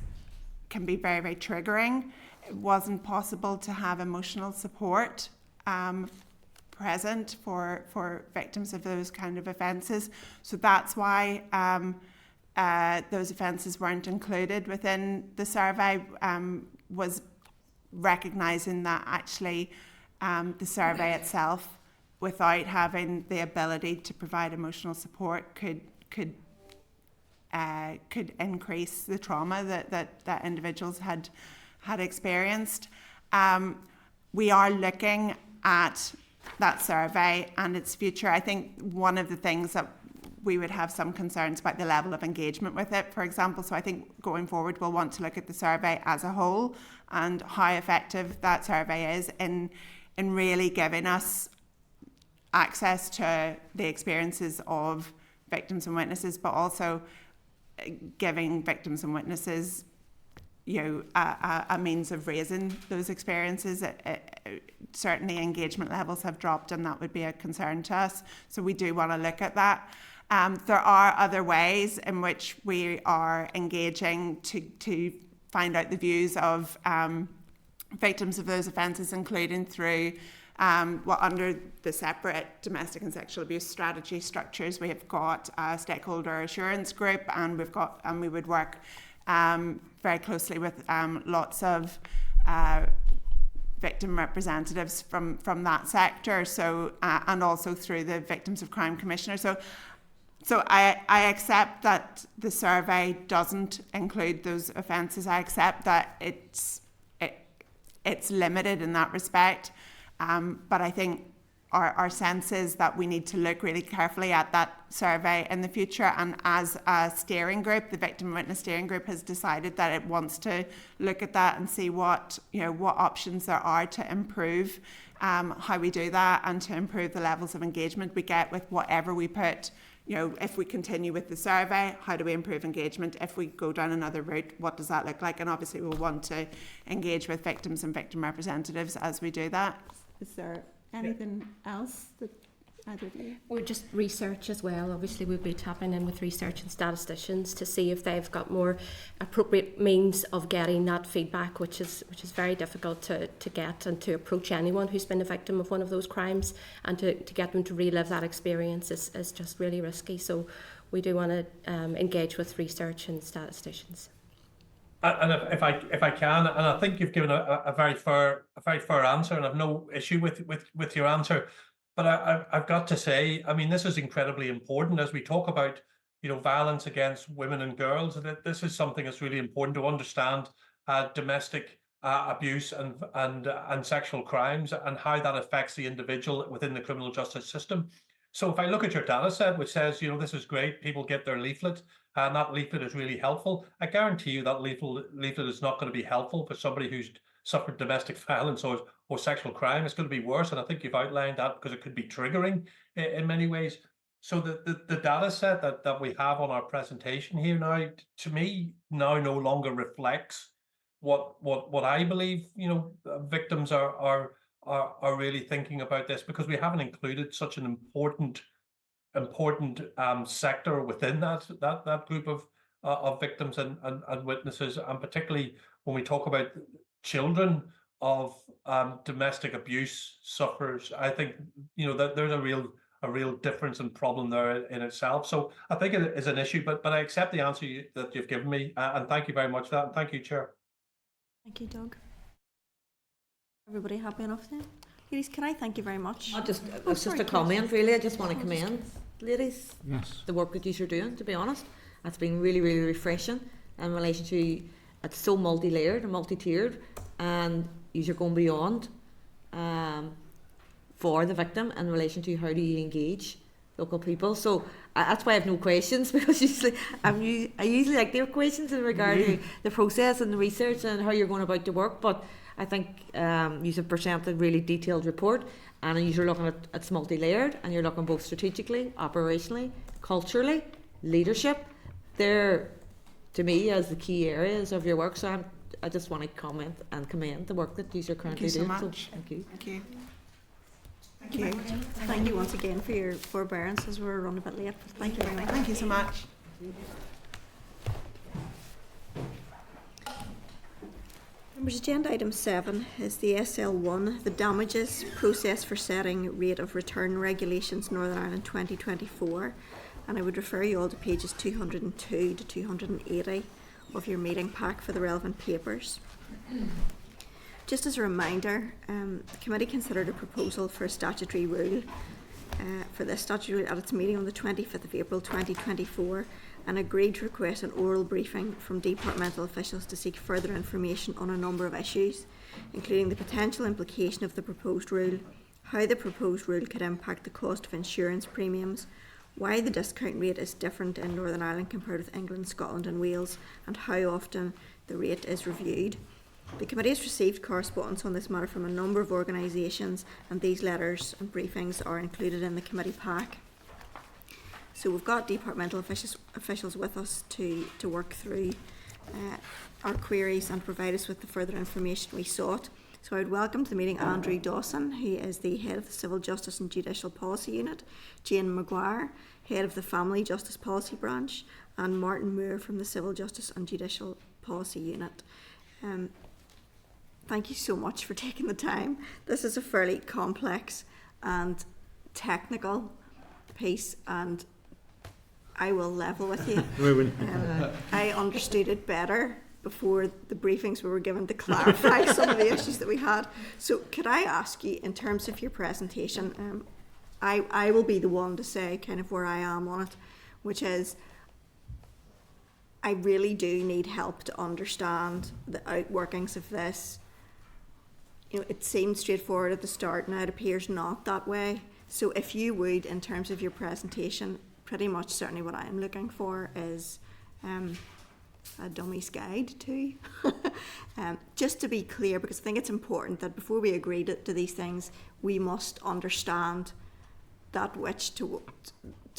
can be very, very triggering, it wasn't possible to have emotional support present for victims of those kind of offences. So that's why those offences weren't included within the survey, was recognising that actually the survey itself, without having the ability to provide emotional support, could increase the trauma that individuals had experienced. We are looking at that survey and its future. I think one of the things that we would have some concerns about the level of engagement with it, for example. So I think going forward we'll want to look at the survey as a whole and how effective that survey is in really giving us access to the experiences of victims and witnesses, but also giving victims and witnesses, a means of raising those experiences. Certainly engagement levels have dropped, and that would be a concern to us. So we do want to look at that. There are other ways in which we are engaging to find out the views of victims of those offences, including through under the separate domestic and sexual abuse strategy structures. We have got a stakeholder assurance group, and we would work very closely with lots of victim representatives from that sector. So and also through the Victims of Crime Commissioner. So I accept that the survey doesn't include those offences. I accept that it's limited in that respect. But I think our sense is that we need to look really carefully at that survey in the future. And as a steering group, the Victim and Witness Steering Group has decided that it wants to look at that and see what options there are to improve how we do that, and to improve the levels of engagement we get with whatever we put. If we continue with the survey, how do we improve engagement? If we go down another route, what does that look like? And obviously we'll want to engage with victims and victim representatives as we do that. Is there anything else that either of you? Or just research as well. Obviously we'll be tapping in with research and statisticians to see if they've got more appropriate means of getting that feedback, which is very difficult to get, and to approach anyone who's been a victim of one of those crimes, and to get them to relive that experience is just really risky. So we do want to engage with research and statisticians. And if I can, and I think you've given a very fair answer, and I've no issue with your answer, but I've got to say, I mean, this is incredibly important as we talk about violence against women and girls. That this is something that's really important to understand domestic abuse and sexual crimes, and how that affects the individual within the criminal justice system. So if I look at your data set, which says, this is great, people get their leaflet, and that leaflet is really helpful, I guarantee you that leaflet is not going to be helpful for somebody who's suffered domestic violence or sexual crime. It's going to be worse, and I think you've outlined that, because it could be triggering in many ways. So the data set that we have on our presentation here now, to me, now no longer reflects what I believe victims are really thinking about this, because we haven't included such an important sector within that group of victims and witnesses, and particularly when we talk about children of domestic abuse sufferers. I think that there's a real difference and problem there in itself. So I think it is an issue, but I accept the answer that you've given me, and thank you very much for that, and thank you, Chair. Thank you, Doug. Everybody happy enough then? Ladies, can I thank you very much? It's just a comment, really. I just want to commend, ladies, Yes. the work that you are doing, to be honest. That's been really, really refreshing in relation to, it's so multi-layered and multi-tiered, and you're going beyond for the victim in relation to how do you engage local people. So that's why I have no questions, because I usually like to have questions in regard to the process and the research and how you're going about the work, but I think you have presented a really detailed report, and you're looking at it's multi-layered, and you're looking both strategically, operationally, culturally, leadership. They're, to me, as the key areas of your work. So I just want to comment and commend the work that you are currently doing. Thank you so much. So, thank you. Thank you. Thank you. Thank you once again for your forbearance as we're running a bit late. Thank you very much. Thank you so much. Members, agenda item 7 is the SL1, the damages process for setting rate of return regulations Northern Ireland 2024, and I would refer you all to pages 202 to 280 of your meeting pack for the relevant papers. Just as a reminder, the committee considered a proposal for a statutory rule for this statutory rule at its meeting on the 25th of April 2024, and agreed to request an oral briefing from departmental officials to seek further information on a number of issues, including the potential implication of the proposed rule, how the proposed rule could impact the cost of insurance premiums, why the discount rate is different in Northern Ireland compared with England, Scotland and Wales, and how often the rate is reviewed. The committee has received correspondence on this matter from a number of organisations, and these letters and briefings are included in the committee pack. So we've got departmental officials with us to work through our queries and provide us with the further information we sought. So I would welcome to the meeting Andrew Dawson, who is the Head of the Civil Justice and Judicial Policy Unit, Jane Maguire, Head of the Family Justice Policy Branch, and Martin Moore from the Civil Justice and Judicial Policy Unit. Thank you so much for taking the time. This is a fairly complex and technical piece, and I will level with you. I understood it better before the briefings we were given to clarify some of the issues that we had. So could I ask you, in terms of your presentation, I will be the one to say kind of where I am on it, which is I really do need help to understand the outworkings of this. You know, it seemed straightforward at the start, now it appears not that way. So if you would, in terms of your presentation, pretty much certainly what I'm looking for is a dummy's guide too. Just to be clear, because I think it's important that before we agree to these things, we must understand that which to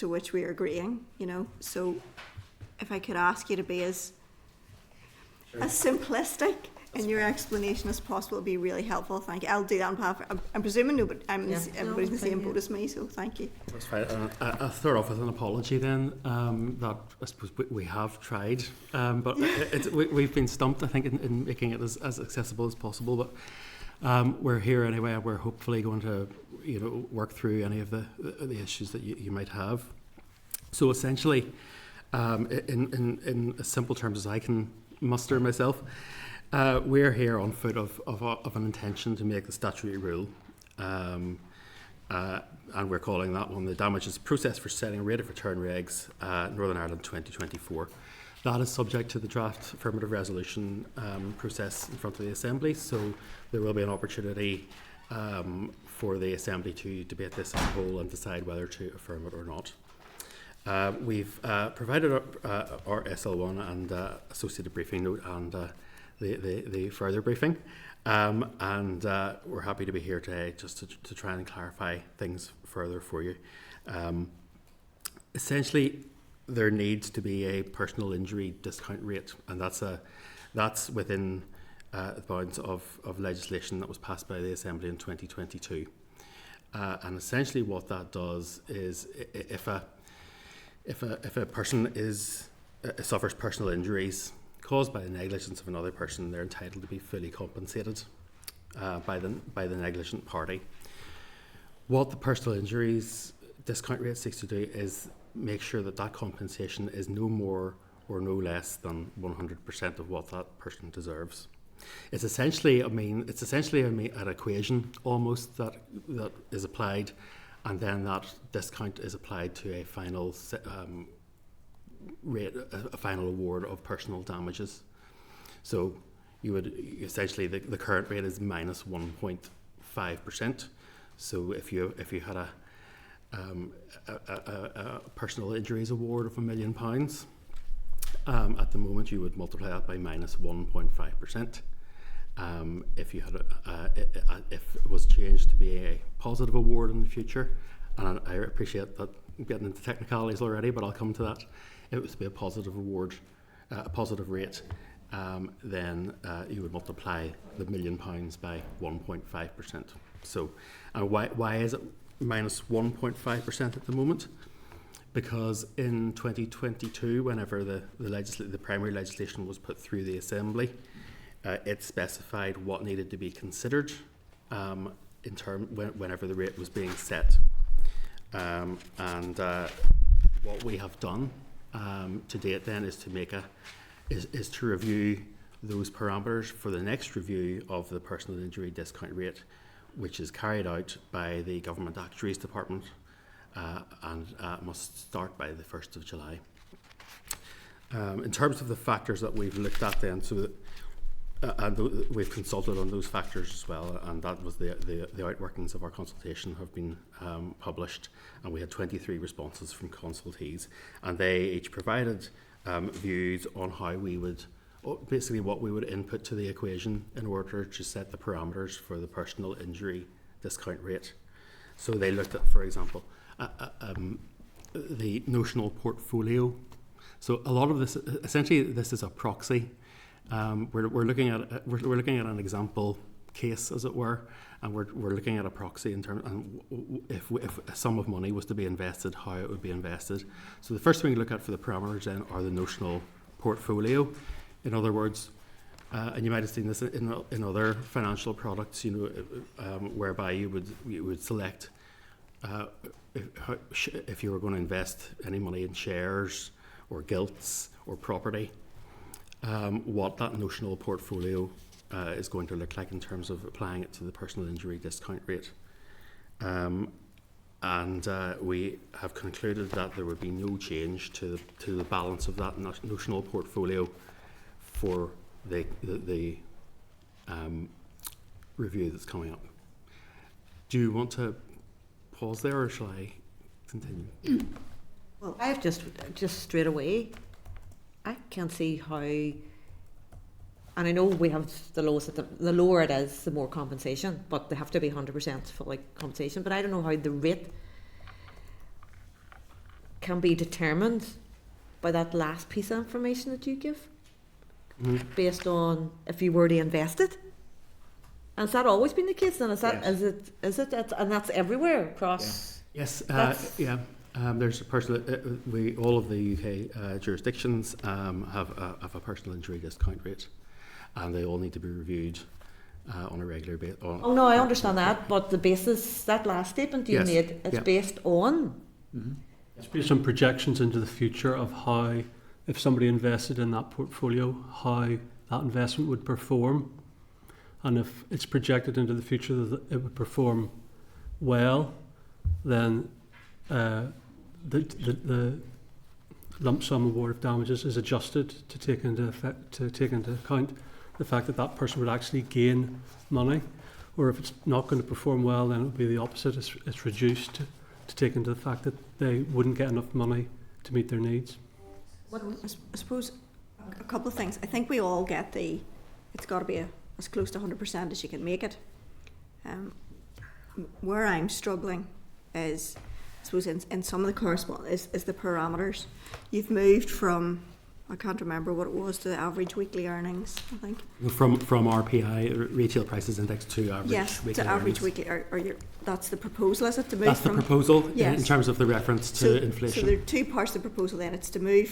which we are agreeing, you know. So if I could ask you to be as simplistic in your explanation as possible, would be really helpful. Thank you. I'll do that on behalf. I'm presuming everybody's in the same boat as me, so thank you. That's fine. I'll start off with an apology then. That I suppose we have tried, but we've been stumped, I think, in making it as accessible as possible. But we're here anyway, and we're hopefully going to, you know, work through any of the issues that you might have. So essentially, in as simple terms as I can muster myself, we're here on foot of an intention to make the statutory rule, and we're calling that one the damages process for setting rate of return regs Northern Ireland 2024. That is subject to the draft affirmative resolution process in front of the Assembly, so there will be an opportunity for the Assembly to debate this as a whole and decide whether to affirm it or not. We've provided our SL1 and associated briefing note and the further briefing, and we're happy to be here today just to try and clarify things further for you. Essentially, there needs to be a personal injury discount rate, and that's within the bounds of legislation that was passed by the Assembly in 2022. And essentially, what that does is, if a person suffers personal injuries caused by the negligence of another person, they're entitled to be fully compensated by the negligent party. What the personal injuries discount rate seeks to do is make sure that compensation is no more or no less than 100% of what that person deserves. It's essentially an equation almost that is applied, and then that discount is applied to a final rate, a final award of personal damages. So you would essentially, the current rate is minus 1.5%. So if you had a personal injuries award of £1 million, at the moment you would multiply that by minus 1.5%, if you had if it was changed to be a positive award in the future, and I appreciate that I'm getting into technicalities already, but I'll come to that. If it was to be a positive award, a positive rate, then you would multiply the £1 million by 1.5%. So, why is it minus 1.5% at the moment? Because in 2022, whenever the primary legislation was put through the Assembly, it specified what needed to be considered whenever the rate was being set. What we have done to date then is to review those parameters for the next review of the personal injury discount rate, which is carried out by the Government Actuaries Department and must start by the 1st of July. In terms of the factors that we've looked at then, we've consulted on those factors as well, and that was the outworkings of our consultation have been published, and we had 23 responses from consultees, and they each provided views on how we would, basically what we would input to the equation in order to set the parameters for the personal injury discount rate. So they looked at, for example, the notional portfolio. So a lot of this, essentially, this is a proxy. We're looking at an example case, as it were, and we're looking at a proxy in terms, and if a sum of money was to be invested, how it would be invested. So the first thing we look at for the parameters then are the notional portfolio. In other words, and you might have seen this in other financial products, whereby you would select if you were going to invest any money in shares or gilts or property, what that notional portfolio is going to look like in terms of applying it to the personal injury discount rate. We have concluded that there would be no change to the balance of that notional portfolio for the review that's coming up. Do you want to pause there, or shall I continue? Well, I have just straight away, I can't see how, and I know we have the lowest, the lower it is, the more compensation, but they have to be 100% fully compensation. But I don't know how the rate can be determined by that last piece of information that you give, based on if you were to invest it. And has that always been the case? And is it, and that's everywhere across? Yes. There's a personal. All of the UK jurisdictions have a personal injury discount rate, and they all need to be reviewed on a regular basis. Oh no, I understand that, but the basis, that last statement you made, it's based on. Mm-hmm. It's based on projections into the future of how, if somebody invested in that portfolio, how that investment would perform, and if it's projected into the future that it would perform well, then the lump sum award of damages is adjusted to take into account the fact that that person would actually gain money, or if it's not going to perform well, then it would be the opposite. It's reduced to take into the fact that they wouldn't get enough money to meet their needs. Well, I suppose a couple of things. I think we all get it's got to be as close to 100% as you can make it. Where I'm struggling is, I suppose, in some of the correspondence is the parameters. You've moved from, I can't remember what it was, to the average weekly earnings, I think. From RPI, Retail Prices Index, to average weekly to average earnings. weekly, that's the proposal, is it? To move That's from, the proposal, yes. in terms of the reference to inflation. So there are two parts of the proposal then. It's to move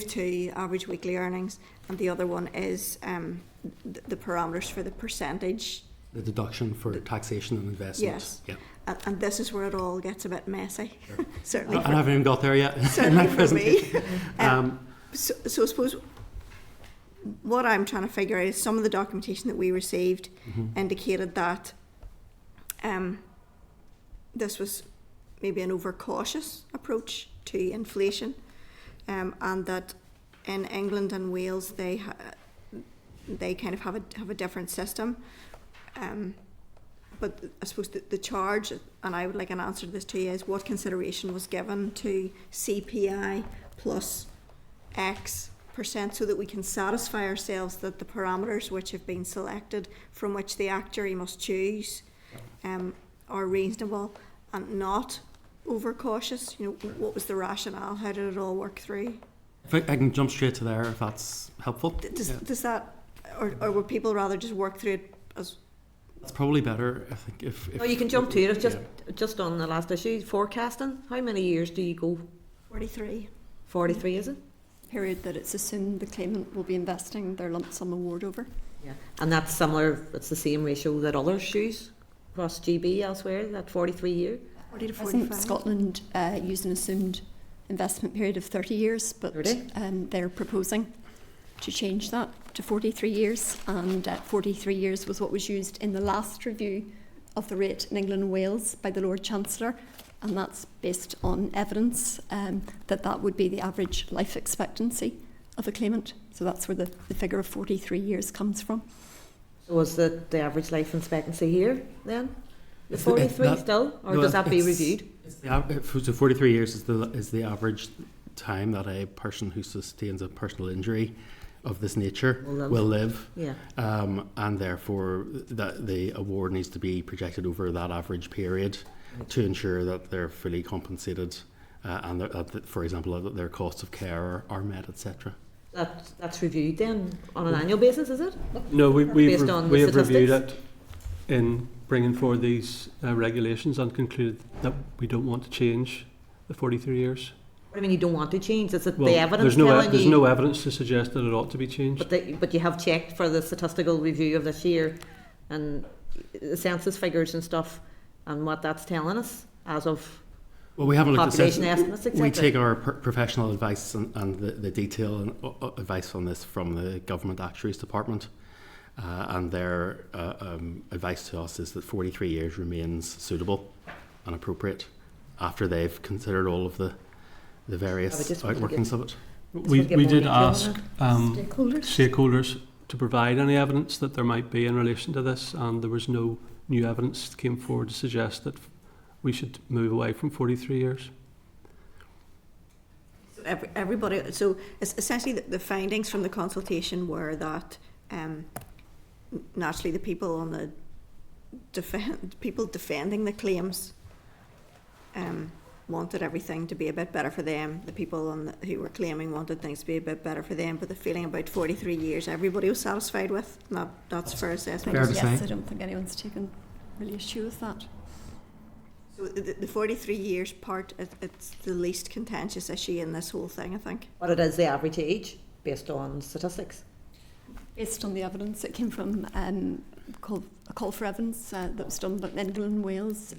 to average weekly earnings, and the other one is the parameters for the percentage. The deduction for taxation and investment. Yes. Yeah. And this is where it all gets a bit messy. Certainly. I haven't even got there yet. Certainly for me. So I suppose what I'm trying to figure out is some of the documentation that we received indicated that this was maybe an overcautious approach to inflation, and that in England and Wales they kind of have a different system. But I suppose the charge, and I would like an answer to this too, is what consideration was given to CPI plus X% percent so that we can satisfy ourselves that the parameters which have been selected from which the actuary must choose are reasonable and not overcautious? You know, what was the rationale? How did it all work through? If I can jump straight to there, if that's helpful. Does that, or would people rather just work through it as? That's probably better, I think. If No, you can jump to it. Just on the last issue, forecasting. How many years do you go? 43. 43, is it? Period that it's assumed the claimant will be investing their lump sum award over. Yeah, and that's similar. It's the same ratio that others use across GB elsewhere. That 43 year. 40 to Present 45. Scotland used an assumed investment period of 30 years, but 30? They're proposing to change that to 43 years, and 43 years was what was used in the last review of the rate in England and Wales by the Lord Chancellor, and that's based on evidence that would be the average life expectancy of a claimant. So that's where the figure of 43 years comes from. So was the average life expectancy here then? The It's 43 still, or no, does that be it's- reviewed? So 43 years is the average time that a person who sustains a personal injury of this nature will live. Yeah. And therefore that the award needs to be projected over that average period to ensure that they're fully compensated and that, for example, that their costs of care are met, etc. That's reviewed then on an annual basis, is it? No, we Based have on the reviewed statistics? it in bringing forward these regulations and concluded that we don't want to change the 43 years. What do you mean you don't want to change? Is it Well, the evidence there's no telling there's you? no evidence to suggest that it ought to be changed. But you have checked for the statistical review of this year and the census figures and stuff and what that's telling us as of Well, we haven't looked at population this. estimates, etc. We take our professional advice and the detail and advice on this from the Government Actuaries Department. And their advice to us is that 43 years remains suitable and appropriate after they've considered all of the various outworkings of it. We did ask Stakeholders. stakeholders to provide any evidence that there might be in relation to this, and there was no new evidence that came forward to suggest that we should move away from 43 years. So everybody. So essentially, the findings from the consultation were that naturally the people on the people defending the claims wanted everything to be a bit better for them. The people who were claiming wanted things to be a bit better for them. But the feeling about 43 years, everybody was satisfied with. That's fair assessment. Fair to Yes, say. I don't think anyone's taken really issue with that. So the 43 years part, it's the least contentious issue in this whole thing, I think. But it is the average age based on statistics. Based on the evidence, it came from a call for evidence that was done by England and Wales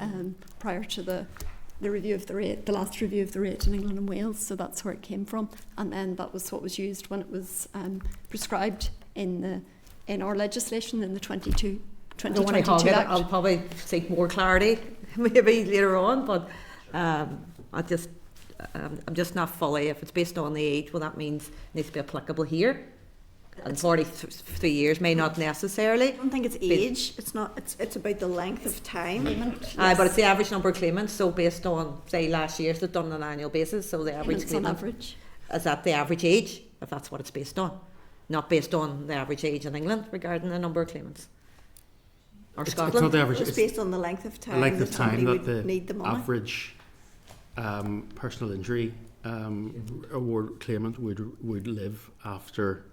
prior to the review of the rate, the last review of the rate in England and Wales. So that's where it came from, and then that was what was used when it was prescribed in our legislation in the 2022 Act. I'll probably seek more clarity maybe later on, but I'm just not fully. If it's based on the age, well, that means it needs to be applicable here. And 43 years may not necessarily. I don't think it's age. It's not. It's about the length of time. But it's the average number of claimants. So based on say last year's, they've done on an annual basis. So the average Payments on claimant average. is that the average age, if that's what it's based on, not based on the average age in England regarding the number of claimants. Or It's Scotland. not the average. It's based on the length of time. The length of time somebody that would the need the money. average personal injury award claimant would live after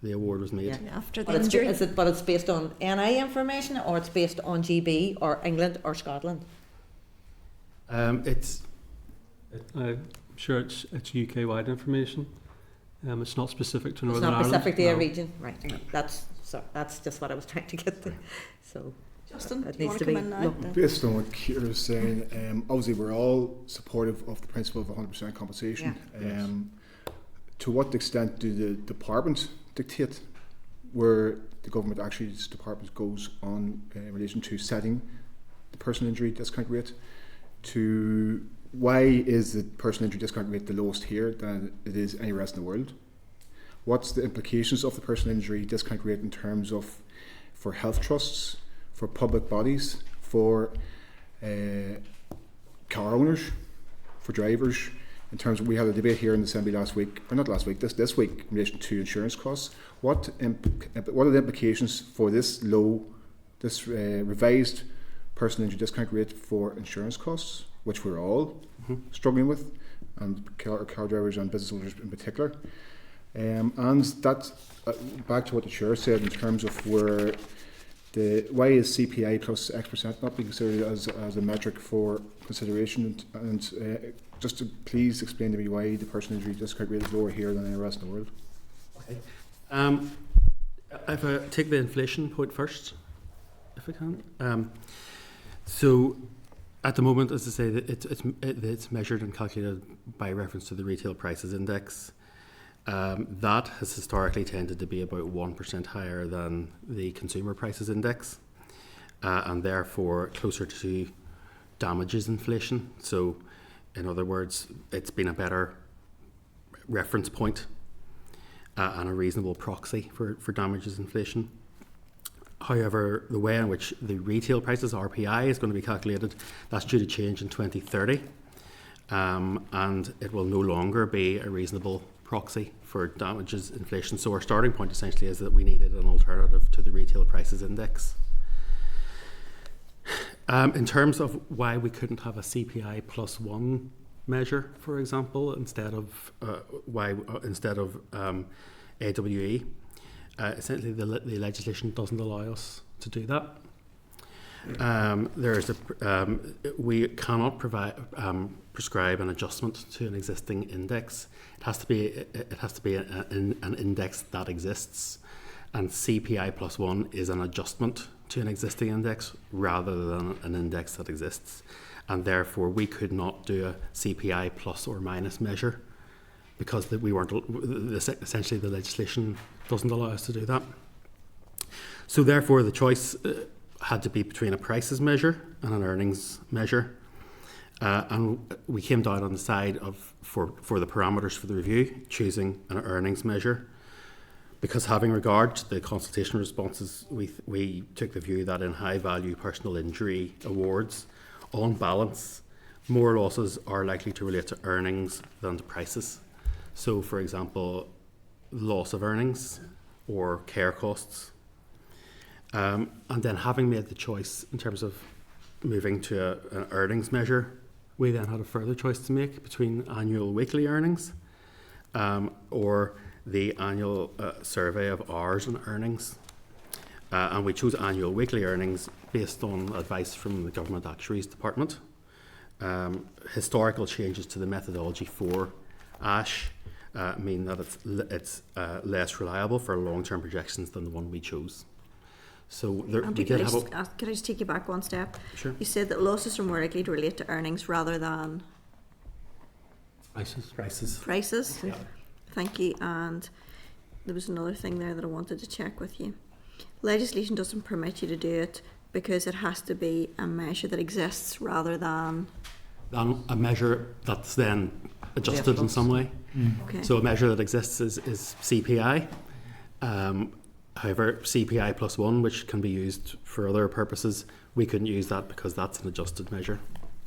the award was made. Yeah. After the But it's, injury. but it's based on NI information, or it's based on GB or England or Scotland. It's I'm sure it's UK-wide information. It's not specific to It's Northern not Ireland. specific to a No. region, right? That's just what I was trying to get to. So Justin, it do you needs want to to be come in now? looked at. Based on what Keir is saying, obviously we're all supportive of the principle of 100% compensation. Yeah. To what extent do the departments dictate where the government actuaries department goes on in relation to setting the personal injury discount rate? To why is the personal injury discount rate the lowest here than it is anywhere else in the world? What's the implications of the personal injury discount rate in terms of for health trusts, for public bodies, for car owners, for drivers, in terms of, we had a debate here in the Assembly last week, or not last week, this week, in relation to insurance costs. What are the implications for this revised personal injury discount rate for insurance costs, which we're all struggling with, and car drivers and business owners in particular? And that, back to what the Chair said in terms of why is CPI plus X% not being considered as a metric for consideration, and just to please explain to me why the personal injury discount rate is lower here than anywhere else in the world. Okay. If I take the inflation point first, if I can. So at the moment, as I say, it's measured and calculated by reference to the retail prices index. That has historically tended to be about 1% higher than the consumer prices index, and therefore closer to damages inflation. So, in other words, it's been a better reference point and a reasonable proxy for damages inflation. However, the way in which the retail prices, RPI, is going to be calculated, that's due to change in 2030, and it will no longer be a reasonable proxy for damages inflation. So our starting point essentially is that we needed an alternative to the retail prices index. In terms of why we couldn't have a CPI plus 1 measure, for example, instead of AWE, essentially the legislation doesn't allow us to do that. We cannot prescribe an adjustment to an existing index. It has to be an index that exists, and CPI plus 1 is an adjustment to an existing index rather than an index that exists, and therefore we could not do a CPI plus or minus measure because essentially the legislation doesn't allow us to do that. So therefore the choice had to be between a prices measure and an earnings measure, and we came down on the side of for the parameters for the review, choosing an earnings measure, because having regard to the consultation responses, we took the view that in high value personal injury awards, on balance, more losses are likely to relate to earnings than to prices. So for example, loss of earnings or care costs. And then having made the choice in terms of moving to an earnings measure, we then had a further choice to make between annual weekly earnings or the annual survey of hours and earnings. And we chose annual weekly earnings based on advice from the Government Actuaries Department. Historical changes to the methodology for ASH mean that it's less reliable for long-term projections than the one we chose. So Andy, can I just take you back one step? Sure. You said that losses are more likely to relate to earnings rather than prices. Yeah. Thank you. And there was another thing there that I wanted to check with you. Legislation doesn't permit you to do it because it has to be a measure that exists rather than a measure that's then adjusted in some way. Okay. So a measure that exists is CPI. However, CPI plus 1, which can be used for other purposes, we couldn't use that because that's an adjusted measure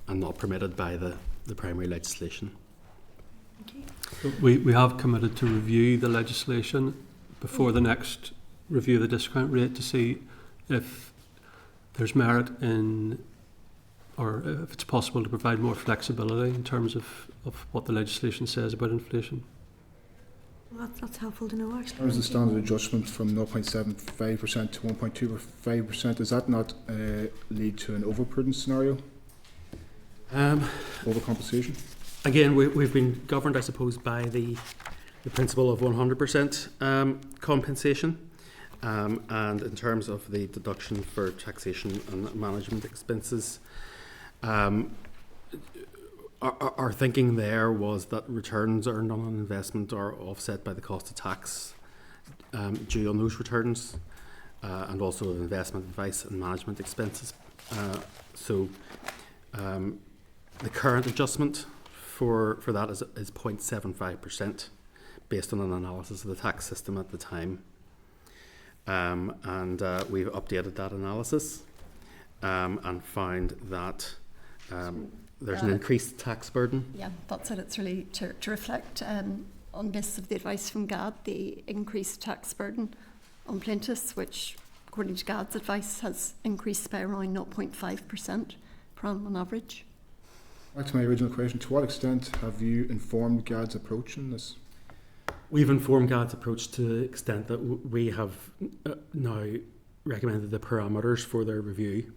and not permitted by the primary legislation. We have committed to review the legislation before the next review of the discount rate to see if there's merit in, or if it's possible to provide more flexibility in terms of what the legislation says about inflation. Well, that's helpful to know, actually. There's the standard adjustment from 0.75% to 1.25%. Does that not lead to an overprudence scenario? Overcompensation? Again, we've been governed, I suppose, by the principle of 100% compensation. And in terms of the deduction for taxation and management expenses, our thinking there was that returns earned on an investment are offset by the cost of tax due on those returns, and also investment advice and management expenses. So the current adjustment for that is 0.75% based on an analysis of the tax system at the time. And we've updated that analysis and found that there's an increased tax burden. Yeah, that's it. It's really to reflect on basis of the advice from GAD, the increased tax burden on plaintiffs, which according to GAD's advice has increased by around 0.5% per annum on average. Back to my original question, to what extent have you informed GAD's approach in this? We've informed GAD's approach to the extent that we have now recommended the parameters for their review.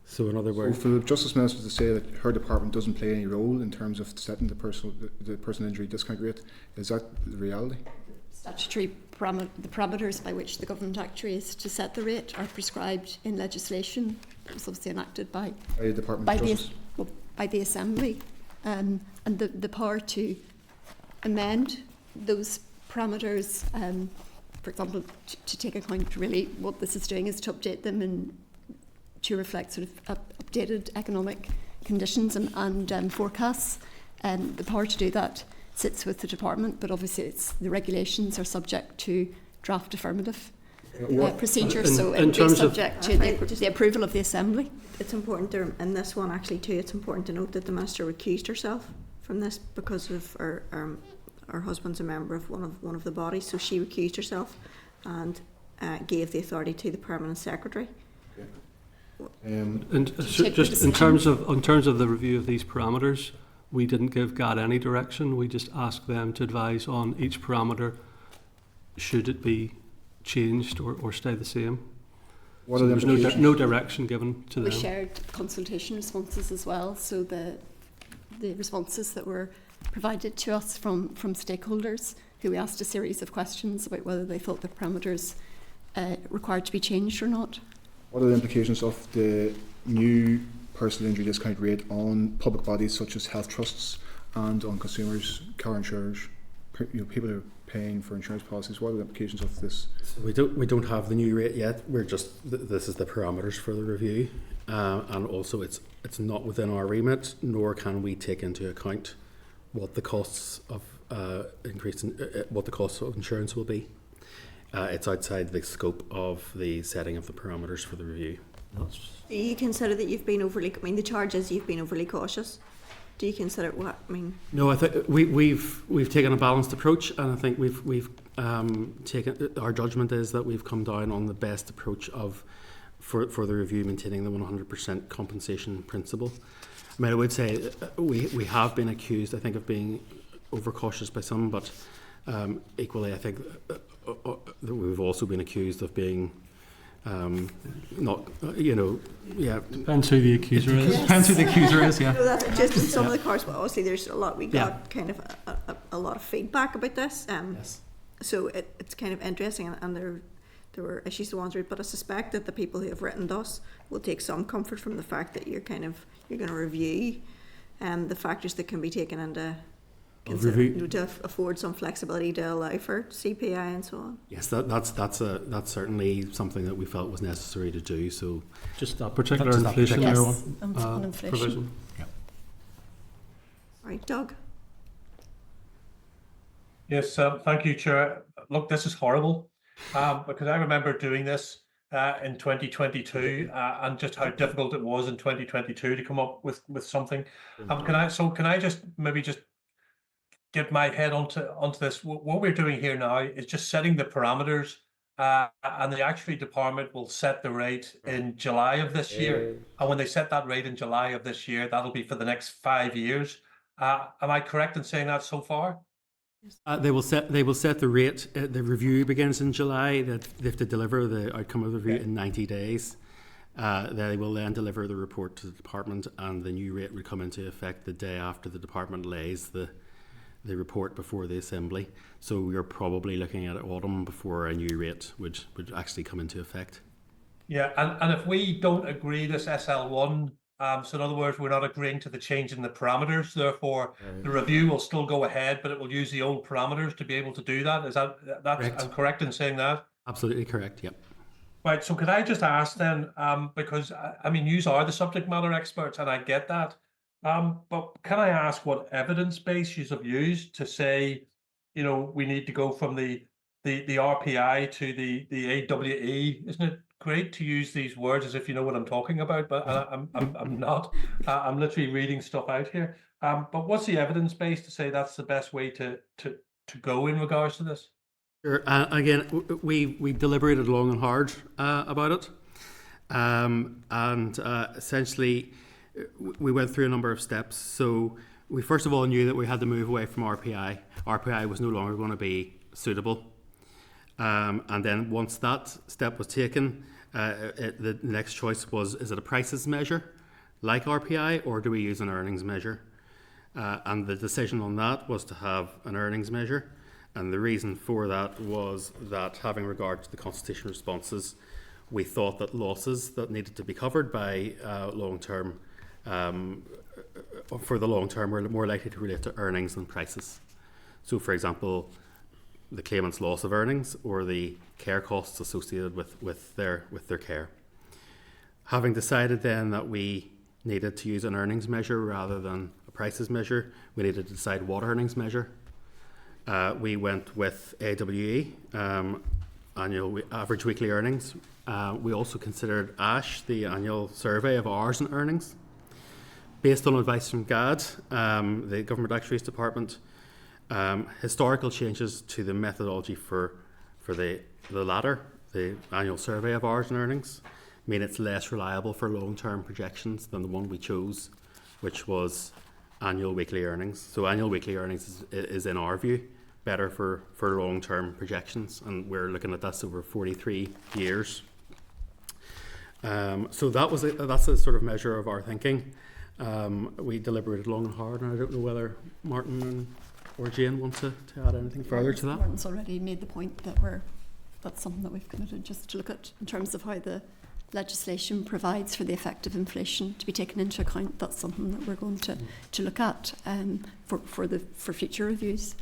So in other words, so for the Justice Minister to say that her department doesn't play any role in terms of setting the personal injury discount rate, is that the reality? Statutory the parameters by which the government actuary is to set the rate are prescribed in legislation that was obviously enacted by The Department of Justice? By the Assembly, and the power to amend those parameters, for example, to take account really what this is doing is to update them and to reflect sort of updated economic conditions and forecasts. And the power to do that sits with the department, but obviously the regulations are subject to draft affirmative procedures, so it would be subject to the approval of the Assembly. It's important to, in this one actually too, it's important to note that the Minister recused herself from this because of her husband's a member of one of the bodies, so she recused herself and gave the authority to the Permanent Secretary. And just in terms of the review of these parameters, we didn't give GAD any direction. We just asked them to advise on each parameter, should it be changed or stay the same. So there's no direction given to them. We shared consultation responses as well, so the responses that were provided to us from stakeholders who we asked a series of questions about whether they thought the parameters required to be changed or not. What are the implications of the new personal injury discount rate on public bodies such as health trusts and on consumers, car insurers, people who are paying for insurance policies? What are the implications of this? So we don't have the new rate yet. We're just this is the parameters for the review, and also it's not within our remit, nor can we take into account what the costs of what the costs of insurance will be. It's outside the scope of the setting of the parameters for the review. Do you consider that you've been overly? I mean, the charge is you've been overly cautious. Do you consider what? I mean, no. I think we've taken a balanced approach, and I think we've taken our judgment is that we've come down on the best approach for the review, maintaining the 100% compensation principle. I mean, I would say we have been accused, I think, of being overcautious by some, but equally, I think that we've also been accused of being not, Depends who the accuser is. Depends who the accuser is, yeah. no, that's just in some of the cars, but obviously there's a lot. We got kind of a lot of feedback about this. Yes. So it's kind of interesting, and there were issues to answer, but I suspect that the people who have written to us will take some comfort from the fact that you're going to review the factors that can be taken into to afford some flexibility to allow for CPI and so on. Yes, that's certainly something that we felt was necessary to do. So just that particular inflation provision. Yeah. All right, Doug. Yes, thank you, Chair. Look, this is horrible because I remember doing this in 2022 and just how difficult it was in 2022 to come up with something. Can I just get my head onto this? What we're doing here now is just setting the parameters, and the actuary department will set the rate in July of this year. And when they set that rate in July of this year, that'll be for the next 5 years. Am I correct in saying that so far? They will set the rate. The review begins in July. They have to deliver the outcome of the review in 90 days. They will then deliver the report to the department, and the new rate would come into effect the day after the department lays the report before the Assembly. So we're probably looking at autumn before a new rate would actually come into effect. Yeah, and if we don't agree this SL1, so in other words, we're not agreeing to the change in the parameters, therefore the review will still go ahead, but it will use the old parameters to be able to do that. Correct. I'm correct in saying that? Absolutely correct, yep. Right, so could I just ask then, because I mean, you are the subject matter experts and I get that, but can I ask what evidence base you have used to say, we need to go from the the RPI to the AWE. Isn't it great to use these words as if you know what I'm talking about? But I'm not. I'm literally reading stuff out here. But what's the evidence base to say that's the best way to go in regards to this? Sure. Again, we deliberated long and hard about it, and essentially we went through a number of steps. So we first of all knew that we had to move away from RPI. RPI was no longer going to be suitable, and then once that step was taken, the next choice was: is it a prices measure like RPI, or do we use an earnings measure? And the decision on that was to have an earnings measure. And the reason for that was that, having regard to the consultation responses, we thought that losses that needed to be covered by long-term, for the long term, were more likely to relate to earnings than prices. So, for example, the claimant's loss of earnings or the care costs associated with their care. Having decided then that we needed to use an earnings measure rather than a prices measure, we needed to decide what earnings measure. We went with AWE, annual average weekly earnings. We also considered ASH, the annual survey of hours and earnings. Based on advice from GAD, the Government Actuaries Department, historical changes to the methodology for the latter, the annual survey of hours and earnings, mean it's less reliable for long-term projections than the one we chose, which was annual weekly earnings. So annual weekly earnings is in our view better for long-term projections, and we're looking at this over 43 years. So that's a sort of measure of our thinking. We deliberated long and hard, and I don't know whether Martin or Jane want to add anything further to that. Martin's already made the point that that's something that we've committed just to look at in terms of how the legislation provides for the effect of inflation to be taken into account. That's something that we're going to look at for future reviews.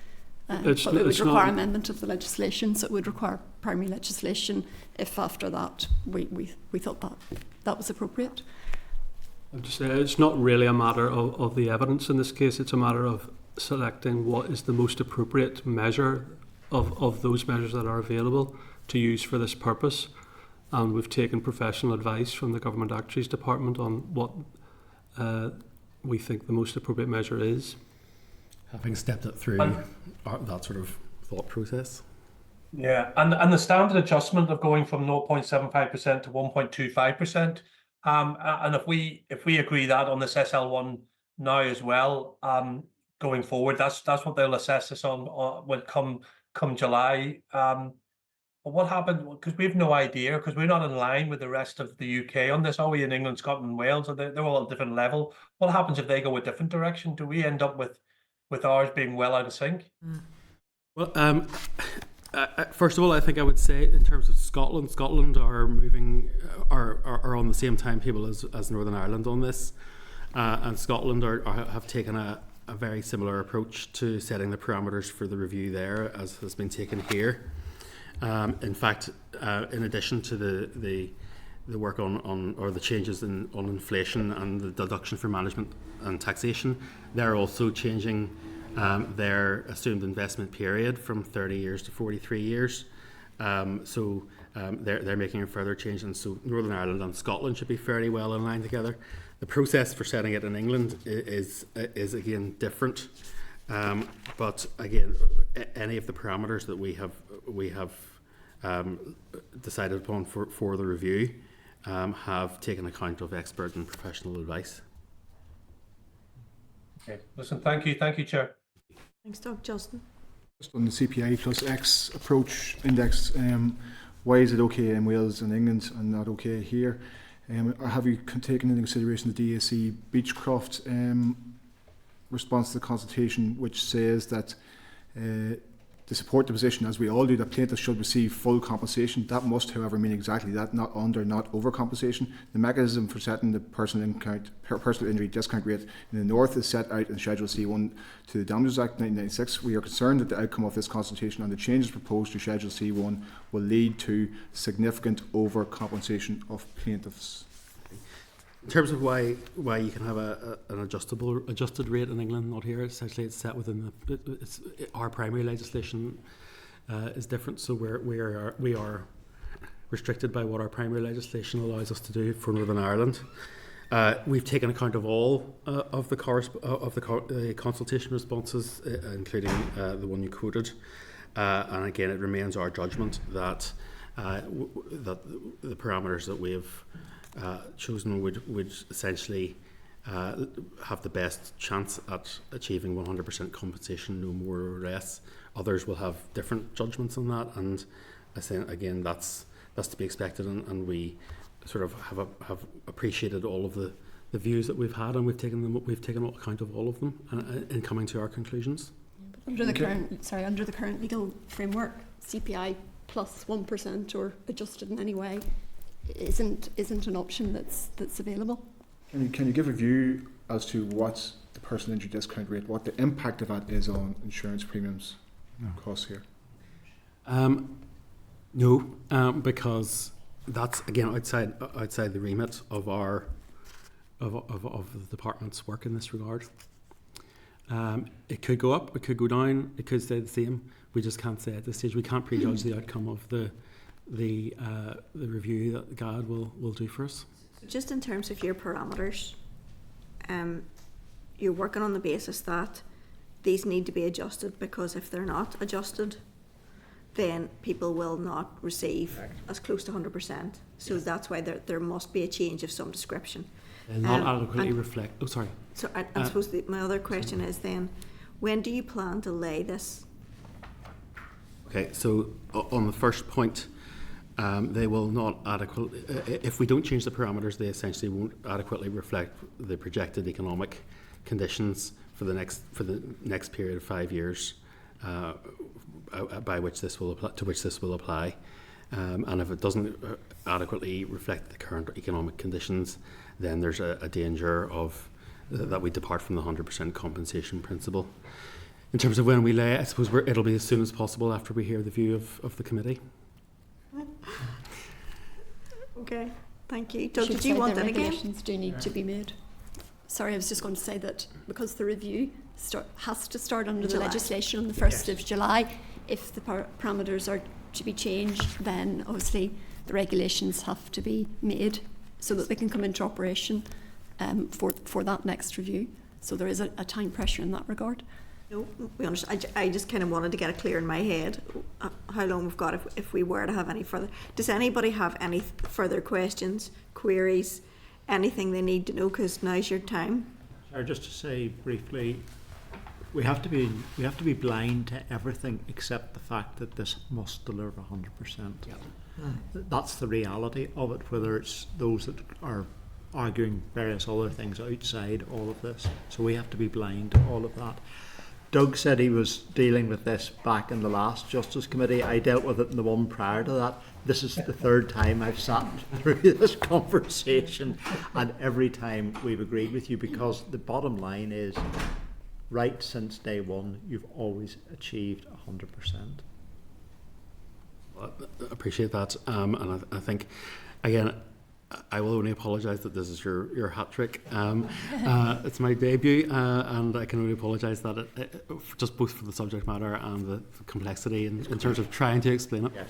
But it would require amendment of the legislation, so it would require primary legislation if after that we thought that was appropriate. I'm just saying, it's not really a matter of the evidence in this case, it's a matter of selecting what is the most appropriate measure of those measures that are available to use for this purpose. And we've taken professional advice from the Government Actuaries Department on what we think the most appropriate measure is. Having stepped it through that sort of thought process. Yeah, and the standard adjustment of going from 0.75% to 1.25%, and if we agree that on this SL1 now as well, going forward, that's what they'll assess us on when come July. But what happened, because we have no idea, because we're not in line with the rest of the UK on this, are we? In England, Scotland, and Wales, so they're all at a different level. What happens if they go a different direction? Do we end up with ours being well out of sync? Well, first of all, I think I would say in terms of Scotland are moving are on the same timetable as Northern Ireland on this, and Scotland have taken a very similar approach to setting the parameters for the review there as has been taken here. In fact, in addition to the work on or the changes on inflation and the deduction for management and taxation, they're also changing their assumed investment period from 30 years to 43 years. So they're making a further change, and so Northern Ireland and Scotland should be fairly well in line together. The process for setting it in England is again different, but again, any of the parameters that we have decided upon for the review have taken account of expert and professional advice. Okay, listen, thank you, Chair. Thanks, Doug. Justin. Just on the CPI plus X approach index, why is it okay in Wales and England and not okay here? Have you taken into consideration the DAC Beechcroft response to the consultation, which says that to support the position, as we all do, that plaintiffs should receive full compensation? That must, however, mean exactly that, not under, not over compensation. The mechanism for setting the personal injury discount rate in the North is set out in Schedule C1 to the Damages Act 1996. We are concerned that the outcome of this consultation and the changes proposed to Schedule C1 will lead to significant overcompensation of plaintiffs. In terms of why you can have an adjusted rate in England, not here, essentially it's set within our primary legislation is different. So we are restricted by what our primary legislation allows us to do for Northern Ireland. We've taken account of all of the consultation responses, including the one you quoted. And again, it remains our judgment that that the parameters that we've chosen would essentially have the best chance at achieving 100% compensation, no more or less. Others will have different judgments on that, and I say again, that's to be expected, and we sort of have appreciated all of the views that we've had, and we've taken account of all of them in coming to our conclusions. Under the current legal framework, CPI plus 1% or adjusted in any way isn't an option that's available. Can you give a view as to what the personal injury discount rate, what the impact of that is on insurance premiums costs here? No, because that's again outside the remit of our of the department's work in this regard. It could go up, it could go down, it could stay the same. We just can't say at this stage. We can't prejudge the outcome of the review that GAD will do for us. Just in terms of your parameters, you're working on the basis that these need to be adjusted, because if they're not adjusted, then people will not receive as close to 100%. So that's why there must be a change of some description. And not adequately reflect. Oh, sorry. So I suppose my other question is then, when do you plan to lay this? Okay, so on the first point, they will not adequately. If we don't change the parameters, they essentially won't adequately reflect the projected economic conditions for the next period of 5 years, by which this will apply. And if it doesn't adequately reflect the current economic conditions, then there's a danger of that we depart from the 100% compensation principle. In terms of when we lay, I suppose it'll be as soon as possible after we hear the view of the committee. Okay, thank you. Doug, did you want that again? Regulations do need to be made. Sorry, I was just going to say that because the review has to start under the legislation on the 1st of July. If the parameters are to be changed, then obviously the regulations have to be made so that they can come into operation for that next review. So there is a time pressure in that regard. No, we understand. I just kind of wanted to get it clear in my head how long we've got if we were to have any further. Does anybody have any further questions, queries, anything they need to know? Because now's your time. Just to say briefly, we have to be blind to everything except the fact that this must deliver 100%. Yeah. That's the reality of it. Whether it's those that are arguing various other things outside all of this, so we have to be blind to all of that. Doug said he was dealing with this back in the last Justice Committee. I dealt with it in the one prior to that. This is the third time I've sat through this conversation, and every time we've agreed with you, because the bottom line is, right since day one, you've always achieved 100%. Well, I appreciate that, and I think, again, I will only apologise that this is your hat trick. It's my debut, and I can only apologise that it just both for the subject matter and the complexity in terms of trying to explain it. Yes.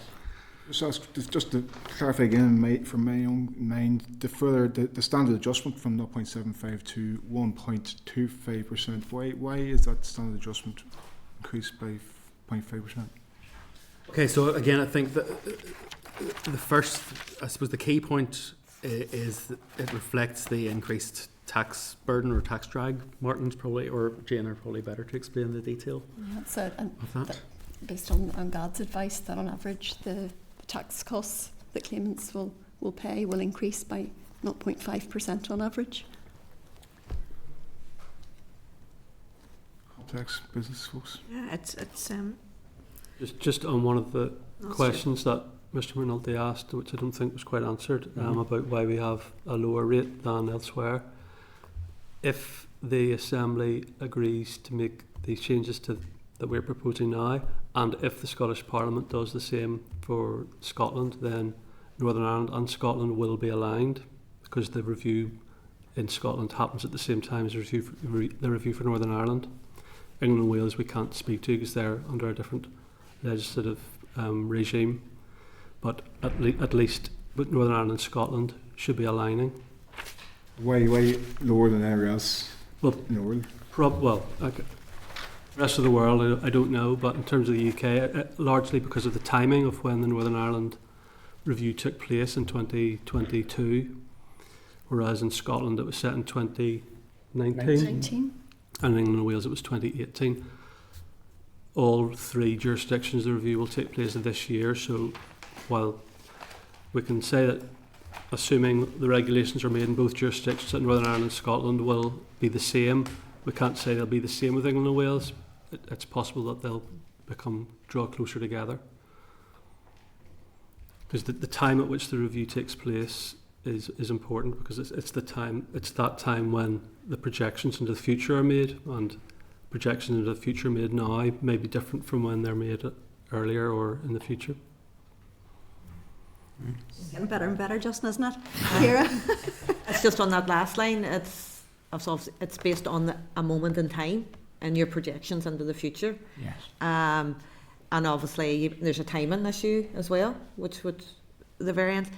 Just to clarify again, from my own mind, the standard adjustment from 0.75 to 1.25%. Why is that standard adjustment increased by 0.5%? Okay, so again, I think that the first, I suppose, the key point is that it reflects the increased tax burden or tax drag. Martin's probably, or Jane are probably better to explain the detail of that. Based on GAD's advice, that on average the tax costs that claimants will pay will increase by 0.5% on average. Tax business folks. Yeah, it's Just on one of the questions that Mr. McNulty asked, which I don't think was quite answered, about why we have a lower rate than elsewhere. If the Assembly agrees to make these changes that we're proposing now, and if the Scottish Parliament does the same for Scotland, then Northern Ireland and Scotland will be aligned, because the review in Scotland happens at the same time as the review for Northern Ireland. England and Wales we can't speak to because they're under a different legislative regime, but at least with Northern Ireland and Scotland should be aligning. Way lower than anywhere else Well, in the world. Okay. The rest of the world, I don't know, but in terms of the UK, largely because of the timing of when the Northern Ireland review took place in 2022, whereas in Scotland it was set in 2019, 19. and in England and Wales it was 2018. All three jurisdictions, the review will take place this year, so while we can say that assuming the regulations are made in both jurisdictions, that Northern Ireland and Scotland will be the same, we can't say they'll be the same with England and Wales. It's possible that they'll draw closer together. Because the time at which the review takes place is important, because it's that time when the projections into the future are made, and projections into the future made now may be different from when they're made earlier or in the future. It's getting better and better, Justin, isn't it? Ciara? It's just on that last line, it's based on a moment in time and your projections into the future. Yes. And obviously there's a timing issue as well, which would the variance.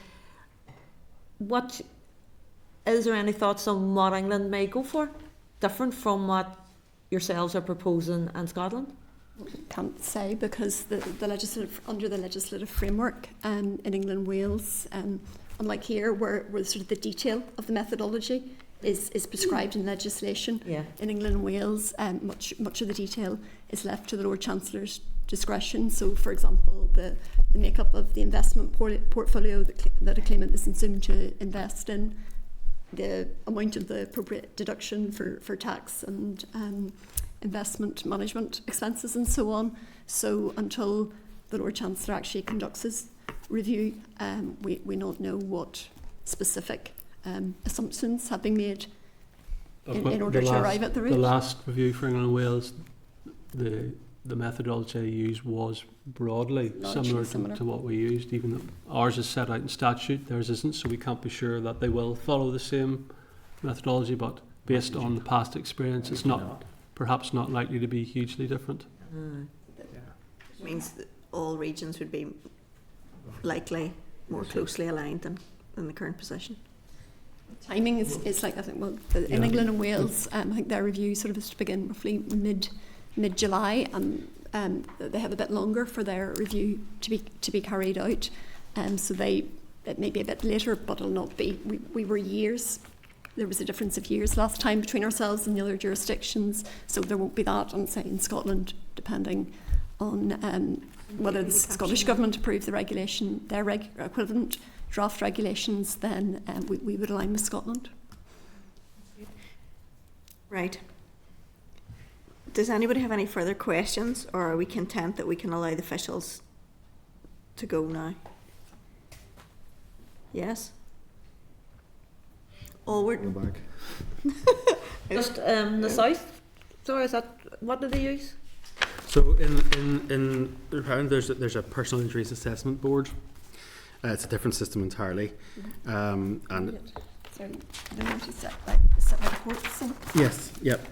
What is there any thoughts on what England may go for, different from what yourselves are proposing in Scotland? Can't say, because under the legislative framework in England and Wales, unlike here where sort of the detail of the methodology is prescribed in legislation. Yeah. In England and Wales, much of the detail is left to the Lord Chancellor's discretion. So, for example, the makeup of the investment portfolio that a claimant is assumed to invest in, the amount of the appropriate deduction for tax and investment management expenses and so on. So until the Lord Chancellor actually conducts his review, we don't know what specific assumptions have been made in order to arrive at the rate. The last review for England and Wales, the methodology I used was broadly similar to what we used, even though ours is set out in statute, theirs isn't, so we can't be sure that they will follow the same methodology, but based on the past experience, it's perhaps not likely to be hugely different. It means that all regions would be likely more closely aligned than the current position. Timing is like, I think, in England and Wales, I think their review sort of is to begin roughly mid-July, and they have a bit longer for their review to be carried out. So it may be a bit later, but it'll not be. We were years. There was a difference of years last time between ourselves and the other jurisdictions, so there won't be that. And say in Scotland, depending on whether the Scottish Government approves the regulation, their equivalent draft regulations, then we would align with Scotland. Right. Does anybody have any further questions, or are we content that we can allow the officials to go now? Yes? Onward. Go back. Just the south. Sorry, is that what do they use? So in the Ireland, there's a personal injuries assessment board. It's a different system entirely, and Sorry, the note is set by the courts. So. yes, yep.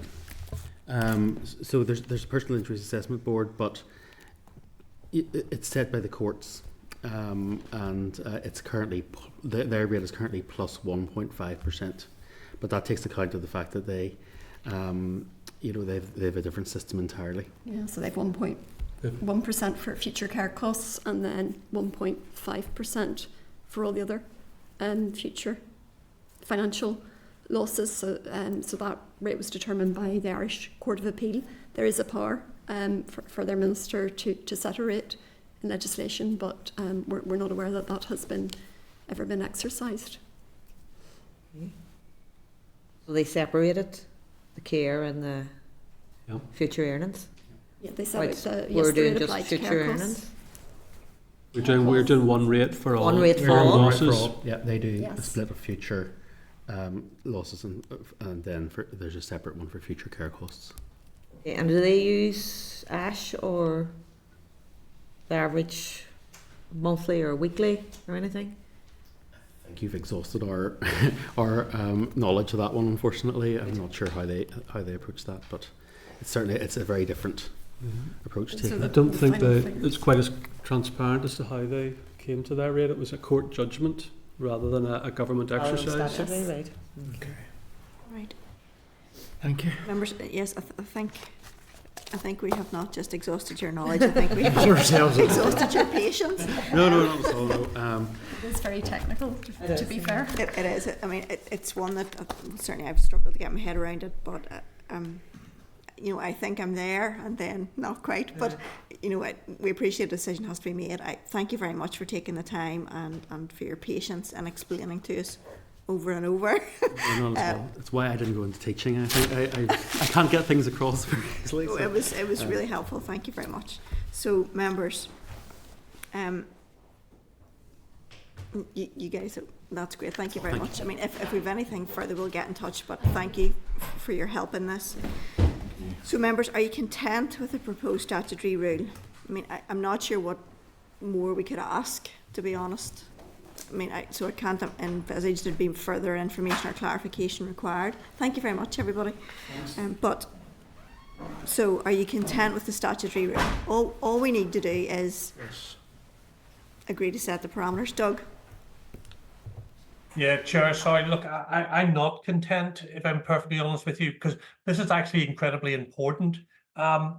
So there's a personal injuries assessment board, but it's set by the courts, and it's currently their rate is currently plus 1.5%, but that takes account of the fact that they, they've a different system entirely. Yeah, so they've 1.1% for future care costs, and then 1.5% for all the other future financial losses. So that rate was determined by the Irish Court of Appeal. There is a power for their minister to set a rate in legislation, but we're not aware that has ever been exercised. So they separated the care and the future earnings. Yeah, they set out we're doing the just rate future care earnings. costs. We're doing one rate for all. One rate for all all. losses. Yeah, they do a Yes. split of future losses, and then there's a separate one for future care costs. Okay, and do they use ASH or the average monthly or weekly or anything? I think you've exhausted our knowledge of that one. Unfortunately, I'm not sure how they approach that, but it's a very different approach So taken. I the don't think final that figures. it's quite as transparent as to how they came to that rate. It was a court judgment rather than a government exercise. Statutory, right. Right. Thank you. Members, yes, I think we have not just exhausted your knowledge, I think we have Ourselves. exhausted your patience. No, not at all. No. It is very technical, to be fair. It is. I mean, it's one that certainly I've struggled to get my head around it, but you know, I think I'm there, and then not quite. But you know, we appreciate the decision has to be made. I thank you very much for taking the time and for your patience and explaining to us over and over. No, not at all. That's why I didn't go into teaching. I think I can't get things across very easily. So. It was really helpful. Thank you very much. So members, you guys, that's great. Thank you very much. I mean, if we've anything further, we'll get in touch. But thank you for your help in this. So members, are you content with the proposed statutory rule? I mean, I'm not sure what more we could ask, to be honest. I mean, so I can't envisage there'd be further information or clarification required. Thank you very much, everybody. But so, are you content with the statutory rule? All we need to do is agree to set the parameters. Doug? Yeah, Chair, sorry, look, I'm not content, if I'm perfectly honest with you, because this is actually incredibly important. And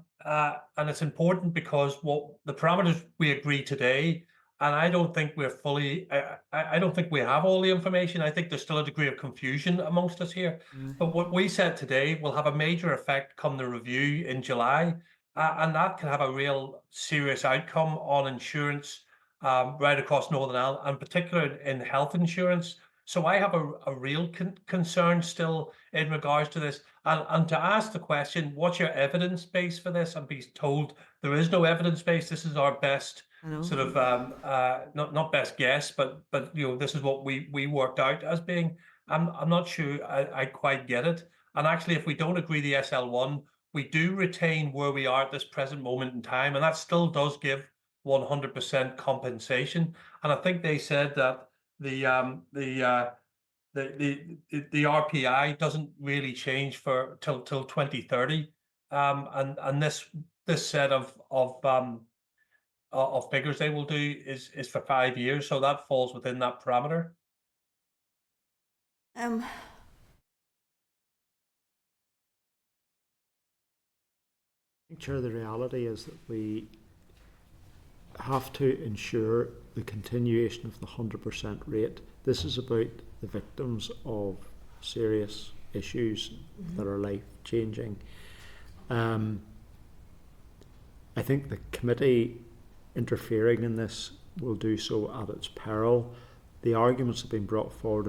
it's important because what the parameters we agree today, and I don't think we're fully, I don't think we have all the information. I think there's still a degree of confusion amongst us here. But what we said today will have a major effect come the review in July. And that can have a real serious outcome on insurance right across Northern Ireland, and particularly in health insurance. So I have a real concern still in regards to this. And to ask the question, what's your evidence base for this? And be told there is no evidence base. This is our best sort of not best guess, but you know, this is what we worked out as being. I'm not sure I quite get it. And actually, if we don't agree the SL1, we do retain where we are at this present moment in time, and that still does give 100% compensation. And I think they said that the RPI doesn't really change for till 2030, and this set of figures they will do is for 5 years, so that falls within that parameter. Chair, the reality is that we have to ensure the continuation of the 100% rate. This is about the victims of serious issues that are life-changing. I think the committee interfering in this will do so at its peril. The arguments have been brought forward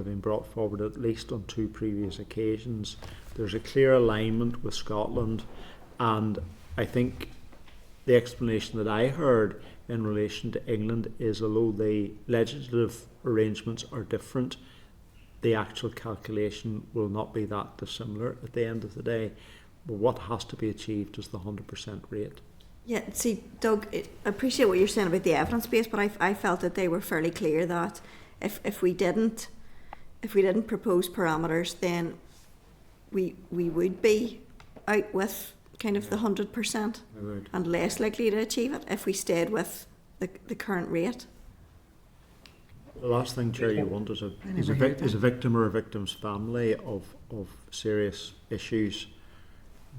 at least on 2 previous occasions. There's a clear alignment with Scotland, and I think the explanation that I heard in relation to England is, although the legislative arrangements are different, the actual calculation will not be that dissimilar at the end of the day. But what has to be achieved is the 100% rate. Yeah, see, Doug, I appreciate what you're saying about the evidence base, but I felt that they were fairly clear that if we didn't propose parameters, then we would be out with kind of the 100% and less likely to achieve it if we stayed with the current rate. The last thing, Chair, you want is a victim or a victim's family of serious issues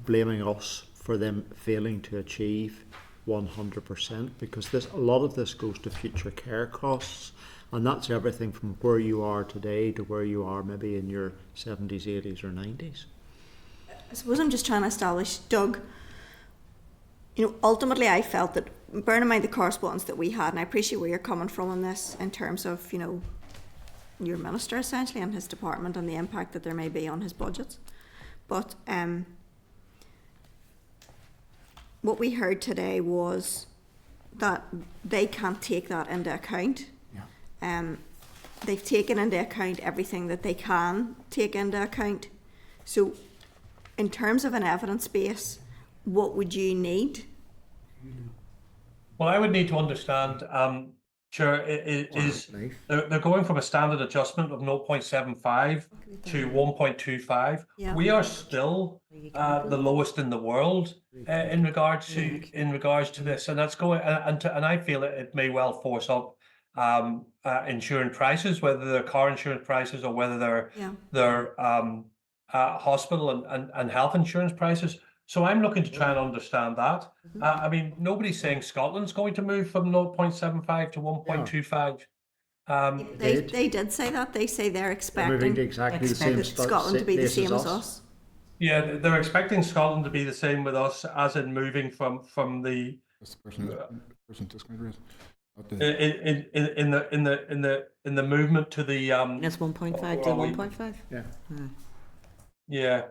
blaming us for them failing to achieve 100%, because a lot of this goes to future care costs, and that's everything from where you are today to where you are maybe in your 70s, 80s or 90s. I suppose I'm just trying to establish, Doug, you know, ultimately I felt that, bearing in mind the correspondence that we had, and I appreciate where you're coming from on this in terms of, you know, your minister essentially and his department and the impact that there may be on his budgets. But what we heard today was that they can't take that into account. Yeah. They've taken into account everything that they can take into account. So in terms of an evidence base, what would you need? Well, I would need to understand Chair, is they're going from a standard adjustment of 0.75 to 1.25. Yeah. We are still the lowest in the world in regards to this, and that's going and I feel it may well force up insurance prices, whether they're car insurance prices or whether they're hospital and health insurance prices. So I'm looking to try and understand that. I mean, nobody's saying Scotland's going to move from 0.75 to 1.25. They did say that. They say they're expecting exactly the same Scotland to be the same as us. Yeah, they're expecting Scotland to be the same with us, as in moving from the Percent discount rate. in the movement to the It's 1.5 to 1.5. Yeah.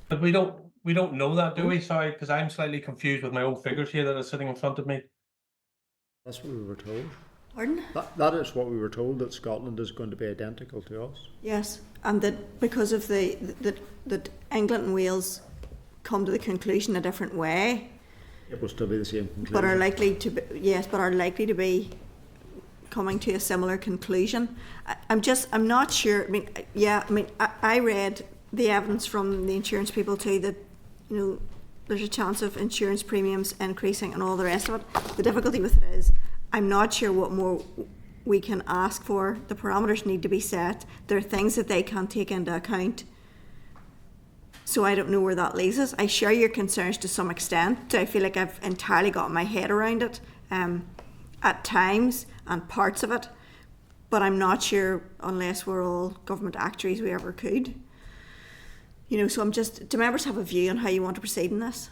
But we don't know that, do we? Sorry, because I'm slightly confused with my own figures here that are sitting in front of me. That's what we were told. Pardon? That is what we were told, that Scotland is going to be identical to us. Yes, and that because of that England and Wales come to the conclusion a different way, it will still be the same conclusion. but are likely to be coming to a similar conclusion. I'm not sure. I read the evidence from the insurance people too, that there's a chance of insurance premiums increasing and all the rest of it. The difficulty with it is I'm not sure what more we can ask for. The parameters need to be set. There are things that they can't take into account. So I don't know where that leaves us. I share your concerns to some extent. I feel like I've entirely got my head around it at times and parts of it, but I'm not sure, unless we're all government actuaries, we ever could. So do members have a view on how you want to proceed in this?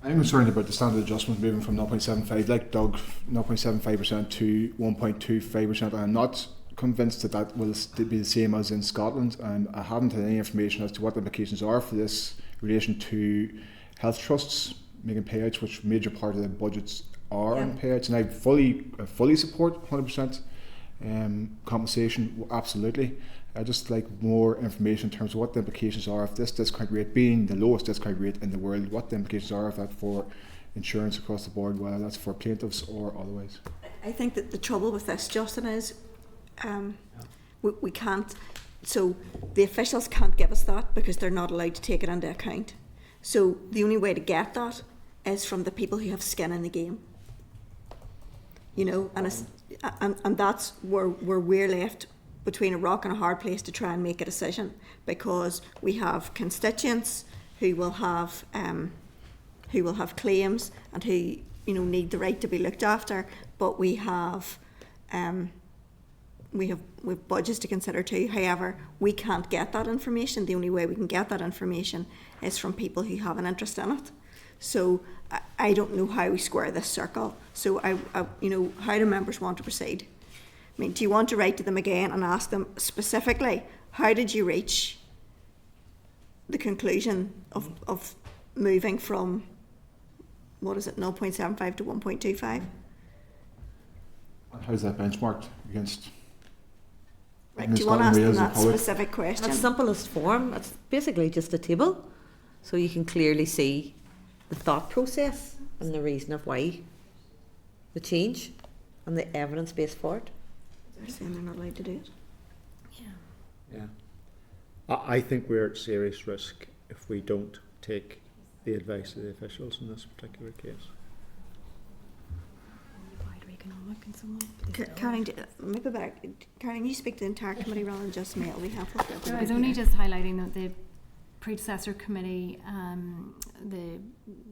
I'm concerned about the standard adjustment moving from 0.75, like Doug, 0.75% to 1.25%. I'm not convinced that will be the same as in Scotland, and I haven't had any information as to what the implications are for this in relation to health trusts making payouts, which a major part of the budgets are on payouts, and I fully support 100% compensation, absolutely. I just like more information in terms of what the implications are of this discount rate being the lowest discount rate in the world, what the implications are of that for insurance across the board, whether that's for plaintiffs or otherwise. I think that the trouble with this, Justin, is we can't, so the officials can't give us that because they're not allowed to take it into account. So the only way to get that is from the people who have skin in the game. And that's where we're left between a rock and a hard place to try and make a decision, because we have constituents who will have claims and who need the right to be looked after, but we have budgets to consider too. However, we can't get that information. The only way we can get that information is from people who have an interest in it. So I don't know how we square this circle. So how do members want to proceed? I mean, do you want to write to them again and ask them specifically, how did you reach the conclusion of moving from, 0.75 to 1.25? How's that benchmarked against? Right, do you want to ask them that specific question? It's simplest form. It's basically just a table, so you can clearly see the thought process and the reason of why the change and the evidence base for it. They're saying they're not allowed to do it. Yeah. I think we're at serious risk if we don't take the advice of the officials in this particular case. Karen, you speak to the entire committee rather than just me. It'll be helpful for everybody. I was only just highlighting that the predecessor committee, the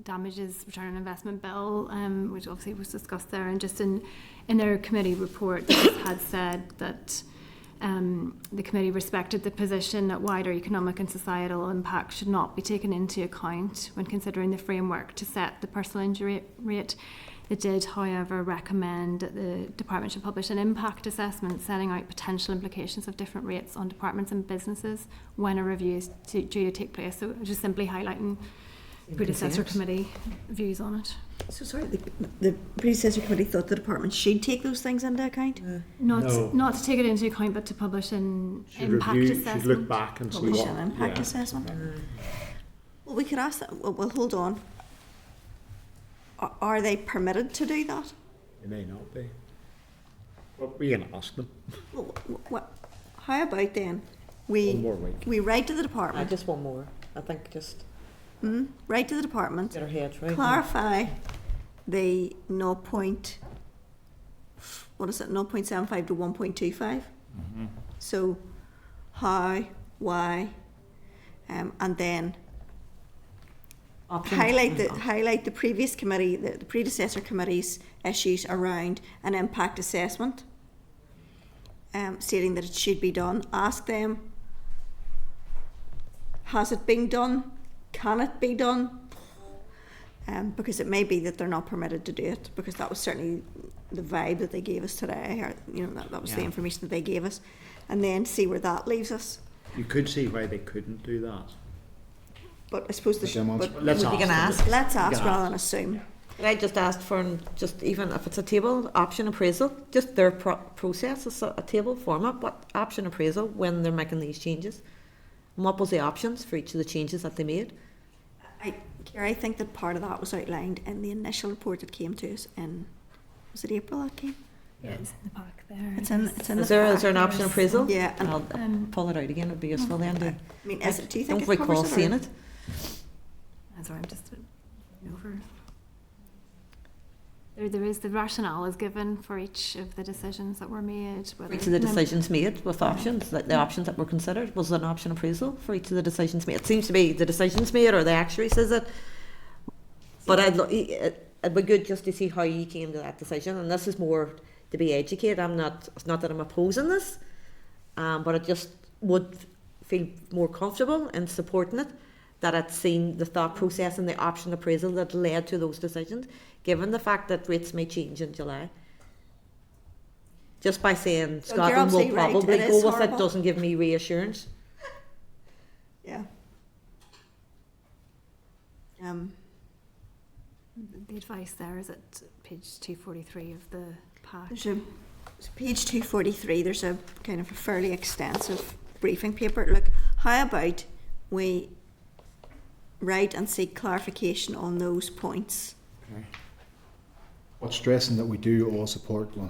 damages return on investment bill, which obviously was discussed there, and just in their committee report had said that the committee respected the position that wider economic and societal impact should not be taken into account when considering the framework to set the personal injury rate. It did, however, recommend that the department should publish an impact assessment setting out potential implications of different rates on departments and businesses when a review is due to take place. So just simply highlighting the predecessor committee views on it. So sorry, the predecessor committee thought the department should take those things into account? Not to take it into account, but to publish an impact assessment. Should look back and publish see what. An impact assessment. Well, we could ask that. Well, hold on. Are they permitted to do that? It may not be. But we can ask them. Well, how about then, One more week. we write to the department, Just one more. I think just write to the department, get our heads right. clarify the 0.75 to 1.25. So how, why, and then highlight the previous committee, the predecessor committee's issues around an impact assessment, stating that it should be done. Ask them, has it been done? Can it be done? Because it may be that they're not permitted to do it, because that was certainly the vibe that they gave us today, or that was the information that they gave us, and then see where that leaves us. You could see why they couldn't do that. But I suppose Let's ask rather than assume. I just asked for, just even if it's a table, option appraisal, just their process is a table format, but option appraisal when they're making these changes. And what was the options for each of the changes that they made? I think that part of that was outlined in the initial report that came to us in, was it April that came? Yeah, it's in the pack there. It's in Is there an option appraisal? Yeah. And I'll pull it out again, it'd be useful then. I mean, do you think don't it recall covers seeing or- it. Sorry, I'm just over. There is the rationale is given for each of the decisions that were made. Each of the decisions made with options, like the options that were considered, was an option appraisal for each of the decisions made. It seems to be the decisions made or the actuary says it. But it'd be good just to see how you came to that decision. And this is more to be educated. It's not that I'm opposing this, but I just would feel more comfortable in supporting it, that I'd seen the thought process and the option appraisal that led to those decisions, given the fact that rates may change in July. Just by saying Scotland will probably go with it doesn't give me reassurance. Yeah. The advice there is at page 243 of the pack. There's page 243, there's a kind of a fairly extensive briefing paper. Look, how about we write and seek clarification on those points? Okay. But stressing that we do all support the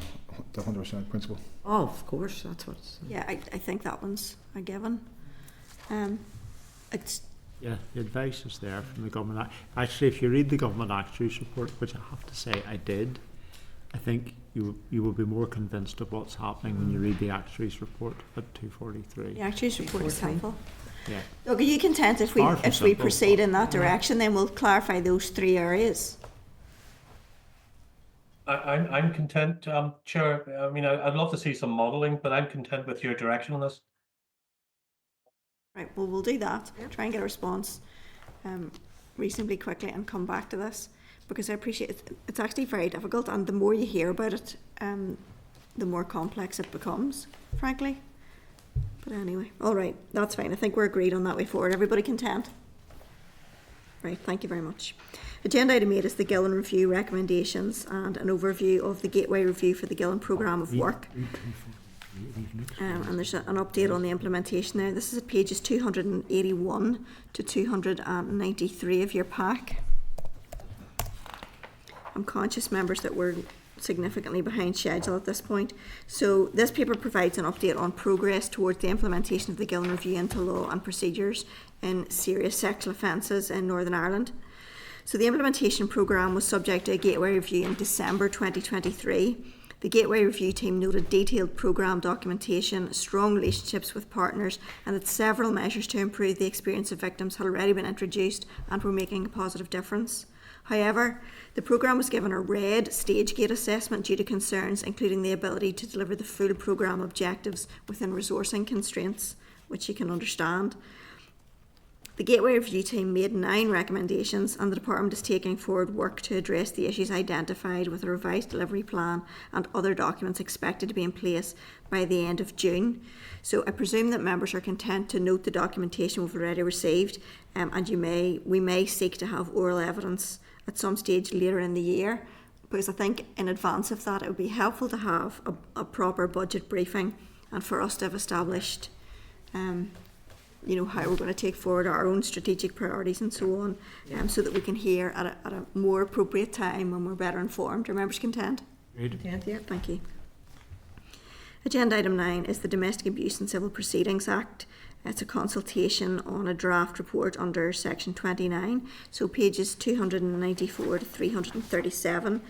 100% principle. Oh, of course, that's what's... Yeah, I think that one's a given. It's Yeah, the advice is there from the government. Actually, if you read the government actuaries report, which I have to say I did, I think you will be more convinced of what's happening when you read the actuaries report at 243. the actuary's report is helpful. Yeah. Look, are you content if we proceed in that direction? Then we'll clarify those three areas. I'm content, Chair. I mean, I'd love to see some modelling, but I'm content with your direction on this. Right, well, we'll do that. Try and get a response reasonably quickly and come back to this, because I appreciate it. It's actually very difficult, and the more you hear about it, the more complex it becomes, frankly. But anyway, all right, that's fine. I think we're agreed on that way forward. Everybody content? Right, thank you very much. Agenda item 8 is the Gillen Review recommendations and an overview of the Gateway Review for the Gillen Programme of Work. And there's an update on the implementation there. This is at pages 281 to 293 of your pack. I'm conscious, members, that we're significantly behind schedule at this point. So this paper provides an update on progress towards the implementation of the Gillen Review into law and procedures in serious sexual offences in Northern Ireland. So the implementation programme was subject to a Gateway Review in December 2023. The Gateway Review team noted detailed programme documentation, strong relationships with partners, and that several measures to improve the experience of victims had already been introduced and were making a positive difference. However, the programme was given a red stage gate assessment due to concerns including the ability to deliver the full programme objectives within resourcing constraints, which you can understand. The Gateway Review team made 9 recommendations, and the department is taking forward work to address the issues identified with a revised delivery plan and other documents expected to be in place by the end of June. So I presume that members are content to note the documentation we've already received, and we may seek to have oral evidence at some stage later in the year, because I think in advance of that it would be helpful to have a proper budget briefing and for us to have established how we're going to take forward our own strategic priorities and so on, so that we can hear at a more appropriate time when we're better informed. Are members content? Content, yeah. Thank you. Agenda item 9 is the Domestic Abuse and Civil Proceedings Act. It's a consultation on a draft report under section 29, so pages 294 to 337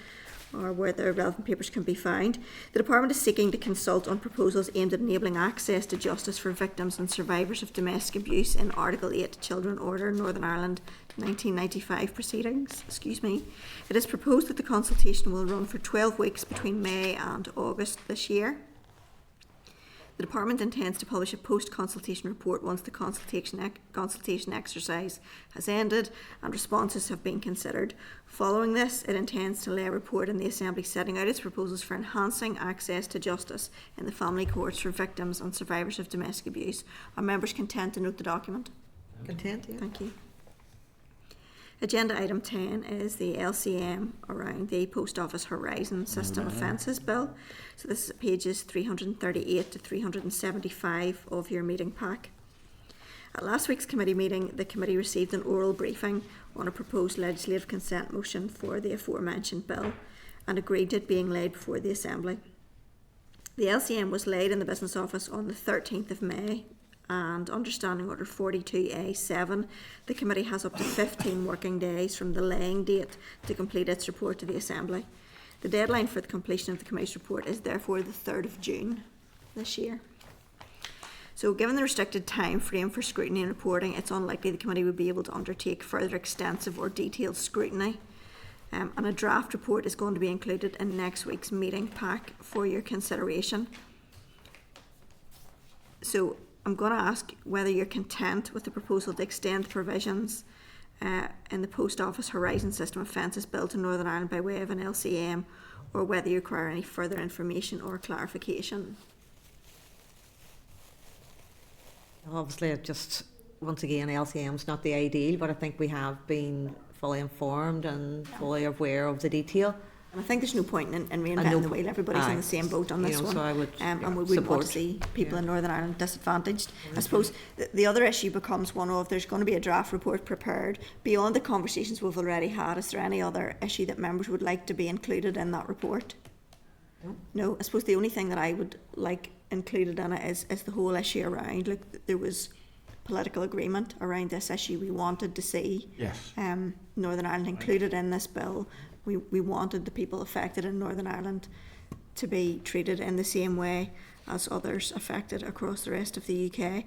are where the relevant papers can be found. The Department is seeking to consult on proposals aimed at enabling access to justice for victims and survivors of domestic abuse in Article 8 Children Order Northern Ireland 1995 proceedings. It is proposed that the consultation will run for 12 weeks between May and August this year. The Department intends to publish a post-consultation report once the consultation exercise has ended and responses have been considered. Following this, it intends to lay a report in the Assembly setting out its proposals for enhancing access to justice in the family courts for victims and survivors of domestic abuse. Are members content to note the document? Content, yeah. Thank you. Agenda item 10 is the LCM around the Post Office Horizon System Offences Bill. So this is pages 338 to 375 of your meeting pack. At last week's committee meeting, the committee received an oral briefing on a proposed legislative consent motion for the aforementioned bill and agreed to it being laid before the Assembly. The LCM was laid in the Business Office on the 13th of May, and under Standing Order 42A7, the committee has up to 15 working days from the laying date to complete its report to the Assembly. The deadline for the completion of the committee's report is therefore the 3rd of June this year. So given the restricted time frame for scrutiny and reporting, it's unlikely the committee would be able to undertake further extensive or detailed scrutiny. And a draft report is going to be included in next week's meeting pack for your consideration. So I'm going to ask whether you're content with the proposal to extend the provisions in the Post Office Horizon System Offences Bill to Northern Ireland by way of an LCM, or whether you require any further information or clarification. Obviously, it just, once again, LCM's not the ideal, but I think we have been fully informed and fully aware of the detail. And I think there's no point in reinventing the wheel. Everybody's in the same boat on this one. So I would and we wouldn't want to see people in Northern Ireland disadvantaged. I suppose the other issue becomes one of there's going to be a draft report prepared. Beyond the conversations we've already had, is there any other issue that members would like to be included in that report? No. I suppose the only thing that I would like included in it is the whole issue around, like, there was political agreement around this issue. We wanted to see Northern Ireland included in this bill. We wanted the people affected in Northern Ireland to be treated in the same way as others affected across the rest of the UK,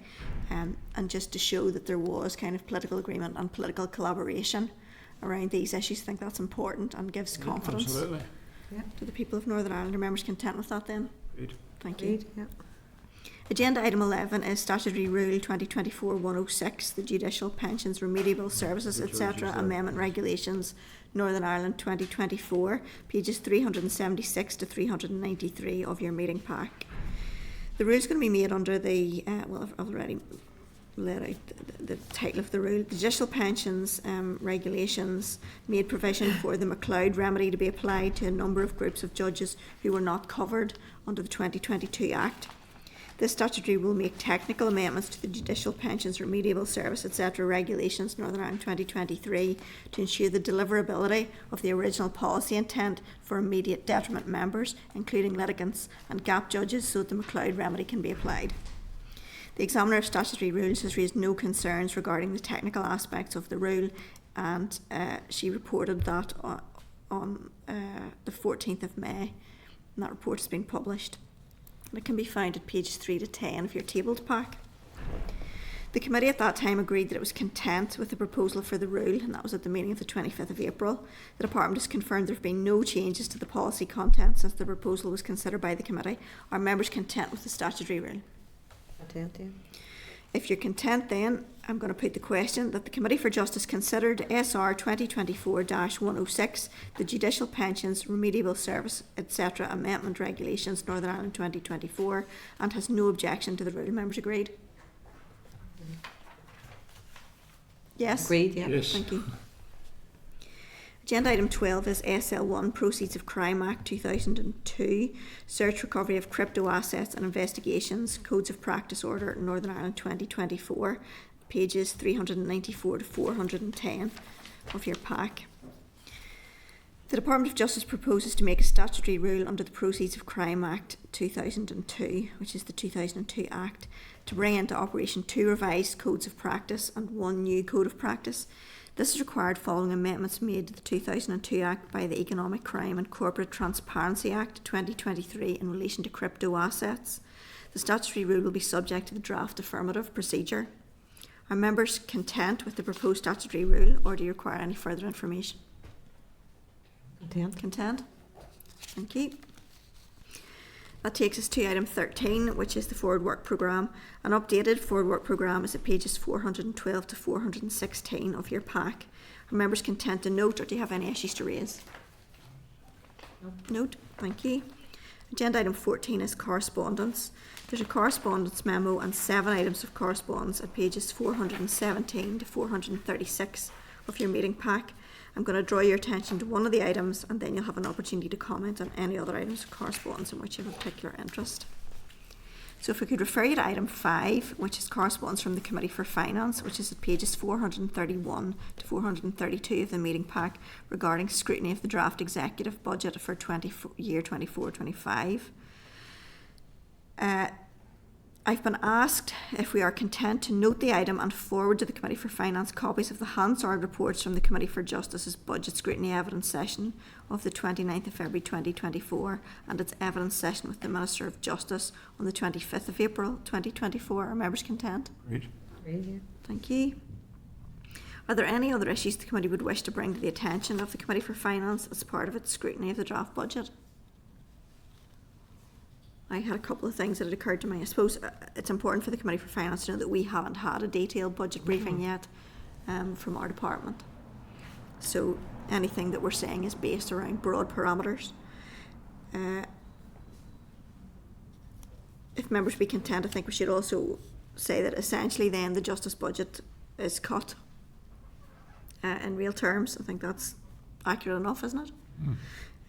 and just to show that there was kind of political agreement and political collaboration around these issues. I think that's important and gives confidence to the people of Northern Ireland. Are members content with that then? Thank you. Agenda item 11 is Statutory Rule 2024-106, the Judicial Pensions Remediable Services etc. Amendment Regulations Northern Ireland 2024, pages 376 to 393 of your meeting pack. The rule is going to be made under the, I've already laid out the title of the rule. The Judicial Pensions Regulations made provision for the MacLeod remedy to be applied to a number of groups of judges who were not covered under the 2022 Act. This statutory will make technical amendments to the Judicial Pensions Remediable Service etc. Regulations Northern Ireland 2023 to ensure the deliverability of the original policy intent for immediate detriment members, including litigants and gap judges, so that the MacLeod remedy can be applied. The Examiner of Statutory Rules has raised no concerns regarding the technical aspects of the rule, and she reported that on the 14th of May, and that report has been published. It can be found at pages 3 to 10 of your tabled pack. The committee at that time agreed that it was content with the proposal for the rule, and that was at the meeting of the 25th of April. The Department has confirmed there have been no changes to the policy content since the proposal was considered by the committee. Are members content with the statutory rule? Content, yeah. If you're content, then I'm going to put the question that the Committee for Justice considered SR 2024-106, the Judicial Pensions Remediable Service etc. Amendment Regulations Northern Ireland 2024, and has no objection to the rule. Members agreed? Yes? Agreed, yeah. Yes. Thank you. Agenda item 12 is SL1 Proceeds of Crime Act 2002, Search, Recovery of Crypto Assets and Investigations, Codes of Practice Order Northern Ireland 2024, pages 394 to 410 of your pack. The Department of Justice proposes to make a statutory rule under the Proceeds of Crime Act 2002, which is the 2002 Act, to bring into operation 2 revised codes of practice and 1 new code of practice. This is required following amendments made to the 2002 Act by the Economic Crime and Corporate Transparency Act 2023 in relation to crypto assets. The statutory rule will be subject to the draft affirmative procedure. Are members content with the proposed statutory rule, or do you require any further information? Content. Thank you. That takes us to item 13, which is the forward work programme. An updated forward work programme is at pages 412 to 416 of your pack. Are members content to note, or do you have any issues to raise? Note. Thank you. Agenda item 14 is correspondence. There's a correspondence memo and 7 items of correspondence at pages 417 to 436 of your meeting pack. I'm going to draw your attention to one of the items, and then you'll have an opportunity to comment on any other items of correspondence in which you have a particular interest. So if we could refer you to item 5, which is correspondence from the Committee for Finance, which is at pages 431 to 432 of the meeting pack, regarding scrutiny of the draft executive budget for year 24-25. I've been asked if we are content to note the item and forward to the Committee for Finance copies of the Hansard reports from the Committee for Justice's Budget Scrutiny Evidence Session of the 29th of February 2024 and its evidence session with the Minister of Justice on the 25th of April 2024. Are members content? Great. Thank you. Are there any other issues the Committee would wish to bring to the attention of the Committee for Finance as part of its scrutiny of the draft budget? I had a couple of things that had occurred to me. I suppose it's important for the Committee for Finance to know that we haven't had a detailed budget briefing yet from our department. So anything that we're saying is based around broad parameters. If members be content, I think we should also say that essentially then the justice budget is cut in real terms. I think that's accurate enough, isn't it?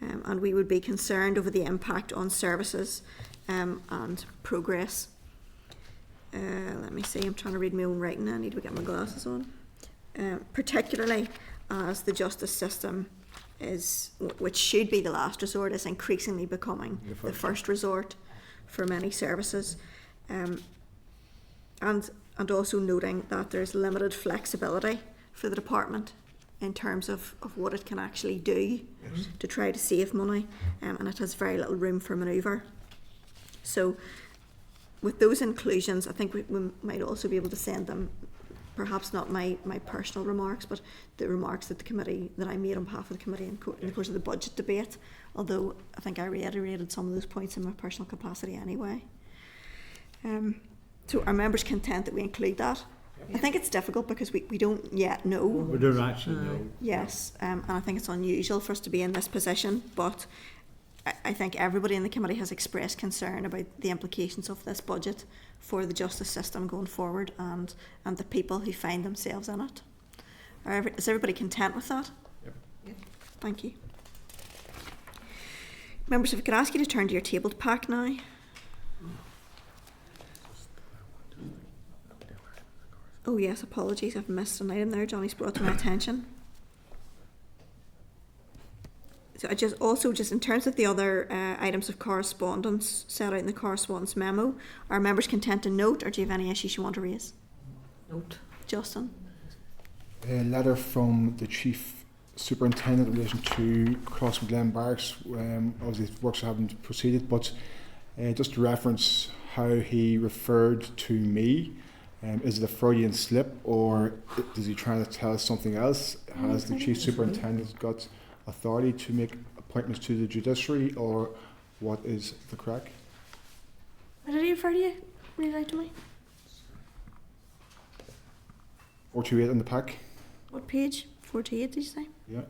And we would be concerned over the impact on services and progress. Let me see, I'm trying to read my own writing. I need to get my glasses on. Particularly as the justice system is, which should be the last resort, is increasingly becoming the first resort for many services. And also noting that there's limited flexibility for the department in terms of what it can actually do to try to save money, and it has very little room for manoeuvre. So with those inclusions, I think we might also be able to send them, perhaps not my personal remarks, but the remarks that the committee, that I made on behalf of the committee in the course of the budget debate, although I think I reiterated some of those points in my personal capacity anyway. So are members content that we include that? I think it's difficult because we don't yet know. We don't actually know. Yes, and I think it's unusual for us to be in this position, but I think everybody in the committee has expressed concern about the implications of this budget for the justice system going forward and the people who find themselves in it. Is everybody content with that? Yep. Thank you. Members, if I could ask you to turn to your tabled pack now. Oh yes, apologies, I've missed an item there. Johnny's brought to my attention. So I just in terms of the other items of correspondence set out in the correspondence memo, are members content to note, or do you have any issues you want to raise? Note. Justin? A letter from the Chief Superintendent in relation to Crossing Glen Barracks. Obviously works haven't proceeded, but just to reference how he referred to me. Is it a Freudian slip, or is he trying to tell us something else? Has the Chief Superintendent got authority to make appointments to the judiciary, or what is the crack? What did he refer to you? Read it out to me. 428 in the pack. What page? 48, did you say? Yeah.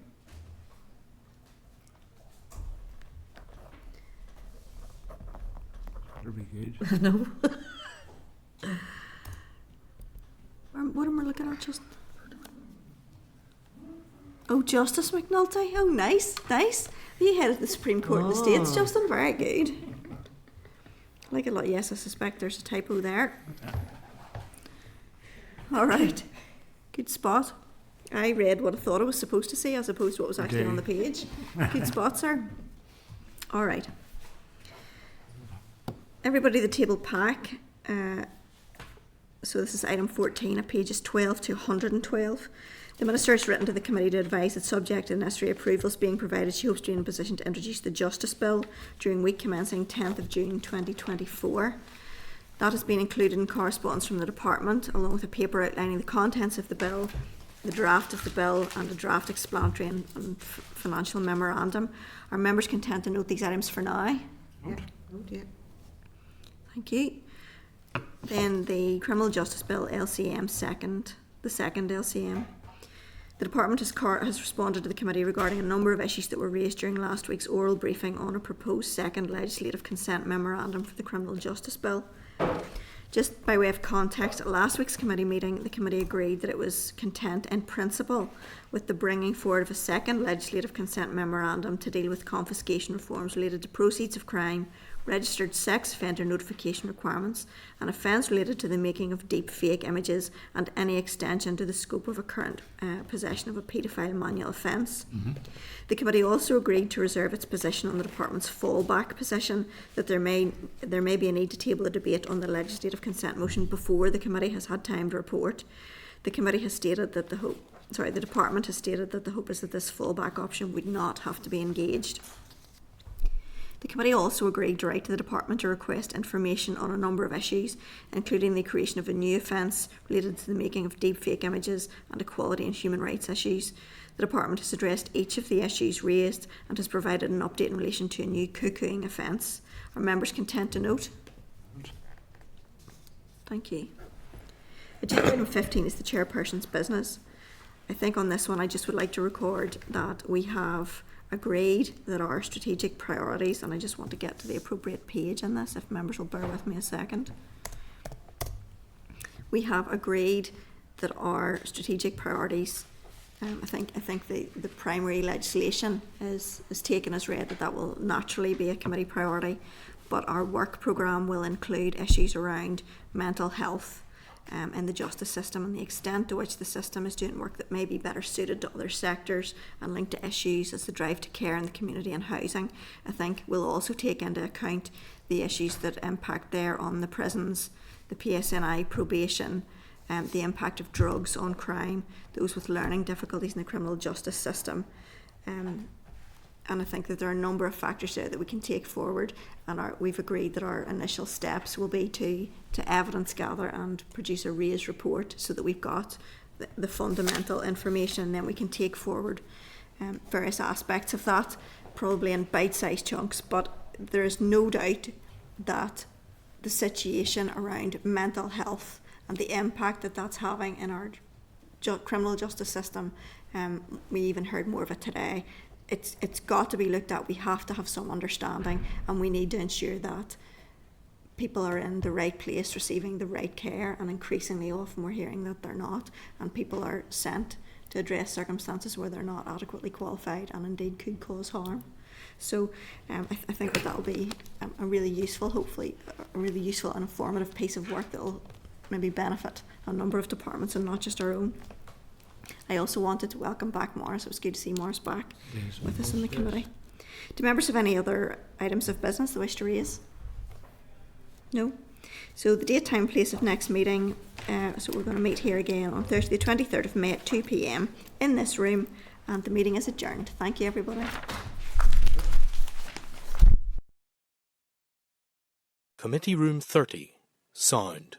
That'll be good. I know. What am I looking at, Justin? Oh, Justice McNulty. Oh, nice, nice. You headed the Supreme Court of the States, Justin. Very good. I like it a lot. Yes, I suspect there's a typo there. All right. Good spot. I read what I thought I was supposed to say as opposed to what was actually on the page. Good spot, sir. All right. Everybody, the table pack. So this is item 14 at pages 12 to 112. The Minister has written to the committee to advise that subject to the necessary approvals being provided, she hopes to be in a position to introduce the Justice Bill during week commencing 10th of June 2024. That has been included in correspondence from the Department, along with a paper outlining the contents of the bill, the draft of the bill and a draft explanatory and financial memorandum. Are members content to note these items for now? Yeah. Thank you. Then the Criminal Justice Bill LCM the second LCM. The Department has responded to the committee regarding a number of issues that were raised during last week's oral briefing on a proposed second legislative consent memorandum for the Criminal Justice Bill. Just by way of context, at last week's committee meeting, the committee agreed that it was content in principle with the bringing forward of a second legislative consent memorandum to deal with confiscation reforms related to proceeds of crime, registered sex offender notification requirements, an offence related to the making of deep fake images, and any extension to the scope of a current possession of a paedophile manual offence. The committee also agreed to reserve its position on the Department's fallback position that there may be a need to table a debate on the legislative consent motion before the committee has had time to report. The committee has stated that the Department has stated that the hope is that this fallback option would not have to be engaged. The committee also agreed to write to the Department to request information on a number of issues, including the creation of a new offence related to the making of deepfake images and equality and human rights issues. The Department has addressed each of the issues raised and has provided an update in relation to a new cuckooing offence. Are members content to note? Thank you. Agenda item 15 is the chairperson's business. I think on this one I just would like to record that we have agreed that our strategic priorities, and I just want to get to the appropriate page in this, if members will bear with me a second. We have agreed that our strategic priorities, I think the primary legislation is taken as read that will naturally be a committee priority, but our work programme will include issues around mental health in the justice system and the extent to which the system is doing work that may be better suited to other sectors and linked to issues as the drive to care in the community and housing. I think we'll also take into account the issues that impact there on the prisons, the PSNI, probation, the impact of drugs on crime, those with learning difficulties in the criminal justice system. And I think that there are a number of factors there that we can take forward, and we've agreed that our initial steps will be to evidence gather and produce a raised report so that we've got the fundamental information, and then we can take forward various aspects of that, probably in bite-sized chunks. But there is no doubt that the situation around mental health and the impact that that's having in our criminal justice system, we even heard more of it today. It's got to be looked at. We have to have some understanding, and we need to ensure that people are in the right place receiving the right care, and increasingly often we're hearing that they're not, and people are sent to address circumstances where they're not adequately qualified and indeed could cause harm. So I think that will be a really useful, hopefully a really useful and informative piece of work that will maybe benefit a number of departments and not just our own. I also wanted to welcome back Morris. It was good to see Morris back with us in the committee. Do members have any other items of business they wish to raise? No? So the date, time, place of next meeting, so we're going to meet here again on Thursday the 23rd of May at 2 p.m. in this room, and the meeting is adjourned. Thank you, everybody. Committee Room 30, Sound.